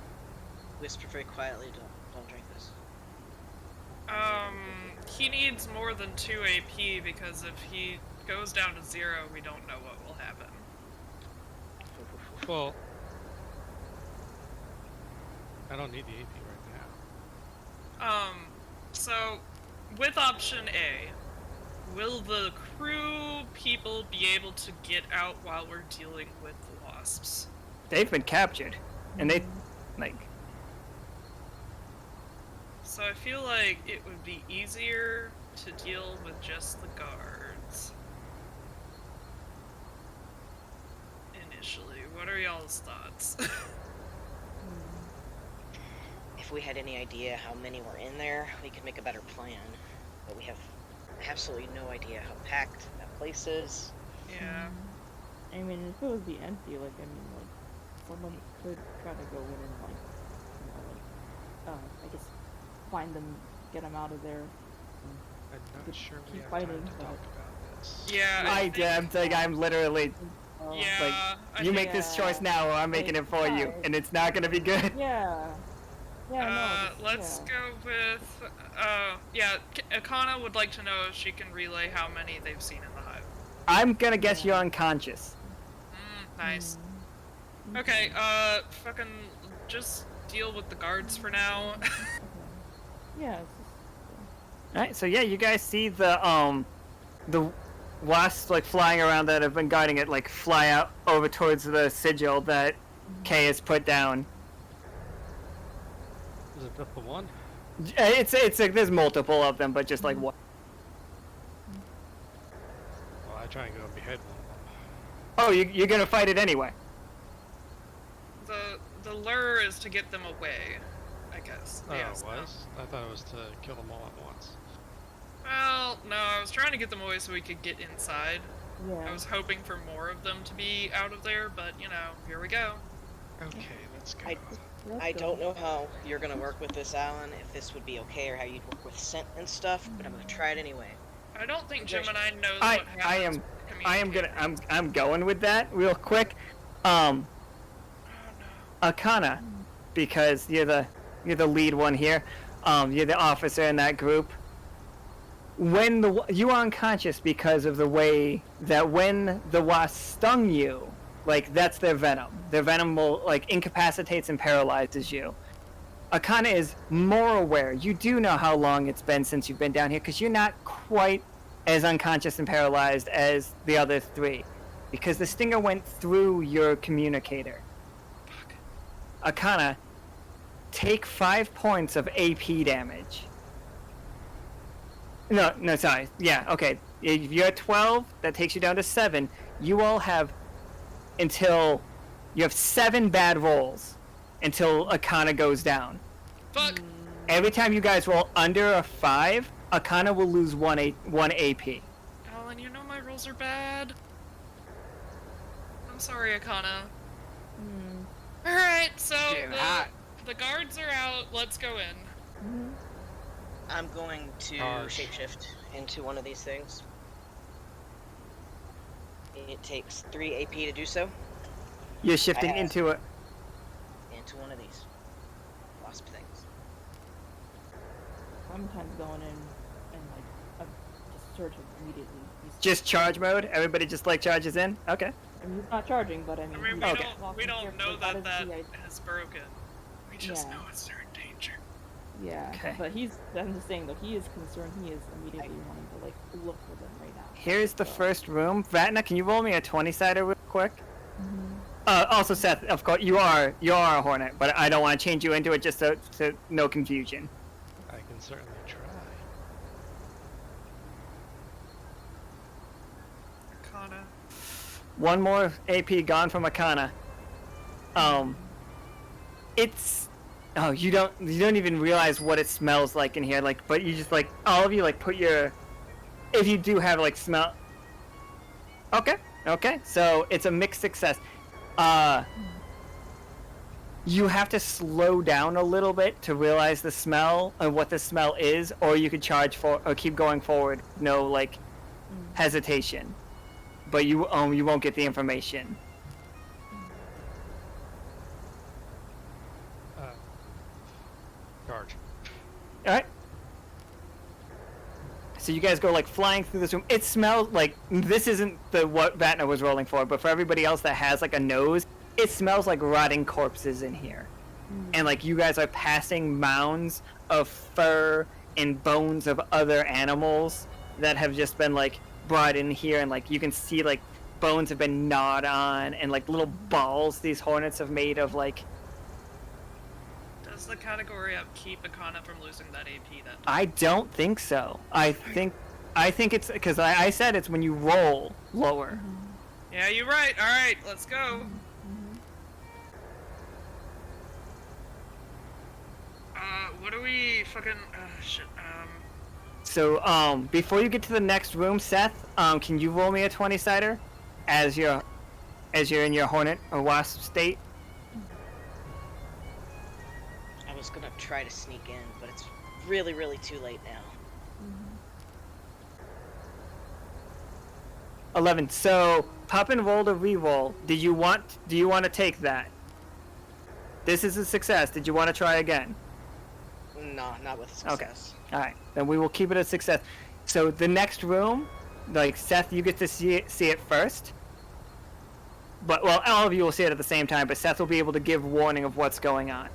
whisper very quietly, don't drink this. He needs more than 2 AP because if he goes down to 0, we don't know what will happen. Well, I don't need the AP right now. So, with option A, will the crew people be able to get out while we're dealing with the wasps? They've been captured, and they, like... So I feel like it would be easier to deal with just the guards. Initially, what are y'all's thoughts? If we had any idea how many were in there, we could make a better plan. But we have absolutely no idea how packed that place is. Yeah. I mean, if it would be empty, like, I mean, like, someone could try to go in and, like, you know, like, I guess, find them, get them out of there. I'm not sure we keep have fighting, time to but- talk about this. Yeah, I'm literally, yeah. I you think- make this choice now or I'm making it for you, and it's not gonna be good. Yeah. Yeah, no. Let's go with, yeah, Akana would like to know if she can relay how many they've seen in the hive. I'm gonna guess you're unconscious. Nice. Okay, fucking just deal with the guards for now. Yeah. Alright, so yeah, you guys see the wasps like flying around that have been guarding it like fly out over towards the sigil that Kay has put down. Is it just the one? It's like there's multiple of them, but just like one. Well, I try and go and behead one of them. Oh, you're gonna fight it anyway. The lure is to get them away, I guess. Oh, Yes, it no. was? I thought it was to kill them all at once. Well, no, I was trying to get them away so we could get inside. I Yeah. was hoping for more of them to be out of there, but, you know, here we go. Okay, let's go. I don't know how you're gonna work with this, Alan, if this would be okay or how you'd work with scent and stuff, but I'm gonna try it anyway. I don't think Gemini knows I what happens. am gonna I'm going with that real quick. Akana, because you're the lead one here. You're the officer in that group. When you are unconscious because of the way that when the wasp stung you, like that's their venom. Their venom will like incapacitates and paralyzes you. Akana is more aware. You do know how long it's been since you've been down here because you're not quite as unconscious and paralyzed as the other three, because the stinger went through your communicator. Akana, take 5 points of AP damage. No, sorry. Yeah, okay. If you're at 12, that takes you down to 7. You all have until you have 7 bad rolls until Akana goes down. Fuck! Every time you guys roll under a 5, Akana will lose 1 AP. Alan, you know my rolls are bad. I'm sorry, Akana. Alright, so the guards are out. Let's go in. I'm going to shapeshift into one of these things. It takes 3 AP to do so. You're shifting into it. Into one of these wasp things. Sometimes going in and like just search him immediately. Just charge mode? Everybody just like charges in? Okay. I mean, he's not charging, but I mean, we don't know that has broken. We just know it's in danger. Yeah, okay. But I'm just saying though, he is concerned. He is immediately wanting to like look for them right now. Here's the first room. Vatna, can you roll me a 20-sider real quick? Also, Seth, of course, you are a Hornet, but I don't want to change you into it just so no confusion. I can certainly try. Akana. 1 more AP gone from Akana. It's you don't even realize what it smells like in here, like, but you just like all of you like put your, if you do have like smell. Okay, so it's a mixed success. You have to slow down a little bit to realize the smell and what the smell is, or you could charge for or keep going forward, no like hesitation. But you won't get the information. Charge. All right. So you guys go like flying through this room. It smells like, this isn't what Vatna was rolling for, but for everybody else that has like a nose, it smells like rotting corpses in here. And like you guys are passing mounds of fur and bones of other animals that have just been like brought in here, and like you can see like bones have been gnawed on, and like little balls these hornets have made of like. Does the category up keep Akana from losing that AP that time? I don't think so. I think it's because I said it's when you roll lower. Yeah, you're right. All right, let's go. What do we fucking shit? So before you get to the next room, Seth, can you roll me a 20-sider as you're in your Hornet or Wasp state? I was gonna try to sneak in, but it's really, really too late now. 11. So Poppin rolled a reroll. Do you want to take that? This is a success. Did you want to try again? No, not with success. Okay. All right. Then we will keep it a success. So the next room, like Seth, you get to see it first. But well, all of you will see it at the same time. But Seth will be able to give warning of what's going on.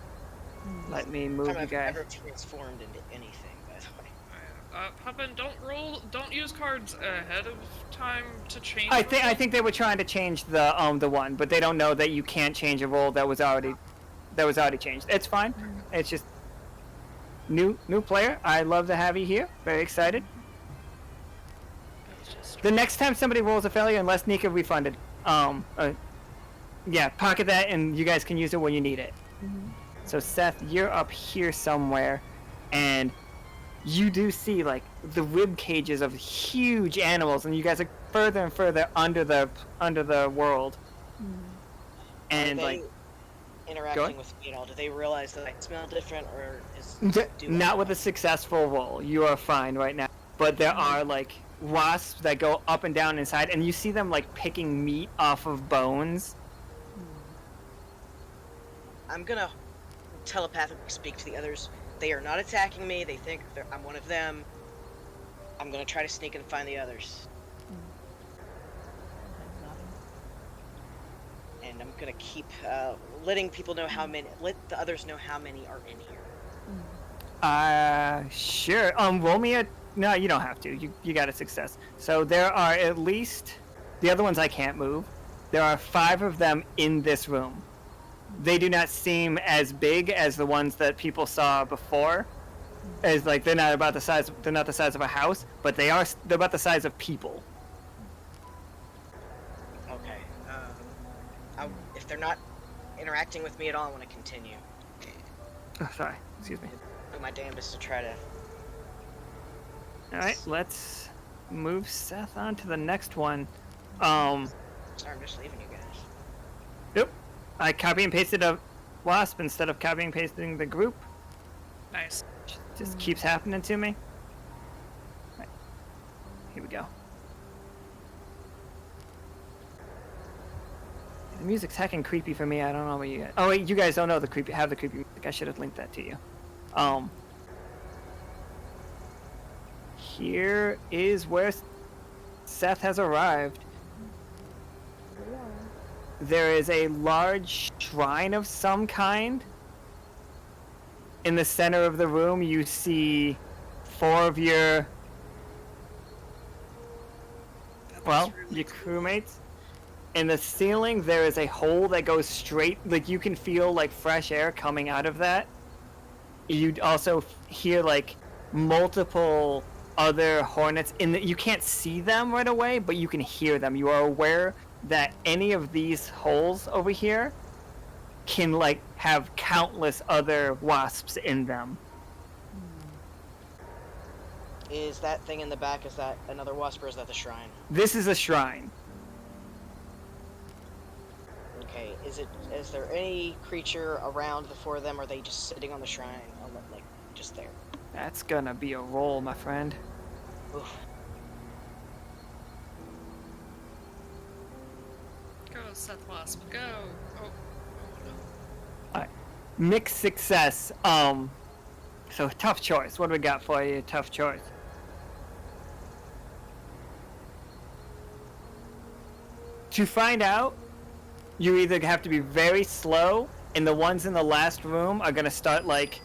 Let me move you I've guys. never transformed into anything, by the way. Puppin, don't use cards ahead of time to change. I think they were trying to change the one, but they don't know that you can't change a roll that was already changed. It's fine. It's just new player. I love to have you here. Very excited. The next time somebody rolls a failure, unless Nika refunded, yeah, pocket that and you guys can use it when you need it. So Seth, you're up here somewhere, and you do see like the rib cages of huge animals, and you guys are further and further under the world. And like interacting with me at all, do they realize that I smell different, or is not with a successful roll? You are fine right now, but there are like wasps that go up and down inside, and you see them like picking meat off of bones. I'm gonna telepathically speak to the others. They are not attacking me. They think I'm one of them. I'm gonna try to sneak and find the others. And I'm gonna keep letting people know let the others know how many are in here. Sure. Roll me a... No, you don't have to. You got a success. So there are at least... The other ones I can't move. There are 5 of them in this room. They do not seem as big as the ones that people saw before. As like they're not the size of a house, but they're about the size of people. Okay. If they're not interacting with me at all, I want to continue. Oh, sorry. Excuse me. Do my damnedest to try to... Alright, let's move Seth on to the next one. Sorry, I'm just leaving you guys. Yep. I copy and pasted a Wasp instead of copying and pasting the group. Nice. Just keeps happening to me. Right. Here we go. The music's heckin' creepy for me. I don't know what you guys... Oh wait, you guys don't know the creepy music. I should have linked that to you. Here is where Seth has arrived. There is a large shrine of some kind. In the center of the room, you see 4 of your... your crewmates. In the ceiling, there is a hole that goes straight... Like, you can feel, like, fresh air coming out of that. You also hear, like, multiple other hornets you can't see them right away, but you can hear them. You are aware that any of these holes over here can like have countless other wasps in them. Is that thing in the back, is that another wasp or is that the shrine? This is a shrine. Okay, is there any creature around the 4 of them, or are they just sitting on the shrine, like, just there? That's gonna be a roll, my friend. Oof. Go, Seth Wasp, go! Oh no. Alright. Mixed success. So tough choice. What do we got for you? Tough choice. To find out, you either have to be very slow, and the ones in the last room are gonna start like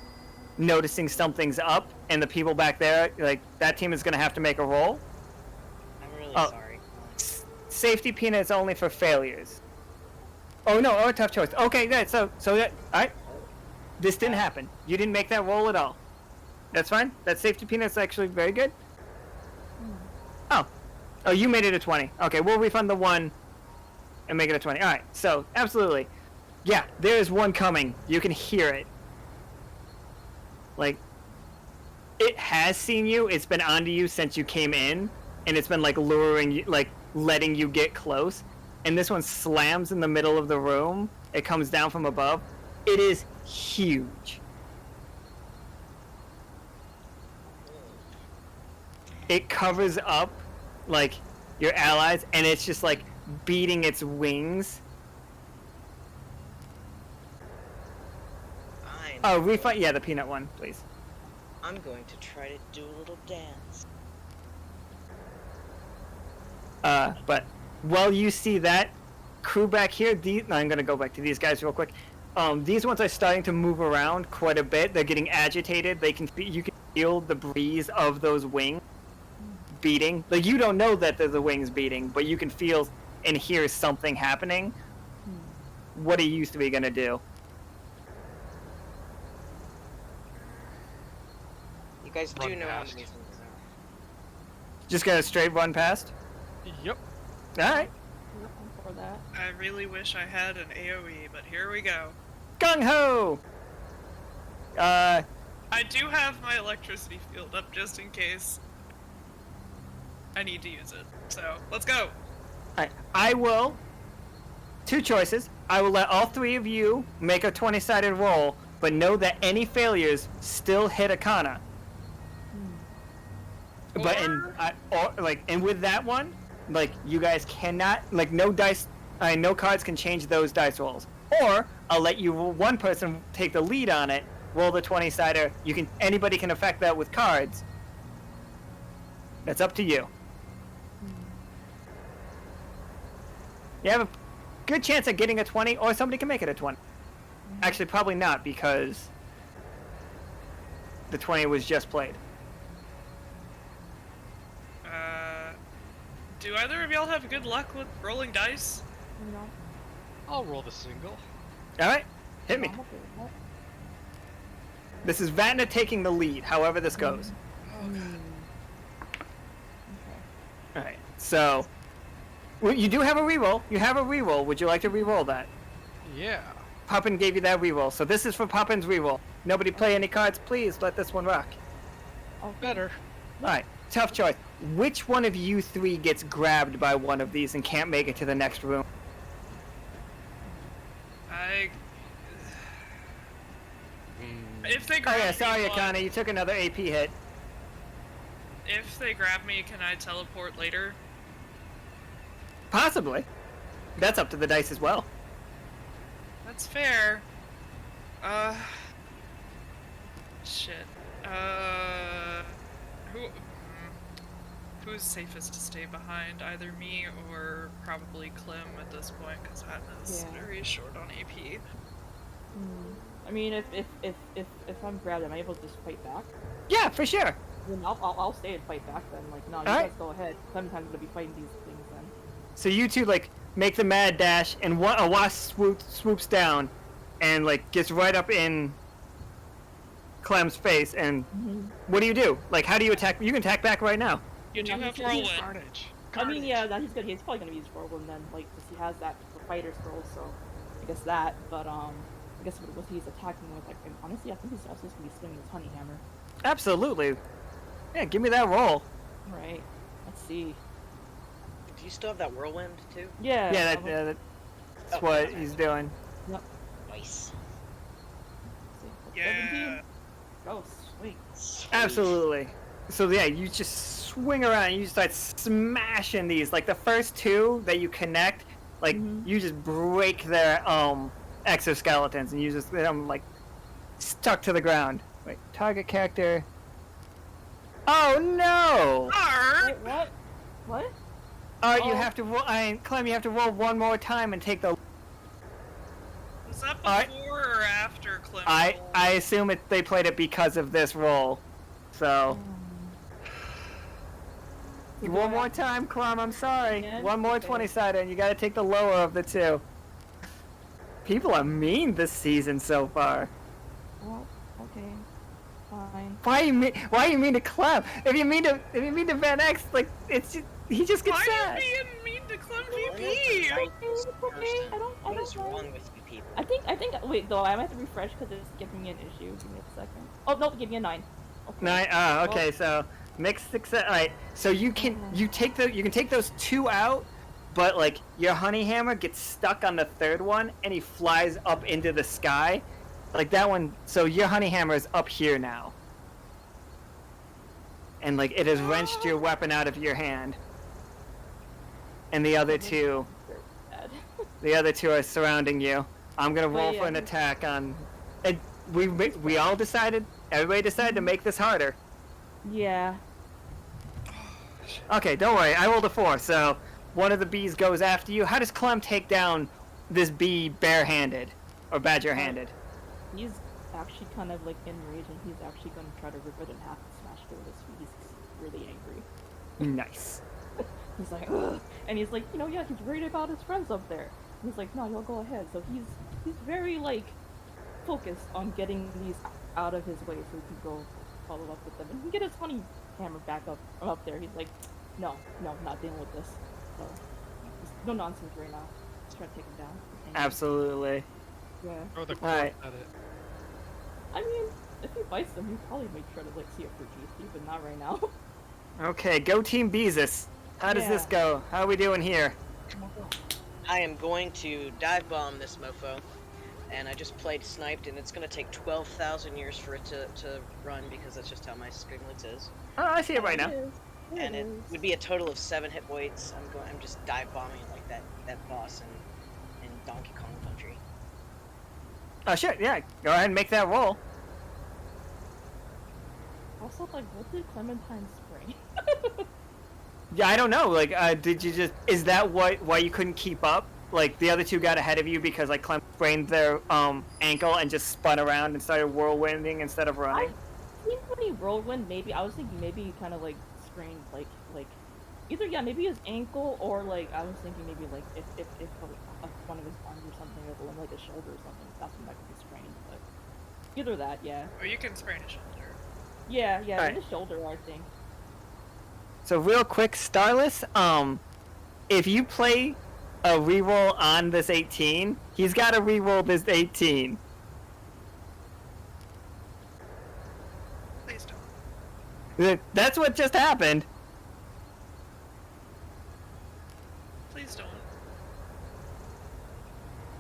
noticing something's up, and the people back there, like that team is gonna have to make a roll. I'm really sorry. Safety peanut is only for failures. Oh no! Oh, tough choice. Okay, good. So that alright. This didn't happen. You didn't make that roll at all. That's fine. That safety peanut's actually very good. Oh, you made it a 20. Okay, we'll refund the 1 and make it a 20. All right. So absolutely, yeah. There is one coming. You can hear it. Like, it has seen you. It's been onto you since you came in, and it's been like luring you, like letting you get close. And this one slams in the middle of the room. It comes down from above. It is huge. It covers up like your allies, and it's just like beating its wings. Oh, refund. Yeah, the peanut one, please. I'm going to try to do a little dance. But while you see that crew back here, I'm gonna go back to these guys real quick. These ones are starting to move around quite a bit. They're getting agitated. You can feel the breeze of those wings beating. Like, you don't know that they're the wings beating, but you can feel and hear something happening. What are you 3 gonna do? You guys do know how past. many things are. Just gonna straight run past? Yep. Alright. For that. I really wish I had an AoE, but here we go. Gung ho! I do have my electricity field up just in case I need to use it. So, let's go! I will... 2 choices. I will let all 3 of you make a 20-sided roll, but know that any failures still hit Akana. But and with that one, like, you guys cannot, like, no cards can change those dice rolls. Or I'll let you one person take the lead on it. Roll the 20-sider. Anybody can affect that with cards. That's up to you. You have a good chance of getting a 20, or somebody can make it a 20. Actually, probably not, because the 20 was just played. Do either of y'all have good luck with rolling dice? No. I'll roll the single. Alright, hit me. I'm okay with that. This is Vatna taking the lead, however this goes. Okay. Alright, so... Well, you do have a reroll. You have a reroll. Would you like to reroll that? Yeah. Poppin gave you that reroll, so this is for Poppin's reroll. Nobody play any cards, please let this one rock. Okay. Better. Alright, tough choice. Which one of you three gets grabbed by one of these and can't make it to the next room? If they Oh grab yeah, sorry me, Akane, you took another AP hit. if they grab me, can I teleport later? Possibly. That's up to the dice as well. That's fair. Shit. Who's safest to stay behind? Either me or probably Clem at this point, because Vatna's very short on AP. I mean, if I'm grabbed, am I able to just fight back? Yeah, for sure. Then I'll stay and fight back then. Like, no, you Alright. guys go ahead. Sometimes gonna be fighting these things then. So you two like make the mad dash, and a wasp swoops down, and like gets right up in Clem's face. And what do you do? Like, how do you attack? You can attack back right now. You do No, have he's- whirlwind. Carnage. I mean, yeah, that he's good. He's probably gonna use whirlwind then, like, because he has that for fighter scroll. So I guess that. But I guess what he's attacking with, like, and honestly, I think he's also just gonna be swinging his honey hammer. Absolutely. Yeah, give me that roll. Right. Let's see. Do you still have that whirlwind too? Yeah. Yeah, I'll- that's what he's doing. Yep. Nice. Let's see. Yeah. 17. Go, sweet. Absolutely. So yeah, you just swing around and you start smashing these. Like the first two that you connect, like you just break their exoskeletons and you just like stuck to the ground. Wait, target character. Oh no! Wait, what? What? You Oh. have to roll. Clem, you have to roll one more time and take the. Was that Alright. before or after Clem? I assume they played it because of this roll. So one more time, Clem. I'm sorry. Again? One more Okay. 20-sider, and you got to take the lower of the two. People are mean this season so far. Well, okay. Fine. Why you mean to Clem? If you mean to VaNex, like he just gets Why sad. are you being mean to Clem VP? It's okay. I don't What is mind. wrong with you people? I think, wait, though, I might have to refresh because it's giving me an issue. Give me a second. Oh, no, give me a 9. Okay. 9. Okay. So mixed success. All right. So you can take those two out, but like your honey hammer gets stuck on the third one, and he flies up into the sky, like that one. So your honey hammer is up here now, and like it has wrenched your weapon out of your hand. And the other two are surrounding you. I'm gonna roll for an attack on. And we all decided. Everybody decided to make this harder. Yeah. Okay, don't worry. I rolled a 4, so one of the bees goes after you. How does Clem take down this bee barehanded or badger-handed? He's actually kind of like enraged and he's actually going to try to rip it in half and smash through his feet. He's really angry. Nice. He's like, ugh. And he's like, yeah, he's worried about his friends up there. And he's like, no, you'll go ahead. So he's very like focused on getting these out of his way so he can go follow up with them and he can get his honey hammer back up there. He's like, no, I'm not dealing with this. So no nonsense right now. Just try to take him down. Absolutely. Yeah. Throw the Alright. at it. I mean, if he bites them, he probably might try to like see it for GC, but not right now. Okay, go Team Beezus. How does this go? How are we doing here? I am going to dive bomb this mofo, and I just played sniped, and it's going to take 12,000 years for it to run because that's just how my Scriglets is. Oh, I see it right now. And it would be a total of 7 hit points. I'm just dive bombing like that boss in Donkey Kong Country. Oh, sure, yeah. Go ahead and make that roll. Also, like, what did Clementine spray? Yeah, I don't know. Like, did you just... Is that why you couldn't keep up? Like, the other two got ahead of you because, like, Clem sprained their ankle and just spun around and started whirlwinding instead of running? I think when he whirlwind, maybe, I was thinking maybe he kind of, like, sprained, like, either, yeah, maybe his ankle, or, like, I was thinking maybe, like, if one of his arms or something, or, like, his shoulder or something, something that could be sprained, but either that, yeah. Or you can sprain a shoulder. Yeah, Alright. his shoulder, I think. So real quick, Starless, if you play a reroll on this 18, he's got to reroll this 18. Please don't. That's what just happened. Please don't.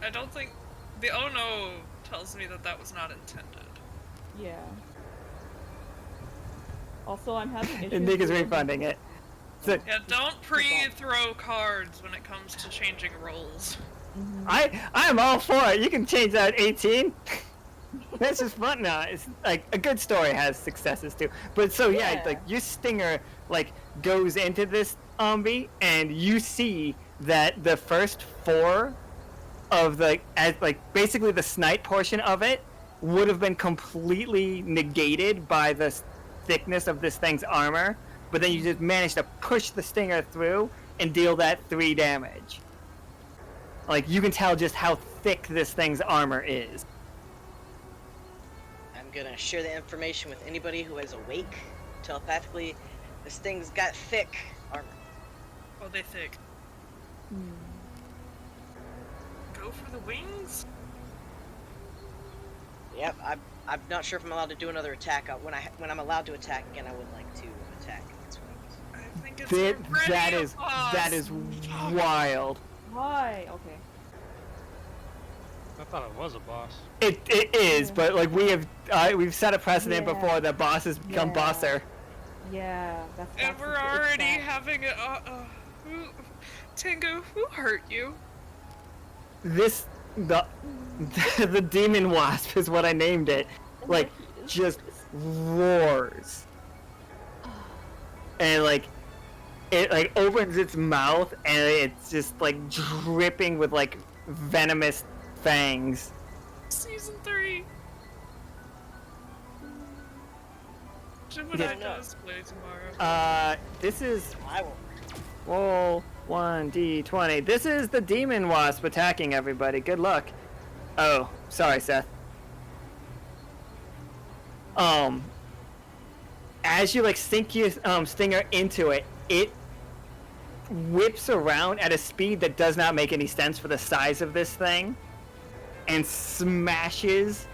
I don't think... The oh no tells me that that was not intended. Yeah. Also, I'm having issues. And Nick is with- refunding it. So, Yeah, don't pre-throw cards when it comes to changing roles. I'm all for it. You can change that 18. That's just fun. No, it's like a good story has successes too. But so yeah, Yeah. like your stinger like goes into this zombie, and you see that the first 4 of the basically the snipe portion of it would have been completely negated by the thickness of this thing's armor, but then you just managed to push the stinger through and deal that 3 damage. Like, you can tell just how thick this thing's armor is. I'm gonna share the information with anybody who is awake. Telepathically, this thing's got thick armor. Oh, they thick. Go for the wings? Yep, I'm not sure if I'm allowed to do another attack. When I'm allowed to attack again, I would like to attack against wings. I think it's That is wild. Why? Okay. I thought it was a boss. It is, but like we've set a precedent Yeah. before that bosses become Yeah. bosser. Yeah, that's And we're it's already that. having a Tengu, who hurt you? This the demon wasp is what I named it. Like just roars. And like it like opens its mouth and it's just like dripping with like venomous fangs. Season 3. Should Yeah. I cosplay tomorrow? This is I will. roll 1d20. This is the demon wasp attacking everybody. Good luck. Oh, sorry, Seth. As you like sink your stinger into it, it whips around at a speed that does not make any sense for the size of this thing, and smashes,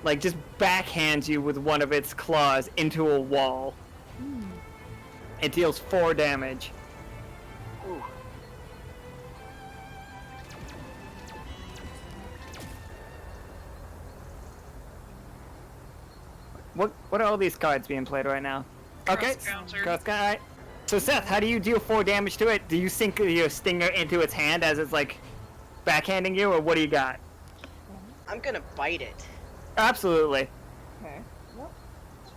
like just backhands you with one of its claws into a wall. It deals 4 damage. Ooh. What are all these cards being played right now? Okay, Cross-counter. alright. So Seth, how do you deal 4 damage to it? Do you sink your stinger into its hand as it's like backhanding you, or what do you got? I'm gonna bite it. Absolutely. Okay. Yep.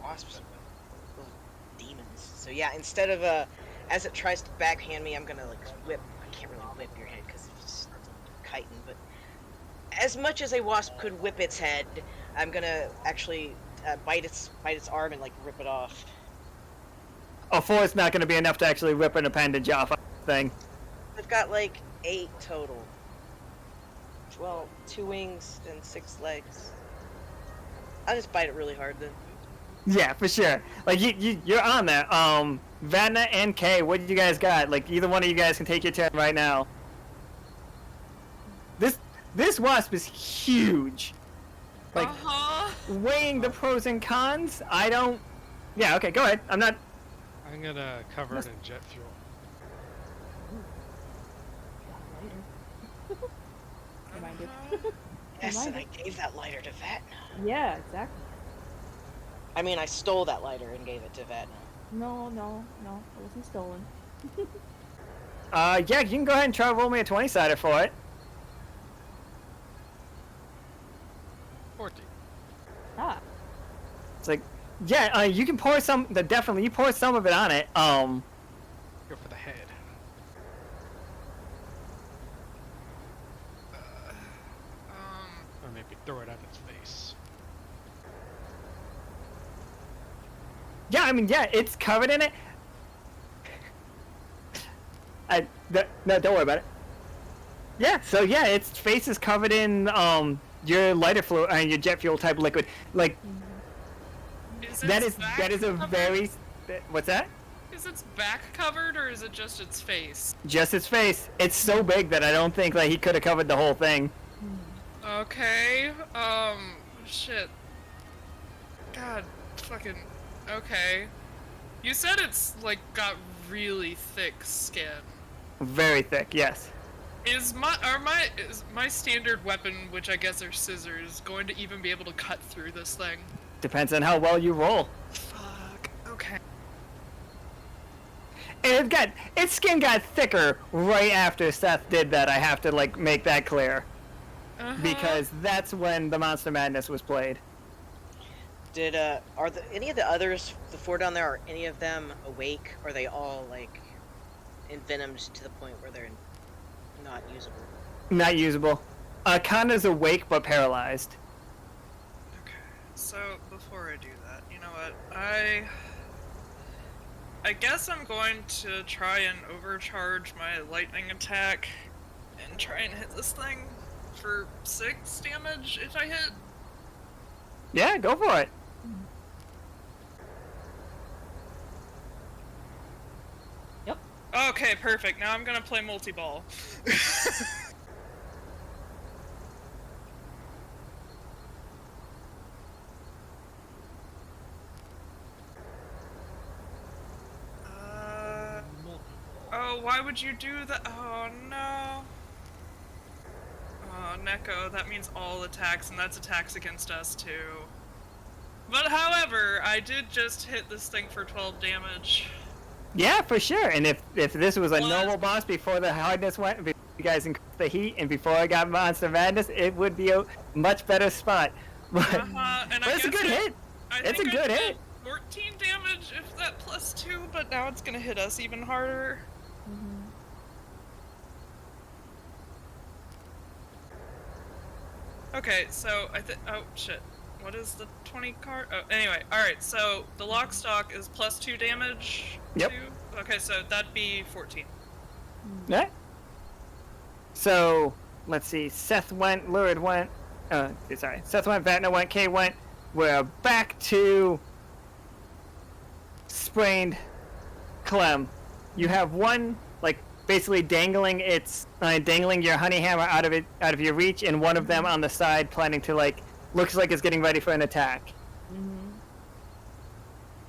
Wasps are little demons. So yeah, instead of as it tries to backhand me, I'm gonna like whip. I can't really whip your head because it's just chitin, but as much as a wasp could whip its head, I'm gonna actually bite its arm and like rip it off. A 4 is not going to be enough to actually rip an appendage off a thing. I've got like 8 total. Well, 2 wings and 6 legs. I'll just bite it really hard then. Yeah, for sure. Like you're on there. Vatna and Kay, what do you guys got? Like either one of you guys can take your turn right now. This wasp is huge. Like weighing the pros and cons, I don't. Yeah, okay, go ahead. I'm I'm gonna cover it in jet fuel. Reminded. Yes, and I Reminded. gave that lighter to Vatna. Yeah, exactly. I mean, I stole that lighter and gave it to Vatna. No, it wasn't stolen. Yeah, you can go ahead and try to roll me a 20-sider for it. It's like, yeah, you can pour some. Definitely, you pour some of it on it. Go for the head. Or maybe throw it at its face. Yeah, I mean, yeah, it's covered in it. No, don't worry about it. Yeah, so yeah, its face is covered in your lighter fluid and your jet fuel type liquid. Like that is a very. What's that? Is its back covered or is it just its face? Just its face. It's so big that I don't think he could have covered the whole thing. Okay. Shit. God, fucking. Okay. You said it's like got really thick skin. Very thick, yes. Is my standard weapon, which I guess are scissors, going to even be able to cut through this thing? Depends on how well you roll. Fuck. Okay. And its skin got thicker right after Seth did that. I have to make that clear. Because that's when the Monster Madness was played. Are any of the others, the 4 down there, are any of them awake? Or are they all envenomed to the point where they're not usable? Not usable. Kanda's awake but paralyzed. Okay. So before I do that, you know what? I guess I'm going to try and overcharge my lightning attack and try and hit this thing for 6 damage if I hit. Yeah, go for it. Yep. Okay, perfect. Now I'm gonna play multi-ball. Oh, why would you do that? Oh, no. Oh, Neko, that means all attacks, and that's attacks against us, too. But, however, I did just hit this thing for 12 damage. Yeah, for sure. And if this was a normal boss before the hardness went, before you guys increased the heat, and before I got Monster Madness, it would be a much better spot. But, And but it's a good hit. It's a good hit. 14 damage, if that plus 2, but now it's gonna hit us even harder. Okay, so oh shit. What is the 20 card? Oh, anyway, alright, so the lock stock is plus 2 damage? Yep. Okay, so that'd be 14. Yeah. So, let's see. Seth went, Lurid went, Seth went, Vatna went, Kay went. We're back to sprained Clem. You have one, basically dangling your honey hammer out of your reach, and one of them on the side planning to looks like it's getting ready for an attack.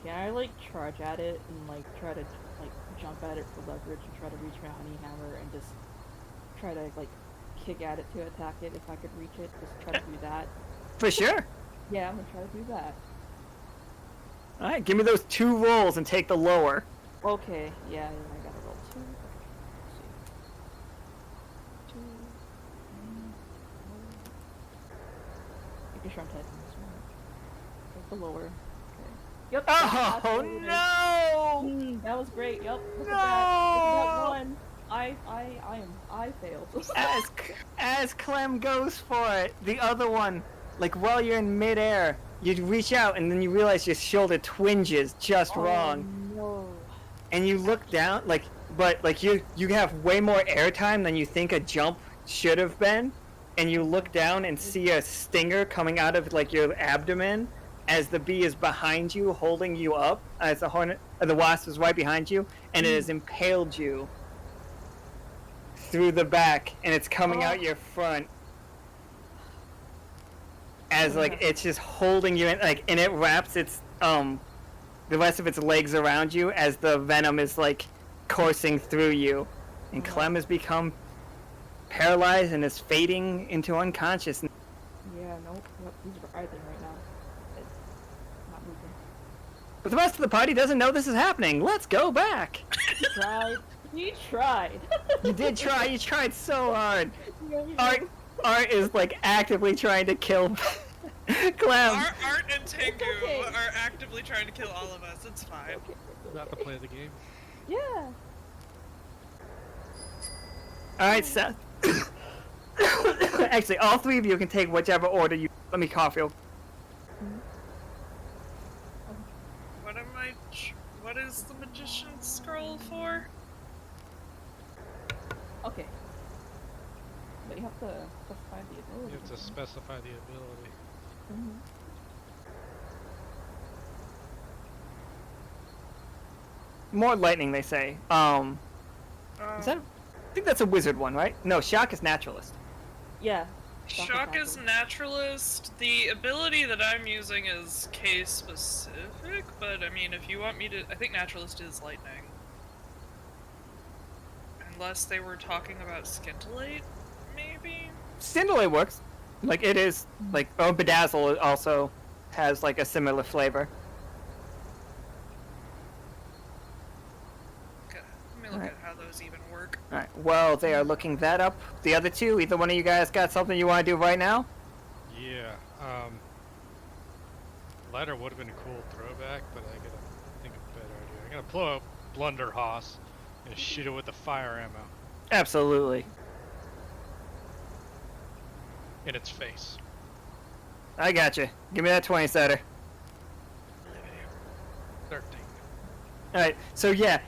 Can I charge at it and try to jump at it for leverage and try to reach my honey hammer and just try to kick at it to attack it if I could reach it? Just try to do that. For sure. Yeah, I'm gonna try to do that. All right, give me those 2 rolls and take the lower. Okay, yeah, I gotta roll 2. Make sure I'm typing this one. Take the lower. Okay. Yep. Oh no! That was great. Yep. Look No! at that. Look at that one. I failed. As Clem goes for it, the other one, while you're in midair, you reach out and then you realize your shoulder twinges just wrong. No. And you look down, but you have way more airtime than you think a jump should have been. And you look down and see a stinger coming out of your abdomen as the bee is behind you, holding you up, as the wasp is right behind you, and it has impaled you through the back, and it's coming out your front as it's just holding you in, and it wraps its the rest of its legs around you as the venom is coursing through you, and Clem has become paralyzed and is fading into unconsciousness. Yeah, nope. Yep, he's writhing right now. It's not moving. But the rest of the party doesn't know this is happening. Let's go back. He tried. He tried. You did try. You tried so hard. Yeah, Art is actively trying to kill Clem. Art and Tengu okay. are actively trying to kill all of us. It's fine. Okay, it's Not to okay. play the game. Yeah. All right, Seth. Actually, all three of you can take whichever order you. Let me cough real. What is the magician's scroll for? Okay. But you have to specify the ability. You have to specify the ability. Mhm. More lightning, they say. Is that? I think that's a wizard one, right? No, shock is naturalist. Yeah. Shock is naturalist. The ability that I'm using is case specific, but I mean, if you want me to, I think naturalist is lightning. Unless they were talking about scintillate, maybe? Scintillate works. Like it is like bedazzle also has like a similar flavor. Okay, let me look Alright. at how those even work. All right. Well, they are looking that up. The other two, either one of you guys got something you want to do right now? Yeah, ladder would have been a cool throwback, but I gotta think of a better idea. I gotta blow up Blunderhoss and shoot it with the fire ammo Absolutely. in its face. I got you. Give me that 20-setter. 13. All right. So yeah,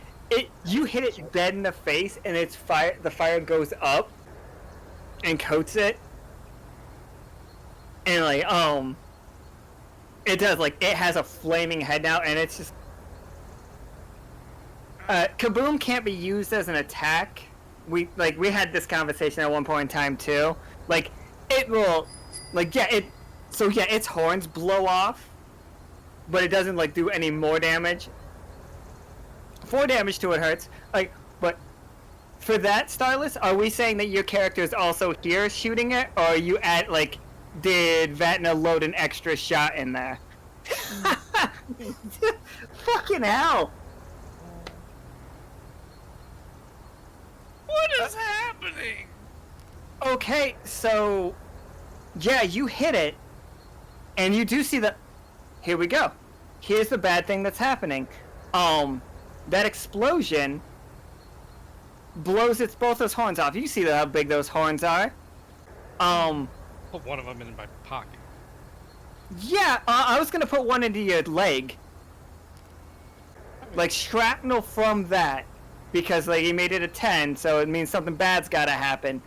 you hit it dead in the face, and it's fire. The fire goes up and coats it, and like it does like it has a flaming head now, and it's just kaboom can't be used as an attack. We had this conversation at one point in time too. Like it will, like yeah it. So yeah, its horns blow off, but it doesn't like do any more damage. 4 damage to it hurts. Like, but for that, Starless, are we saying that your character is also here shooting it, or are you at like, did Vatna load an extra shot in there? Fucking hell! What is happening? Okay, so yeah, you hit it, and you do see the. Here we go. Here's the bad thing that's happening. That explosion blows both those horns off. You see how big those horns are. Put one of them in my pocket. Yeah, I was gonna put one into your leg. Like shrapnel from that, because like he made it a 10, so it means something bad's gotta happen.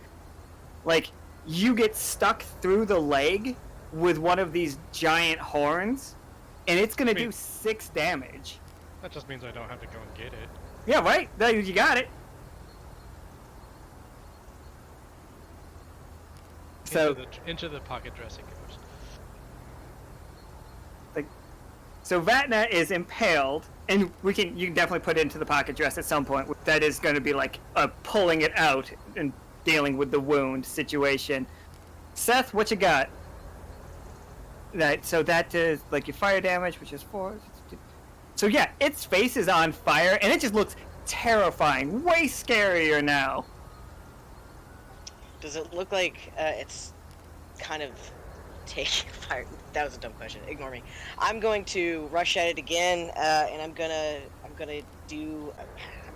Like you get stuck through the leg with one of these giant horns, and it's gonna do 6 damage. That just means I don't have to go and get it. Yeah, right. You got it. So Into the pocket dressing goes. So Vatna is impaled, and you can definitely put it into the pocket dress at some point. That is going to be like pulling it out and dealing with the wound situation. Seth, what you got? That is like your fire damage, which is 4. So yeah, its face is on fire, and it just looks terrifying. Way scarier now. Does it look like it's kind of taking fire? That was a dumb question. Ignore me. I'm going to rush at it again, and I'm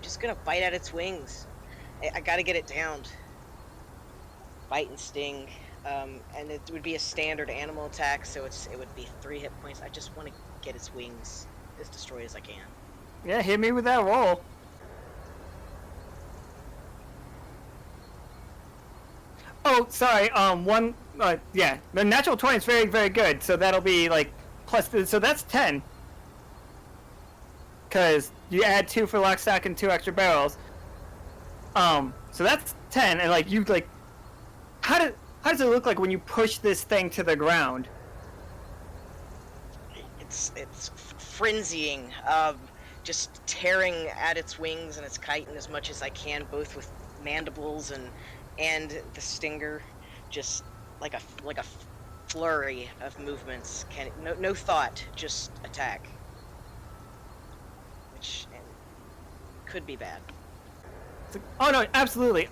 just gonna bite at its wings. I gotta get it downed. Bite and sting, and it would be a standard animal attack, so it would be 3 hit points. I just want to get its wings as destroyed as I can. Yeah, hit me with that roll. Oh, sorry. Yeah, the natural 20 is very, very good. So that'll be like plus. So that's 10. Because you add 2 for lock, stock, and 2 extra barrels. So that's 10, and like you like, how does it look like when you push this thing to the ground? It's frenzying, just tearing at its wings and its chitin as much as I can, both with mandibles and the stinger, just like a flurry of movements. No thought, just attack, which could be bad. Oh no, absolutely.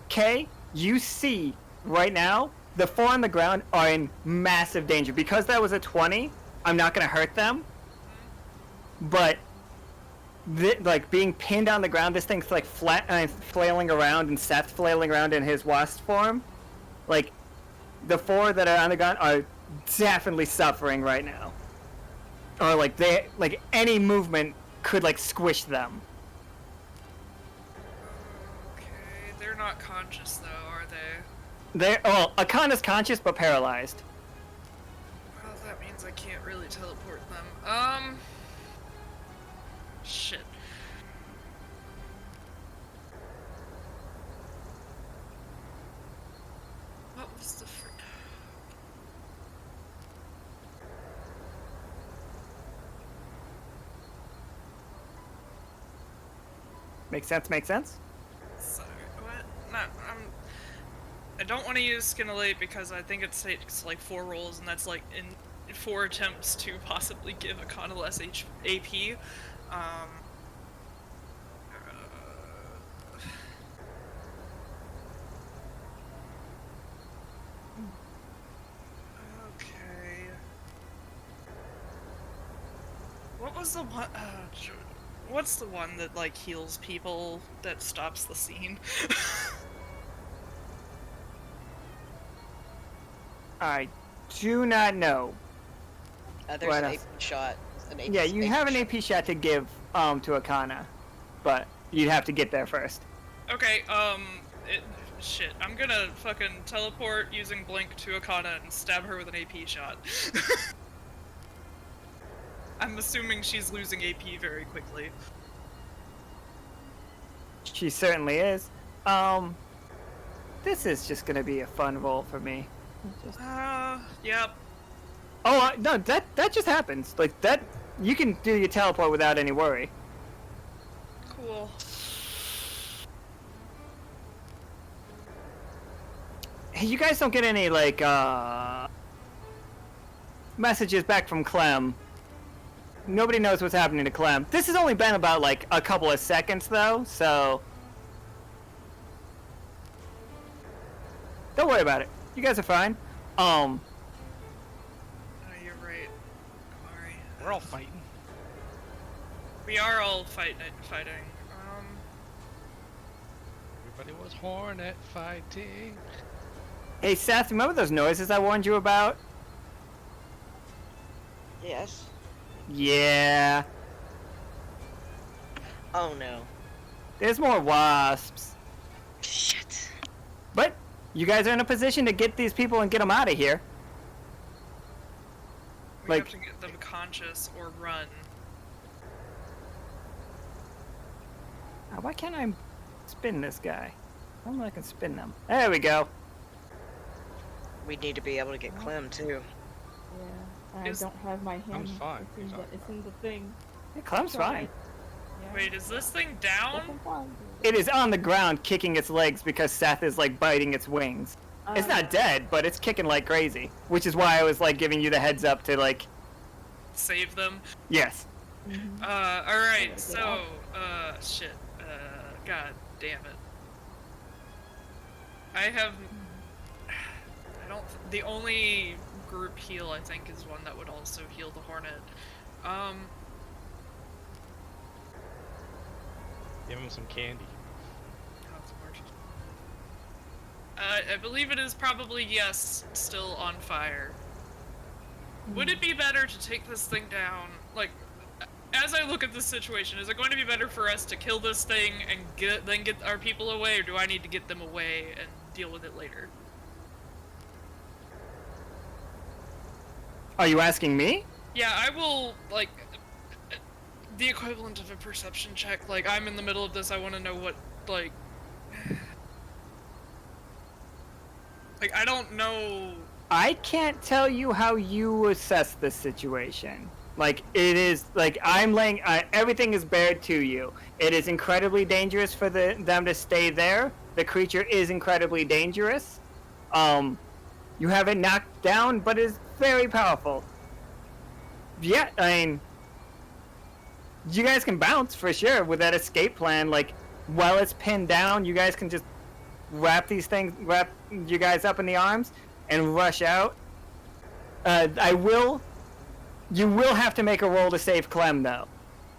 Kay, you see right now the 4 on the ground are in massive danger. Because that was a 20, I'm not going to hurt them. But, like, being pinned on the ground, this thing's, like, flailing around, and Seth flailing around in his wasp form. Like, the 4 that are on the ground are definitely suffering right now. Or, like, any movement could, like, squish them. Okay, they're not conscious, though, are they? Akana's conscious, but paralyzed. Well, that means I can't really teleport them. Shit. What was the Makes sense? Sorry, what? No, I don't want to use Skinolate because I think it takes like 4 rolls, and that's like in 4 attempts to possibly give Akana less AP. Okay. What was the one? What's the one that like heals people that stops the scene? I do not know. There's What an else? AP shot. Yeah, you have an AP shot to give to Akana, but you'd have to get there first. Okay, shit. I'm gonna fucking teleport using Blink to Akana and stab her with an AP shot. I'm assuming she's losing AP very quickly. She certainly is. This is just gonna be a fun roll for me. Yep. Oh, no, that just happens. Like, that, you can do your teleport without any worry. Cool. Hey, you guys don't get any, like, messages back from Clem. Nobody knows what's happening to Clem. This has only been about, like, a couple of seconds, though, so... Don't worry about it. You guys are fine. Oh, you're right. Sorry. We're all fighting. We are all fighting. Everybody was hornet fighting. Hey, Seth, remember those noises I warned you about? Yes. Yeah. Oh no. There's more wasps. Shit. But you guys are in a position to get these people and get them out of here. We Like- have to get them conscious or run. Why can't I spin this guy? I don't know if I can spin them. There we go. We need to be able to get Clem too. Yeah, I Is- don't have my hand. I'm fine. It's in the thing. Yeah, Clem's fine. Yeah. Wait, is this thing Yes, down? I'm fine. It is on the ground kicking its legs because Seth is like biting its wings. It's not dead, but it's kicking like crazy. Which is why I was like giving you the heads up to like, Save them. yes. Mhm. Alright, Get so, out. shit. God damn it. I don't, the only group heal I think is one that would also heal the Hornet. Give him some candy. I believe it is probably, yes, still on fire. Would it be better to take this thing down? Like, as I look at this situation, is it going to be better for us to kill this thing and then get our people away, or do I need to get them away and deal with it later? Are you asking me? Yeah, I will, like, the equivalent of a perception check. Like, I'm in the middle of this, I want to know what, like... Like, I don't know... I can't tell you how you assess this situation. Like, it is, like, I'm laying, everything is bared to you. It is incredibly dangerous for them to stay there. The creature is incredibly dangerous. You have it knocked down, but it's very powerful. Yeah, I mean, you guys can bounce for sure with that escape plan. Like, while it's pinned down, you guys can just wrap you guys up in the arms and rush out. You will have to make a roll to save Clem, though,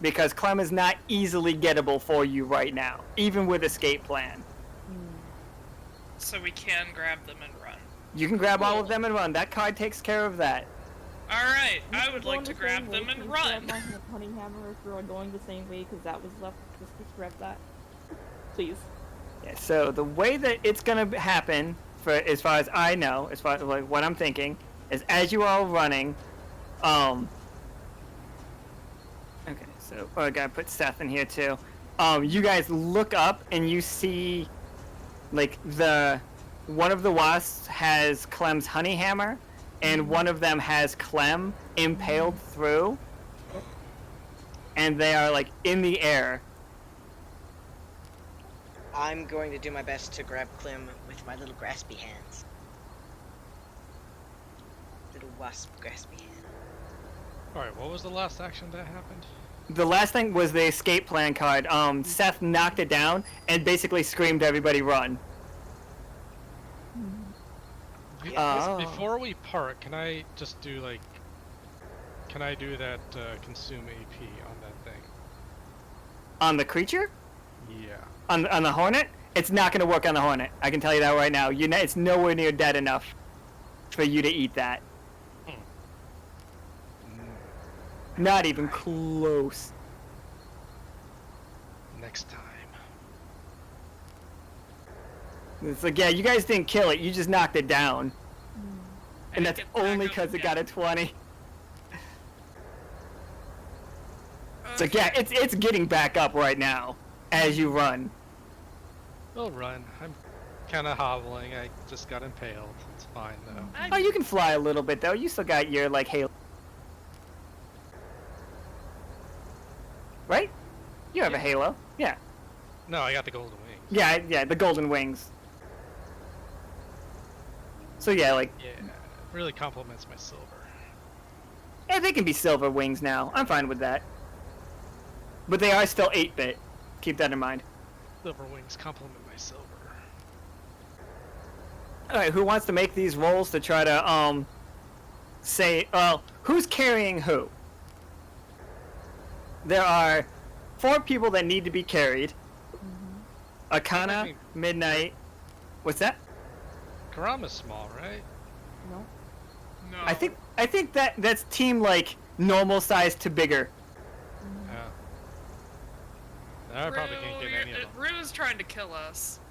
because Clem is not easily gettable for you right now, even with escape plan. So we can grab them and run. You can grab all of them and run. That card takes care of that. Alright, I would like to grab them and run. Grab my hunting hammer if you're going the same way, because that was left. Just grab that. Please. Yeah, so the way that it's gonna happen, for as far as I know, as far as like what I'm thinking, is as you are running, okay, so I gotta put Seth in here too. You guys look up and you see, like one of the wasps has Clem's honey hammer, and one of them has Clem impaled through, and they are like in the air. I'm going to do my best to grab Clem with my little graspy hands. Little wasp graspy hand. Alright, what was the last action that happened? The last thing was the escape plan card. Seth knocked it down and basically screamed, "Everybody run!" Before we part, can I just do like... Can I do that consume AP on that thing? On the creature? Yeah. On the Hornet? It's not going to work on the Hornet. I can tell you that right now. It's nowhere near dead enough for you to eat that. Not even close. Next time. It's like, yeah, you guys didn't kill it. You just knocked it down. And that's only because it got a 20. So yeah, it's getting back up right now as you run. We'll run. I'm kind of hobbling. I just got impaled. It's fine though. Oh, you can fly a little bit though. You still got your like halo. Right? You have a halo. Yeah. No, I got the golden wings. Yeah, the golden wings. So yeah, like... Yeah, it really complements my silver. Yeah, they can be silver wings now. I'm fine with that. But they are still 8-bit. Keep that in mind. Silver wings complement my silver. Alright, who wants to make these rolls to try to, say... Well, who's carrying who? There are 4 people that need to be carried. Akana, Midnight... What's that? Karama's small, right? No. No. I think that's team, like, normal size to bigger. Yeah. I probably can't get any of them. Rue is trying to kill us.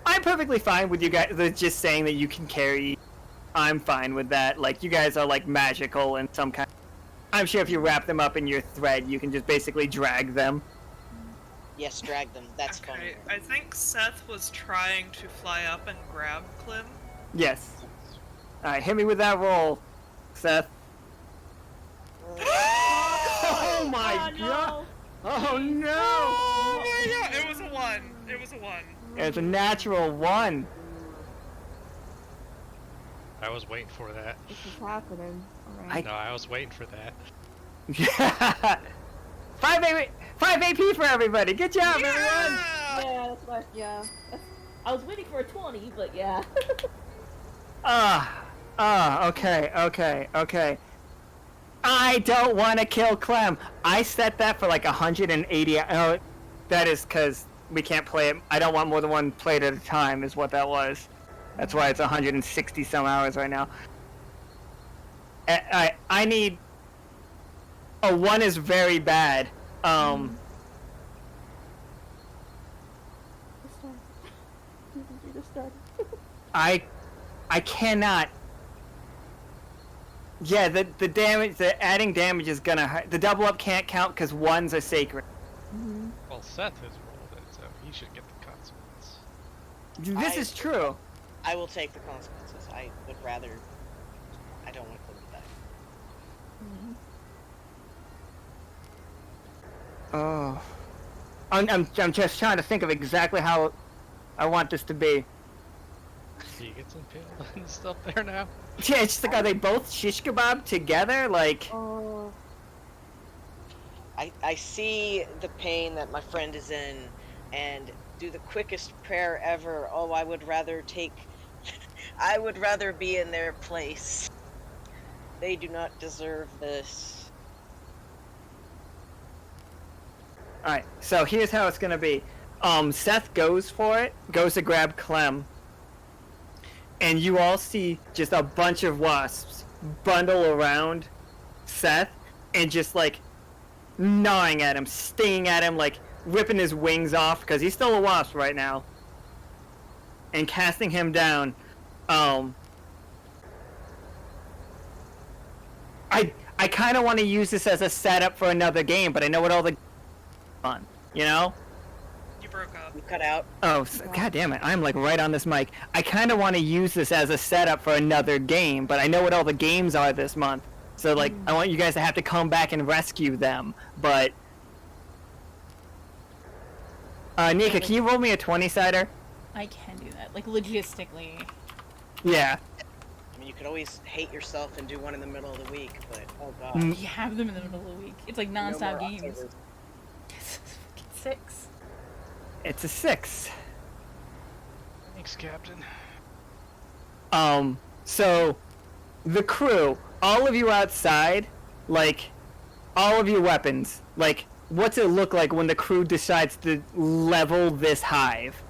I'm perfectly fine with you guys just saying that you can carry. I'm fine with that. Like, you guys are, like, magical in some kind. I'm sure if you wrap them up in your thread, you can just basically drag them. Yes, drag them. That's fun. Okay, I think Seth was trying to fly up and grab Clem. Yes. Alright, hit me with that roll, Seth. Oh my god! Oh no! Oh my god! It was a 1. It was a 1. It's a natural 1. I was waiting for that. This is happening. Alright. No, I was waiting for that. Yeah. 5 AP for everybody. Good job, everyone. Yeah, that's what. Yeah. I was waiting for a 20, but yeah. Okay. I don't want to kill Clem. I set that for like 180. Oh, that is because we can't play it. I don't want more than one play at a time is what that was. That's why it's 160 some hours right now. I need... A 1 is very bad. I cannot... Yeah, the damage, the adding damage is gonna hurt. The double up can't count because 1s are sacred. Well, Seth has rolled it, so he should get the consequence. This is true. I will take the consequences. I would rather... I don't want to live with that. Oh. I'm just trying to think of exactly how I want this to be. He gets impaled and stuff there now. Yeah, it's just like, are they both shish kebab together? Like... Oh. I see the pain that my friend is in, and do the quickest prayer ever. Oh, I would rather take I would rather be in their place. They do not deserve this. Alright, so here's how it's gonna be. Seth goes for it, goes to grab Clem, and you all see just a bunch of wasps bundle around Seth and just like gnawing at him, stinging at him, like ripping his wings off because he's still a wasp right now, and casting him down. I kind of want to use this as a setup for another game, but I know what all the fun, you know? You broke up. You cut out. Oh, god damn it. I'm like right on this mic. I kind of want to use this as a setup for another game, but I know what all the games are this month. So, like, I want you guys to have to come back and rescue them, but... Nika, can you roll me a 20-sider? I can do that. Like, logistically. Yeah. I mean, you could always hate yourself and do one in the middle of the week, but oh god. You have them in the middle of the week. It's like non-stop more games. Octobers. It's fucking 6. It's a 6. Thanks, Captain. So, the crew, all of you outside, like, all of your weapons, like, what's it look like when the crew decides to level this hive?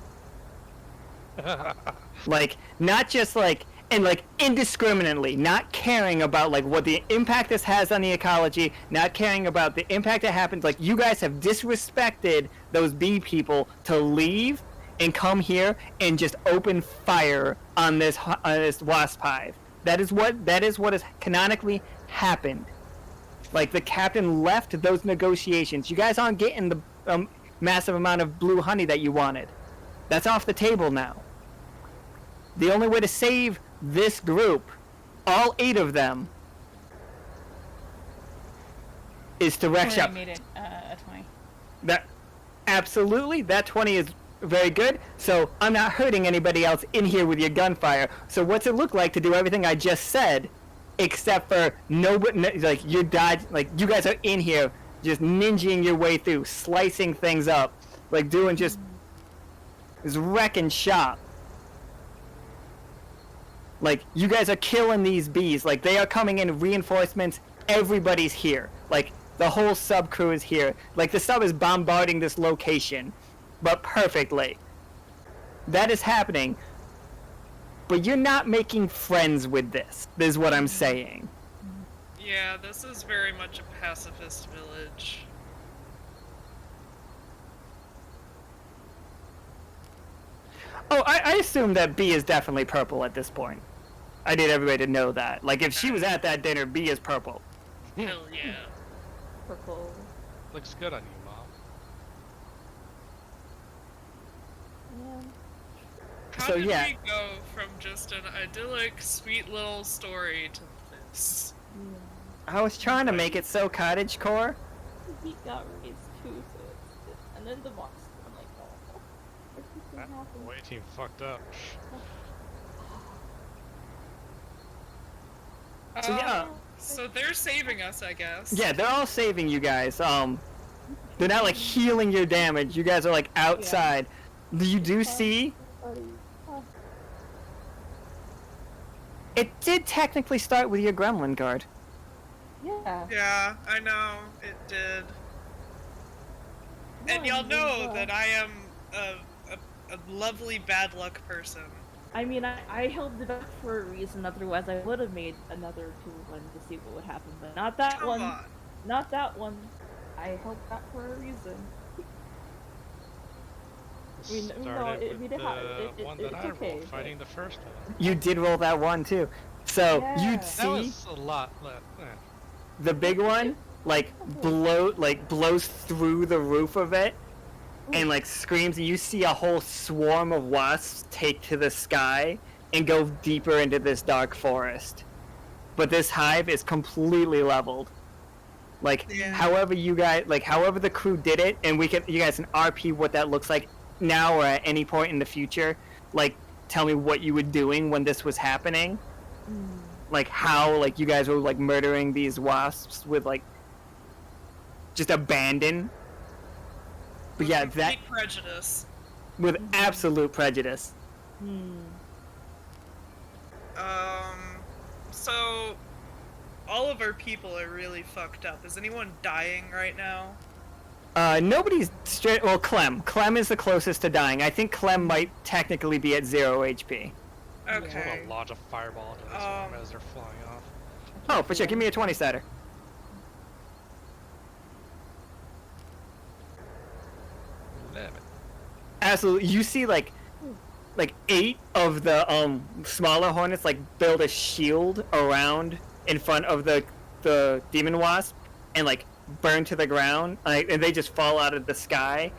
Like, not just, like, and, like, indiscriminately, not caring about, like, what the impact this has on the ecology, not caring about the impact that happens. Like, you guys have disrespected those bee people to leave and come here and just open fire on this wasp hive. That is what has canonically happened. Like, the captain left those negotiations. You guys aren't getting the massive amount of blue honey that you wanted. That's off the table now. The only way to save this group, all 8 of them, is to wreck shop. I made it a 20. That absolutely, that 20 is very good. So I'm not hurting anybody else in here with your gunfire. So what's it look like to do everything I just said, except for nobody, like you guys are in here just ninjaing your way through, slicing things up, like doing just this wrecking shop. Like, you guys are killing these bees. Like, they are coming in reinforcements. Everybody's here. Like, the whole sub crew is here. Like, the sub is bombarding this location, but perfectly. That is happening. But you're not making friends with this, is what I'm saying. Yeah, this is very much a pacifist village. Oh, I assume that B is definitely purple at this point. I need everybody to know that. Like, if she was at that dinner, B is purple. Hell yeah. Purple. Looks good on you, Mom. Yeah. How So, did yeah. we go from just an idyllic, sweet little story to this? I was trying to make it so cottagecore. He got raised too, so it's and then the monster. I'm like, oh, everything That happened. away team fucked up. So, yeah. So they're saving us, I guess. Yeah, they're all saving you guys. They're not, like, healing your damage. You guys are, like, outside. You do see... It did technically start with your gremlin guard. Yeah. Yeah, I know. It did. And y'all know that I am a lovely bad luck person. I mean, I held it back for a reason, otherwise I would have made another 2-1 to see what would happen, but not that Come one. on. Not that one. I held back for a reason. I mean, no, Started it with it, the one that it's I okay, rolled, but- fighting the first one. You did roll that one, too. So, Yeah. you'd That see... That was a lot less. The big one, like, blows through the roof of it, and, like, screams, and you see a whole swarm of wasps take to the sky and go deeper into this dark forest. But this hive is completely leveled. Like, Yeah. however the crew did it, and you guys can RP what that looks like now or at any point in the future. Like, tell me what you were doing when this was happening. Like, how, like, you guys were, like, murdering these wasps with, like, just abandon. But yeah, that, Complete prejudice. with absolute prejudice. So all of our people are really fucked up. Is anyone dying right now? Nobody's straight. Well, Clem is the closest to dying. I think Clem might technically be at 0 HP. I want Okay. to launch a fireball into this one as they're flying off. Oh, for sure. Give me a 20-sider. 11. Absolutely. You see, like 8 of the smaller hornets like build a shield around in front of the demon wasp and like burn to the ground, and they just fall out of the sky.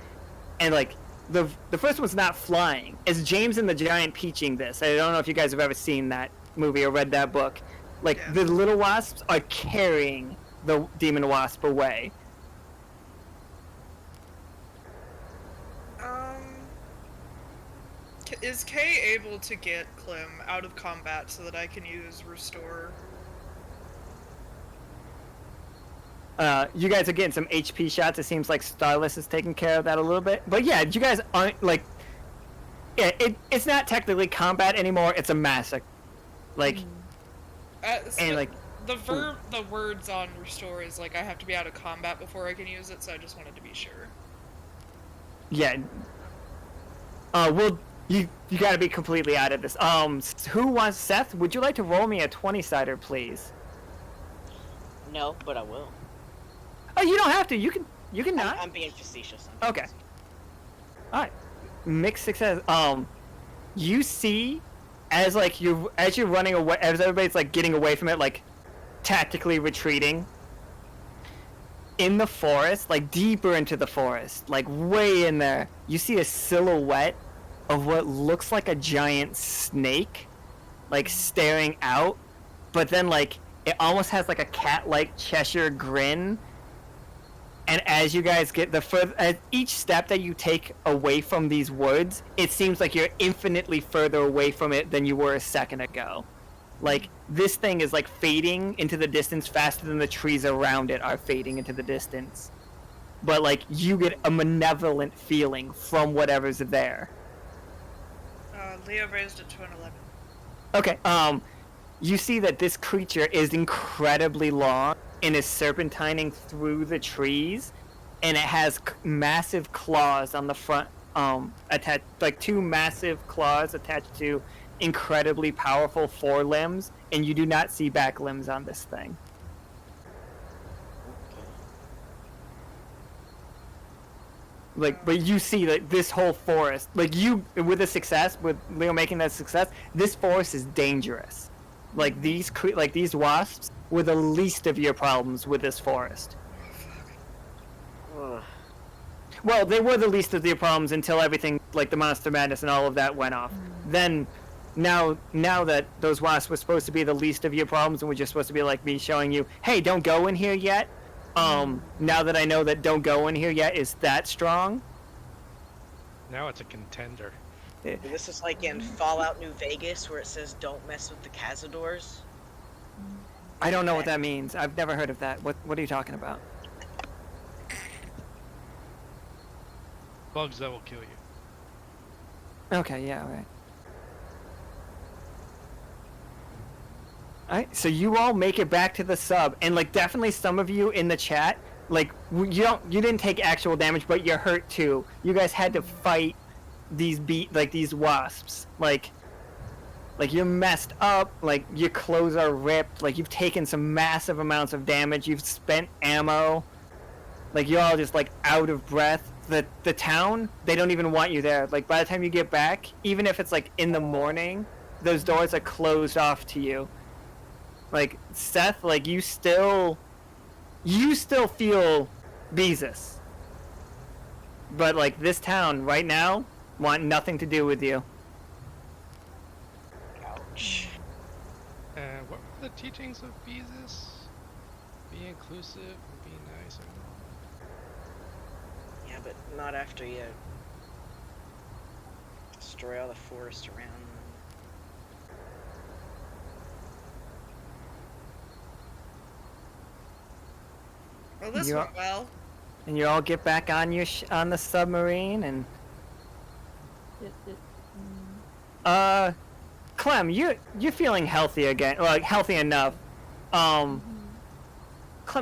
And like the first one's not flying. It's James and the Giant Peaching this. I don't know if you guys have ever seen that movie or read that book. Like Yeah. the little wasps are carrying the demon wasp away. Is Kay able to get Clem out of combat so that I can use restore? You guys are getting some HP shots. It seems like Starless is taking care of that a little bit. But yeah, you guys aren't like... Yeah, it's not technically combat anymore. It's a massacre. Like... and like... The words on restore is like I have to be out of combat before I can use it, so I just wanted to be sure. Yeah. Well, you gotta be completely out of this. Who wants... Seth, would you like to roll me a 20-sider, please? No, but I will. Oh, you don't have to. You can not. I'm being facetious. I'm being Okay. facetious. Alright. Mixed success. You see, as you're running away, as everybody's like getting away from it, like tactically retreating in the forest, like deeper into the forest, like way in there, you see a silhouette of what looks like a giant snake, like staring out, but then like it almost has like a cat-like Cheshire grin. And as you guys get at each step that you take away from these woods, it seems like you're infinitely further away from it than you were a second ago. Like, this thing is like fading into the distance faster than the trees around it are fading into the distance. But like, you get a malevolent feeling from whatever's there. Leo raised it to an 11. Okay, you see that this creature is incredibly long and is serpentining through the trees, and it has massive claws on the front, attached, like 2 massive claws attached to incredibly powerful forelimbs, and you do not see back limbs on this thing. Like, but you see like this whole forest, like you with Leo making that success, this forest is dangerous. Like these wasps were the least of your problems with this forest. Ugh. Well, they were the least of your problems until everything, like the Monster Madness and all of that went off. Then, now that those wasps were supposed to be the least of your problems and were just supposed to be like me showing you, hey, don't go in here yet. Now that I know that don't go in here yet is that strong. Now it's a contender. This is like in Fallout New Vegas where it says don't mess with the Cazadors. I don't know what that means. I've never heard of that. What are you talking about? Bugs that will kill you. Okay, yeah, alright. Alright, so you all make it back to the sub, and like definitely some of you in the chat, like you didn't take actual damage, but you're hurt too. You guys had to fight these these wasps. Like you're messed up, like your clothes are ripped, like you've taken some massive amounts of damage, you've spent ammo, like you're all just like out of breath. The town, they don't even want you there. Like by the time you get back, even if it's like in the morning, those doors are closed off to you. Like Seth, like you still feel Beezus. But like this town right now want nothing to do with you. Ouch. What were the teachings of Beezus? Be inclusive and be nice. Yeah, but not after you destroy all the forest around them. Well, this You went well. And you all get back on your on the submarine, and Clem, you're feeling healthy again, like healthy enough. Clem,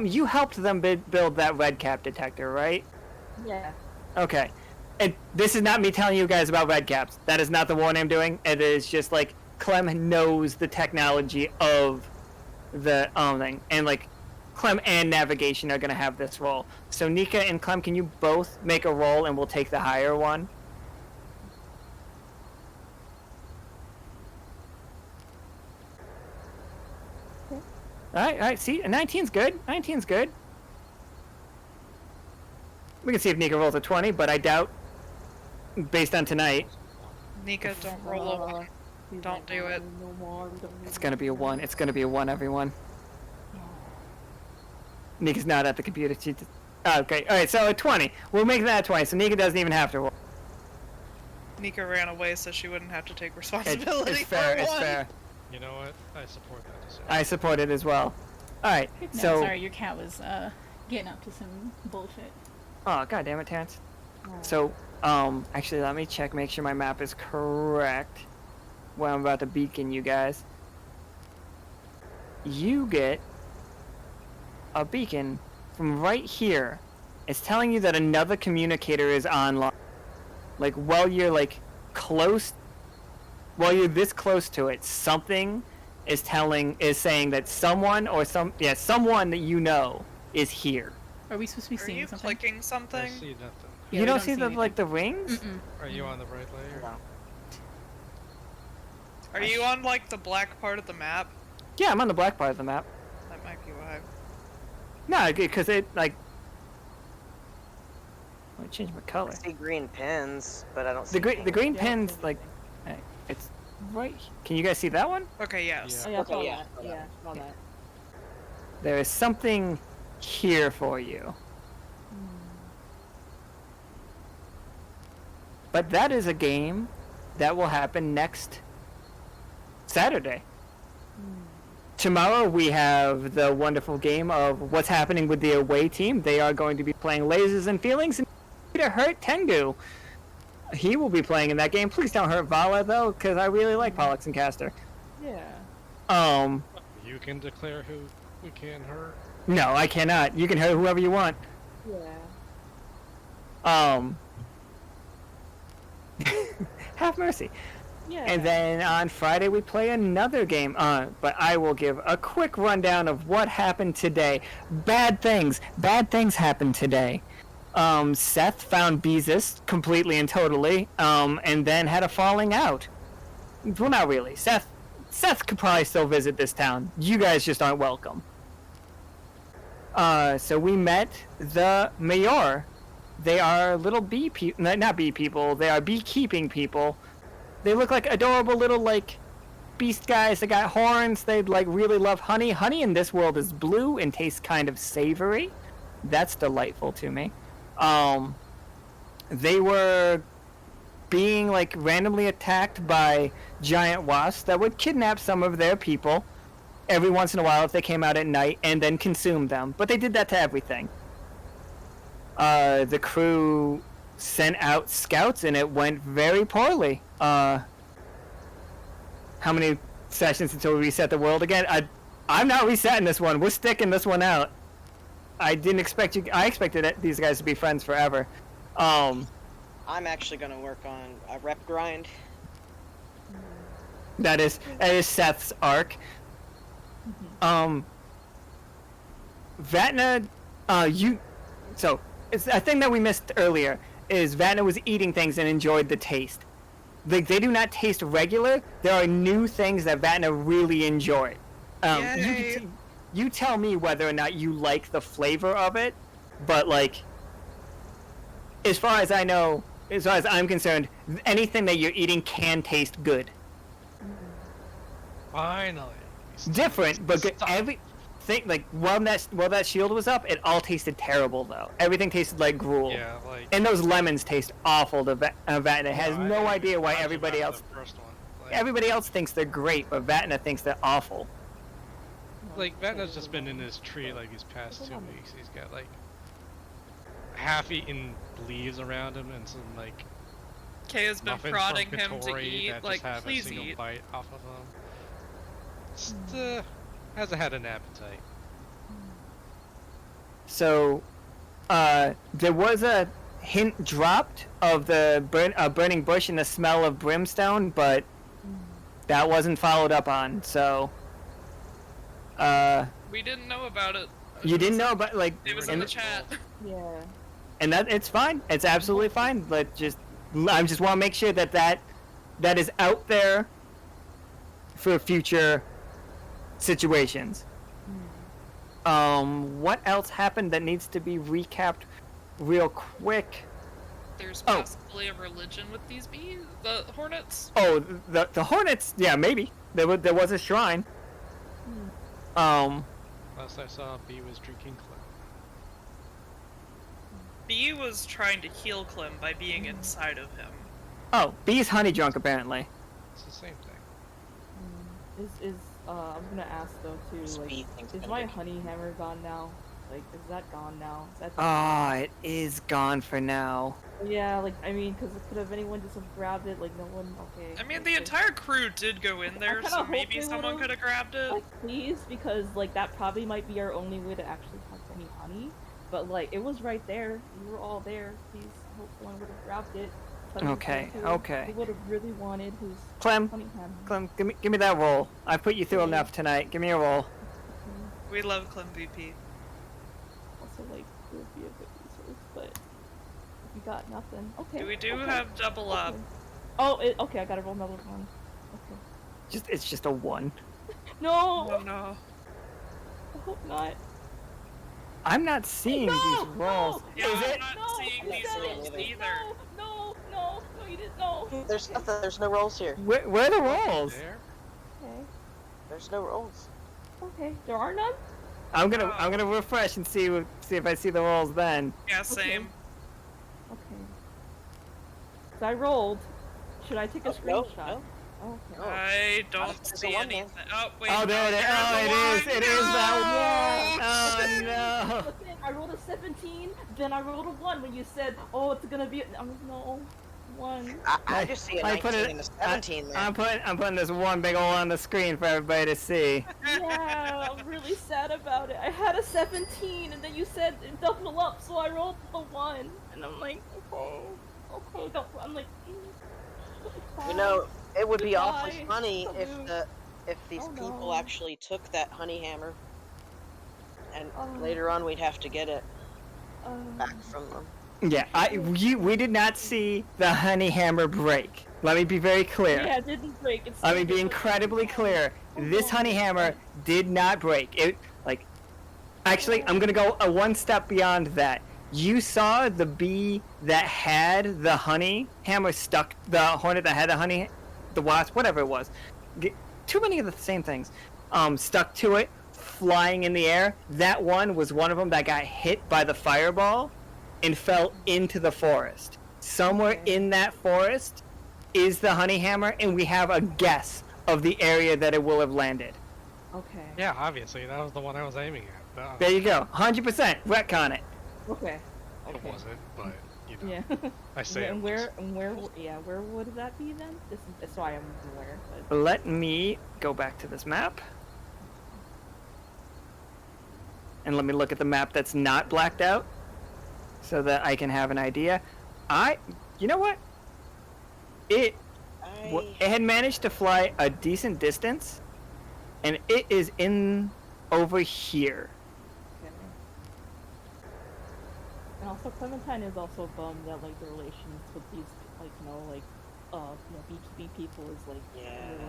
you helped them build that red cap detector, right? Yeah. Okay. And this is not me telling you guys about red caps. That is not the warning I'm doing. It is just like Clem knows the technology of the thing, and like Clem and navigation are gonna have this roll. So Nika and Clem, can you both make a roll, and we'll take the higher one? Okay. All right. See, 19's good. 19's good. We can see if Nika rolls a 20, but I doubt, based on tonight. Nika, don't roll a 1. Don't do it. It's gonna be a 1. It's gonna be a 1, everyone. Nika's not at the computer. Okay, alright, so a 20. We'll make that a 20, so Nika doesn't even have to roll. Nika ran away so she wouldn't have to take responsibility It's fair, for it's one. fair. You know what? I support that decision. I support it as well. Alright, No, so... sorry, your cat was getting up to some bullshit. Oh, god damn it, Terrence. So, actually, let me check, make sure my map is correct. Where I'm about to beacon you guys. You get a beacon from right here. It's telling you that another communicator is online. Like, while you're, like, close... While you're this close to it, something is saying that someone or someone that you know is here. Are we supposed to be Are seeing you something? clicking something? I see nothing. Yeah, You we don't don't see see the, anything. like, the rings? Mm-mm. Are you on the right layer? No. Are you on like the black part of the map? Yeah, I'm on the black part of the map. That might be why. No, because it, like... Let me change my color. I see green pins, but I don't see The green Yeah, pin's, maybe. like... It's right... Can you guys see that one? Okay, yes. Oh, yeah, I saw Okay, yeah, that. saw that. Yeah, I saw that. There is something here for you. But that is a game that will happen next Saturday. Tomorrow we have the wonderful game of what's happening with the away team. They are going to be playing Lasers and Feelings, and to hurt Tengu. He will be playing in that game. Please don't hurt Vala though, because I really like Pollux and Caster. Yeah. You can declare who we can hurt. No, I cannot. You can hurt whoever you want. Yeah. Have mercy. Yeah. And then on Friday we play another game. But I will give a quick rundown of what happened today. Bad things happened today. Seth found Beezus completely and totally, and then had a falling out. Well, not really. Seth could probably still visit this town. You guys just aren't welcome. So we met the mayor. They are little bee people, not bee people, they are beekeeping people. They look like adorable little, like, beast guys that got horns. They, like, really love honey. Honey in this world is blue and tastes kind of savory. That's delightful to me. They were being, like, randomly attacked by giant wasps that would kidnap some of their people every once in a while if they came out at night and then consume them. But they did that to everything. The crew sent out scouts and it went very poorly. How many sessions until we reset the world again? I'm not resetting this one. We're sticking this one out. I expected these guys to be friends forever. I'm actually gonna work on a rep grind. That is Seth's arc. Vatna, so it's a thing that we missed earlier is Vatna was eating things and enjoyed the taste. Like, they do not taste regular. There are new things that Vatna really enjoyed. You tell me whether or not you like the flavor of it, but like, as far as I know, as far as I'm concerned, anything that you're eating can taste good. Finally. Different, but good. Stop. Everything, like, while that shield was up, it all tasted terrible though. Everything tasted like gruel. Yeah, like. And those lemons taste awful to Vatna. Has I no idea why talked everybody about else. the first one. Like, Everybody else thinks they're great, but Vatna thinks they're awful. Like, Vatna's just been in his tree like these past 2 weeks. He's got like half-eaten leaves around him and some like Kay has been muffins prodding from him to Vittori eat, that like, just have please a single eat. bite off of them. Just, hasn't had an appetite. So, there was a hint dropped of the burning bush and the smell of brimstone, but that wasn't followed up on. So, We didn't know about it. you didn't know about It was in the chat. Yeah. and that it's fine. It's absolutely fine. But I just want to make sure that is out there for future situations. What else happened that needs to be recapped real quick? There's possibly a religion with these bees, the hornets. Oh, the hornets. Yeah, maybe there was a shrine. Last I saw, B was drinking Clem. Bee was trying to heal Clem by being inside of him. Oh, B's honey drunk apparently. It's the same thing. I was gonna ask though too, like, Speed thing's is gonna my be- honey hammer gone now? Like, is that gone now? Is that Ah, it is gone for now. Yeah, like, I mean, because could have anyone just have grabbed it? Like, no one. Okay. I mean, like, the like- entire crew did go in there, kinda so hope maybe they someone would've. could have grabbed it. Like, please, because like that probably might be our only way to actually have any honey. But like, it was right there. We were all there. Please, hope someone would have grabbed it. Okay, okay. We would have really wanted his Clem, honey hammer. Clem, give me that roll. I put you through Okay. enough tonight. Give me a roll. We love Clem VP. Also, like, it would be a good resource, but if you got nothing, okay. We do okay, have double up. okay. Oh, okay. I gotta roll another one. Okay. It's just a 1. No, Oh no. I hope not. I'm not seeing these rolls. Yeah, Is I'm it? not No, seeing you these said it. rolls either. either. No, you didn't know. There's nothing. There's no rolls here. Where are the rolls? There? Okay, There's no rolls. okay. There are none? I'm gonna refresh and see if I see the rolls then. Yeah, same. Okay. So I rolled. Should I take a No, screenshot? no. Oh, okay. No. I don't There's a see one there. anything. Oh, wait. Oh, there it is. there's Oh, a it is. one. It is that Yeah. one. Oh no. Listen, I rolled a 17, then I rolled a 1 when you said, oh, it's gonna be no, 1. I just see a I 19 put it- and a 17 there. I'm putting this one big hole on the screen for everybody to see. Yeah, I'm really sad about it. I had a 17, and then you said double up, so I rolled the 1. And I'm like, okay, don't. I'm like, You know, it would be awfully Goodbye. funny if Salute. these Oh, people no. actually took that honey hammer, and Oh. later on we'd have to get it uh, back from them. Yeah, we did not see the honey hammer break. Let me be very clear. yeah, it didn't break. It's Let me be incredibly clear. This honey hammer did not break. Actually, I'm gonna go one step beyond that. You saw the bee that had the honey hammer stuck, the hornet that had the honey, the wasp, whatever it was. Too many of the same things. Stuck to it, flying in the air. That one was one of them that got hit by the fireball and fell into the forest. Somewhere in that forest is the honey hammer, and we have a guess of the area that it will have landed. Okay. Yeah, obviously, that was the one I was aiming at. There you go. 100%. Retcon it. Okay. It Okay. wasn't, but, you know, Yeah. I say and it where, was. and where, yeah, where would that be then? This is why I'm aware. But... Let me go back to this map. And let me look at the map that's not blacked out so that I can have an idea. You know what? It had managed to fly a decent distance, and it is in over here. Okay. And also, Clementine is also bummed that like the relations with these like BTB people is like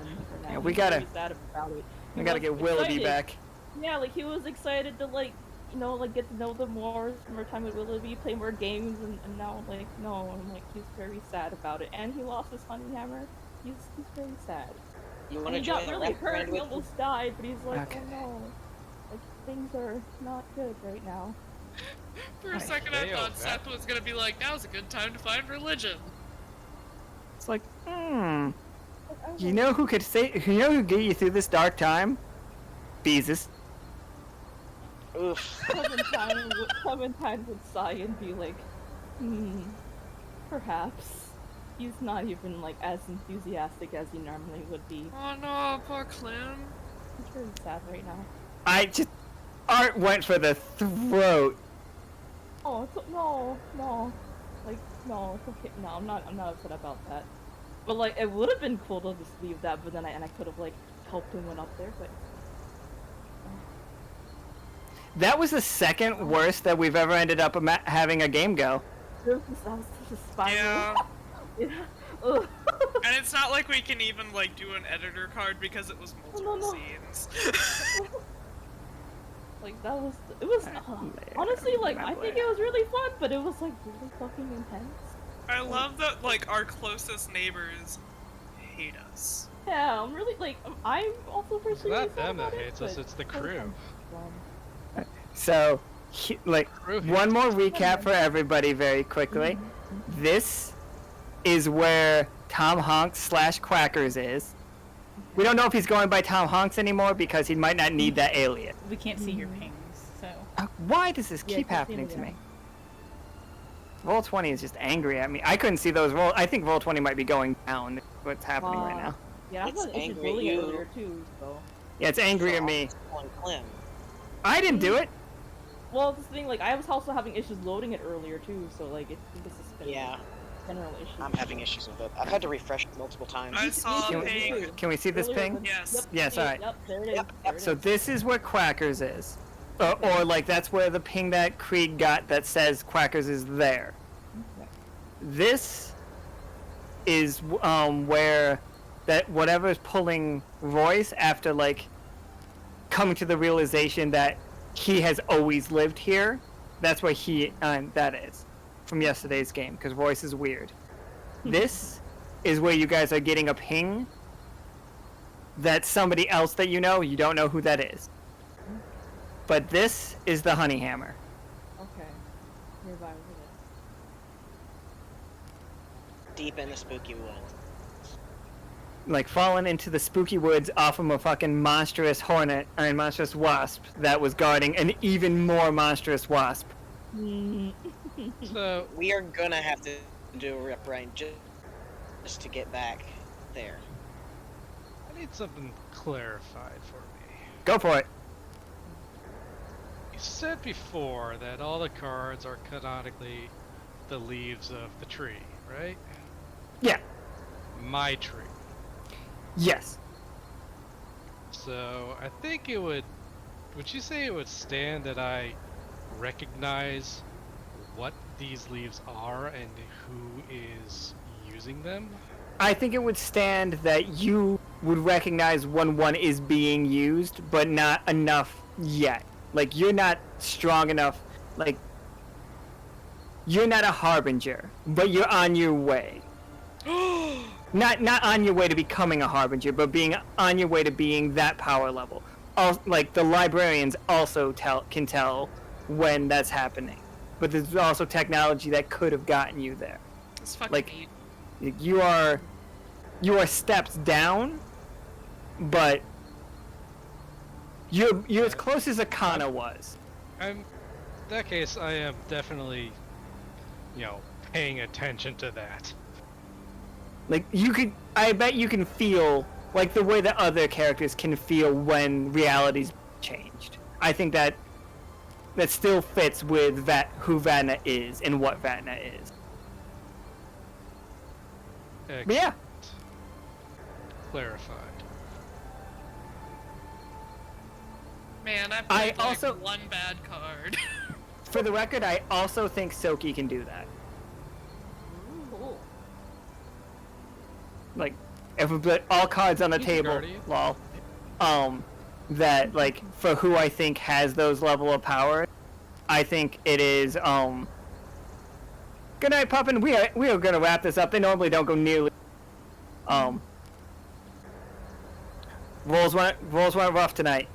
ruined for now. Yeah, we He's gotta- very sad about it. He We gotta was get Willoughby excited. back. Yeah, like he was excited to like get to know them more, spend more time with Willoughby, play more games, and now like no, I'm like he's very sad about it, and he lost his honey hammer. He's very sad. You And want to he join got the really rap hurt. band He with almost died, but he's like, Okay. oh no, like things are not good right now. For a second, I Failed thought that. Seth was gonna be like, now's a good time to find religion. It's like, Like, I you want- know who could get you through this dark time? Beezus. Oof. Clementine would sigh and be like, perhaps. he's not even like as enthusiastic as he normally would be. Oh no, poor Clem. He's really sad right now. Art went for the throat. Oh, no. Like, no, it's okay. No, I'm not upset about that. But like, it would have been cool to just leave that, but then I could have like helped him when up there, but. That was the second worst that we've ever ended up having a game go. That was such a spiral. Yeah. Yeah. Ugh. And it's not like we can even like do an editor card because it was multiple No. scenes. Like it was honestly like I think it was really fun, but it was like really fucking intense. I love that like our closest neighbors hate us. Yeah, I'm really like I'm also It's personally not sad them that about hates it, us, but it's the crew. So, Crew one hates more us. recap for everybody very quickly. This is where Tom Honks / Quackers is. We don't know if he's going by Tom Honks anymore because he might not need that alias. We can't see your pings, so. Why does this Yeah, keep I can happening see to that. me? Roll20 is just angry at me. I couldn't see those roll. I think Roll20 might be going down. What's happening right now? Yeah, I It's was issues angry at bullying you. earlier too, so. Yeah, it's angry at me. On Clem. I didn't do it. Well, this thing, like, I was also having issues loading it earlier too, so like, this is been Yeah, a general issue. I'm having issues with it. I've had to refresh it multiple times. I saw Can a we- ping. Can we see this Earlier ping? than- Yes. Yep, Yes, alright. Yep, there it is. Yep, there it So is. this is where Quackers is. Or like that's where the ping that Krieg got that says Quackers is there. This is where that whatever is pulling Royce after like coming to the realization that he has always lived here. That's where that is from yesterday's game because Royce is weird. This is where you guys are getting a ping that somebody else that you don't know who that is. But this is the honey hammer. Okay. Nearby over Deep in the spooky woods. Like falling into the spooky woods off of a fucking monstrous monstrous wasp that was guarding an even more monstrous wasp. there. So, We are gonna have to do a rip Ryan just to get back there. I need something clarified for me. Go for it. You said before that all the cards are canonically the leaves of the tree, right? Yeah. My tree. Yes. So, I think it would you say it would stand that I recognize what these leaves are and who is using them? I think it would stand that you would recognize when one is being used, but not enough yet. Like, you're not strong enough. Like, you're not a harbinger, but you're on your way. Not on your way to becoming a harbinger, but being on your way to being that power level. Like, the librarians also can tell when that's happening. But there's also technology that could have gotten you there. It's fucking Like- neat. You are steps down, but you're as close as Akana was. In that case, I am definitely, paying attention to that. Like I bet you can feel like the way that other characters can feel when reality's changed. I think that still fits with who Vatna is and what Vatna is. But yeah, Clarified. Man, I I played like also- one bad card. for the record, I also think Soki can do that. Cool. Like, if we put all cards on the He's a table, guardian. lol. That like for who I think has those level of power, I think it is Good night, Puppin. We are gonna wrap this up. They normally don't go nearly. Rolls went rough tonight,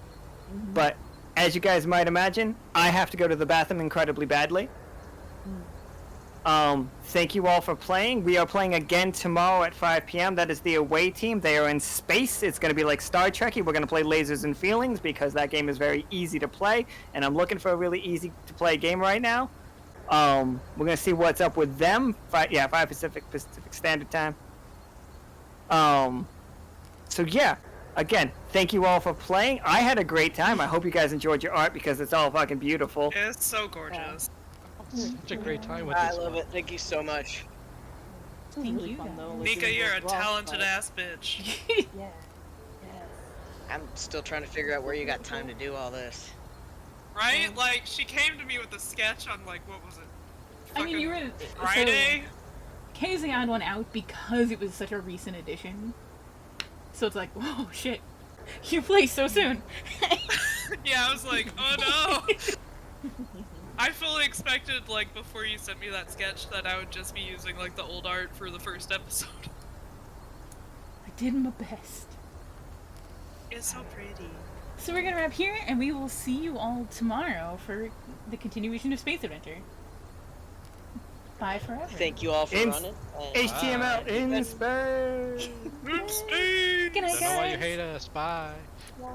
but as you guys might imagine, I have to go to the bathroom incredibly badly. Thank you all for playing. We are playing again tomorrow at 5 p.m. That is the away team. They are in space. It's going to be like Star Trek-y. We're going to play Lasers and Feelings because that game is very easy to play, and I'm looking for a really easy to play game right now. We're gonna see what's up with them. 5 Pacific Standard Time. So yeah, again, thank you all for playing. I had a great time. I hope you guys enjoyed your art because it's all fucking beautiful. It's so gorgeous. Such a great time with I this love one. it. Thank you so much. It was Thank really you, fun, guys. though. Like, Mika, it you're a was rough, talented but- ass bitch. Yeah. Yes. I'm still trying to figure out where you got time to do all this. Right? Like, she came to me with a sketch on, like, what was it? I mean, you were Friday? K's the odd one out because it was such a recent addition. So it's like, whoa, shit. You play so soon. Yeah, I was like, oh no! I fully expected, like, before you sent me that sketch that I would just be using, like, the old art for the first episode. I did my best. It's so pretty. So we're gonna wrap here, and we will see you all tomorrow for the continuation of Space Adventure. Bye forever. Thank you all for running. and- HTML in space. Good night, Don't know why you guys. hate us. Bye. Yeah.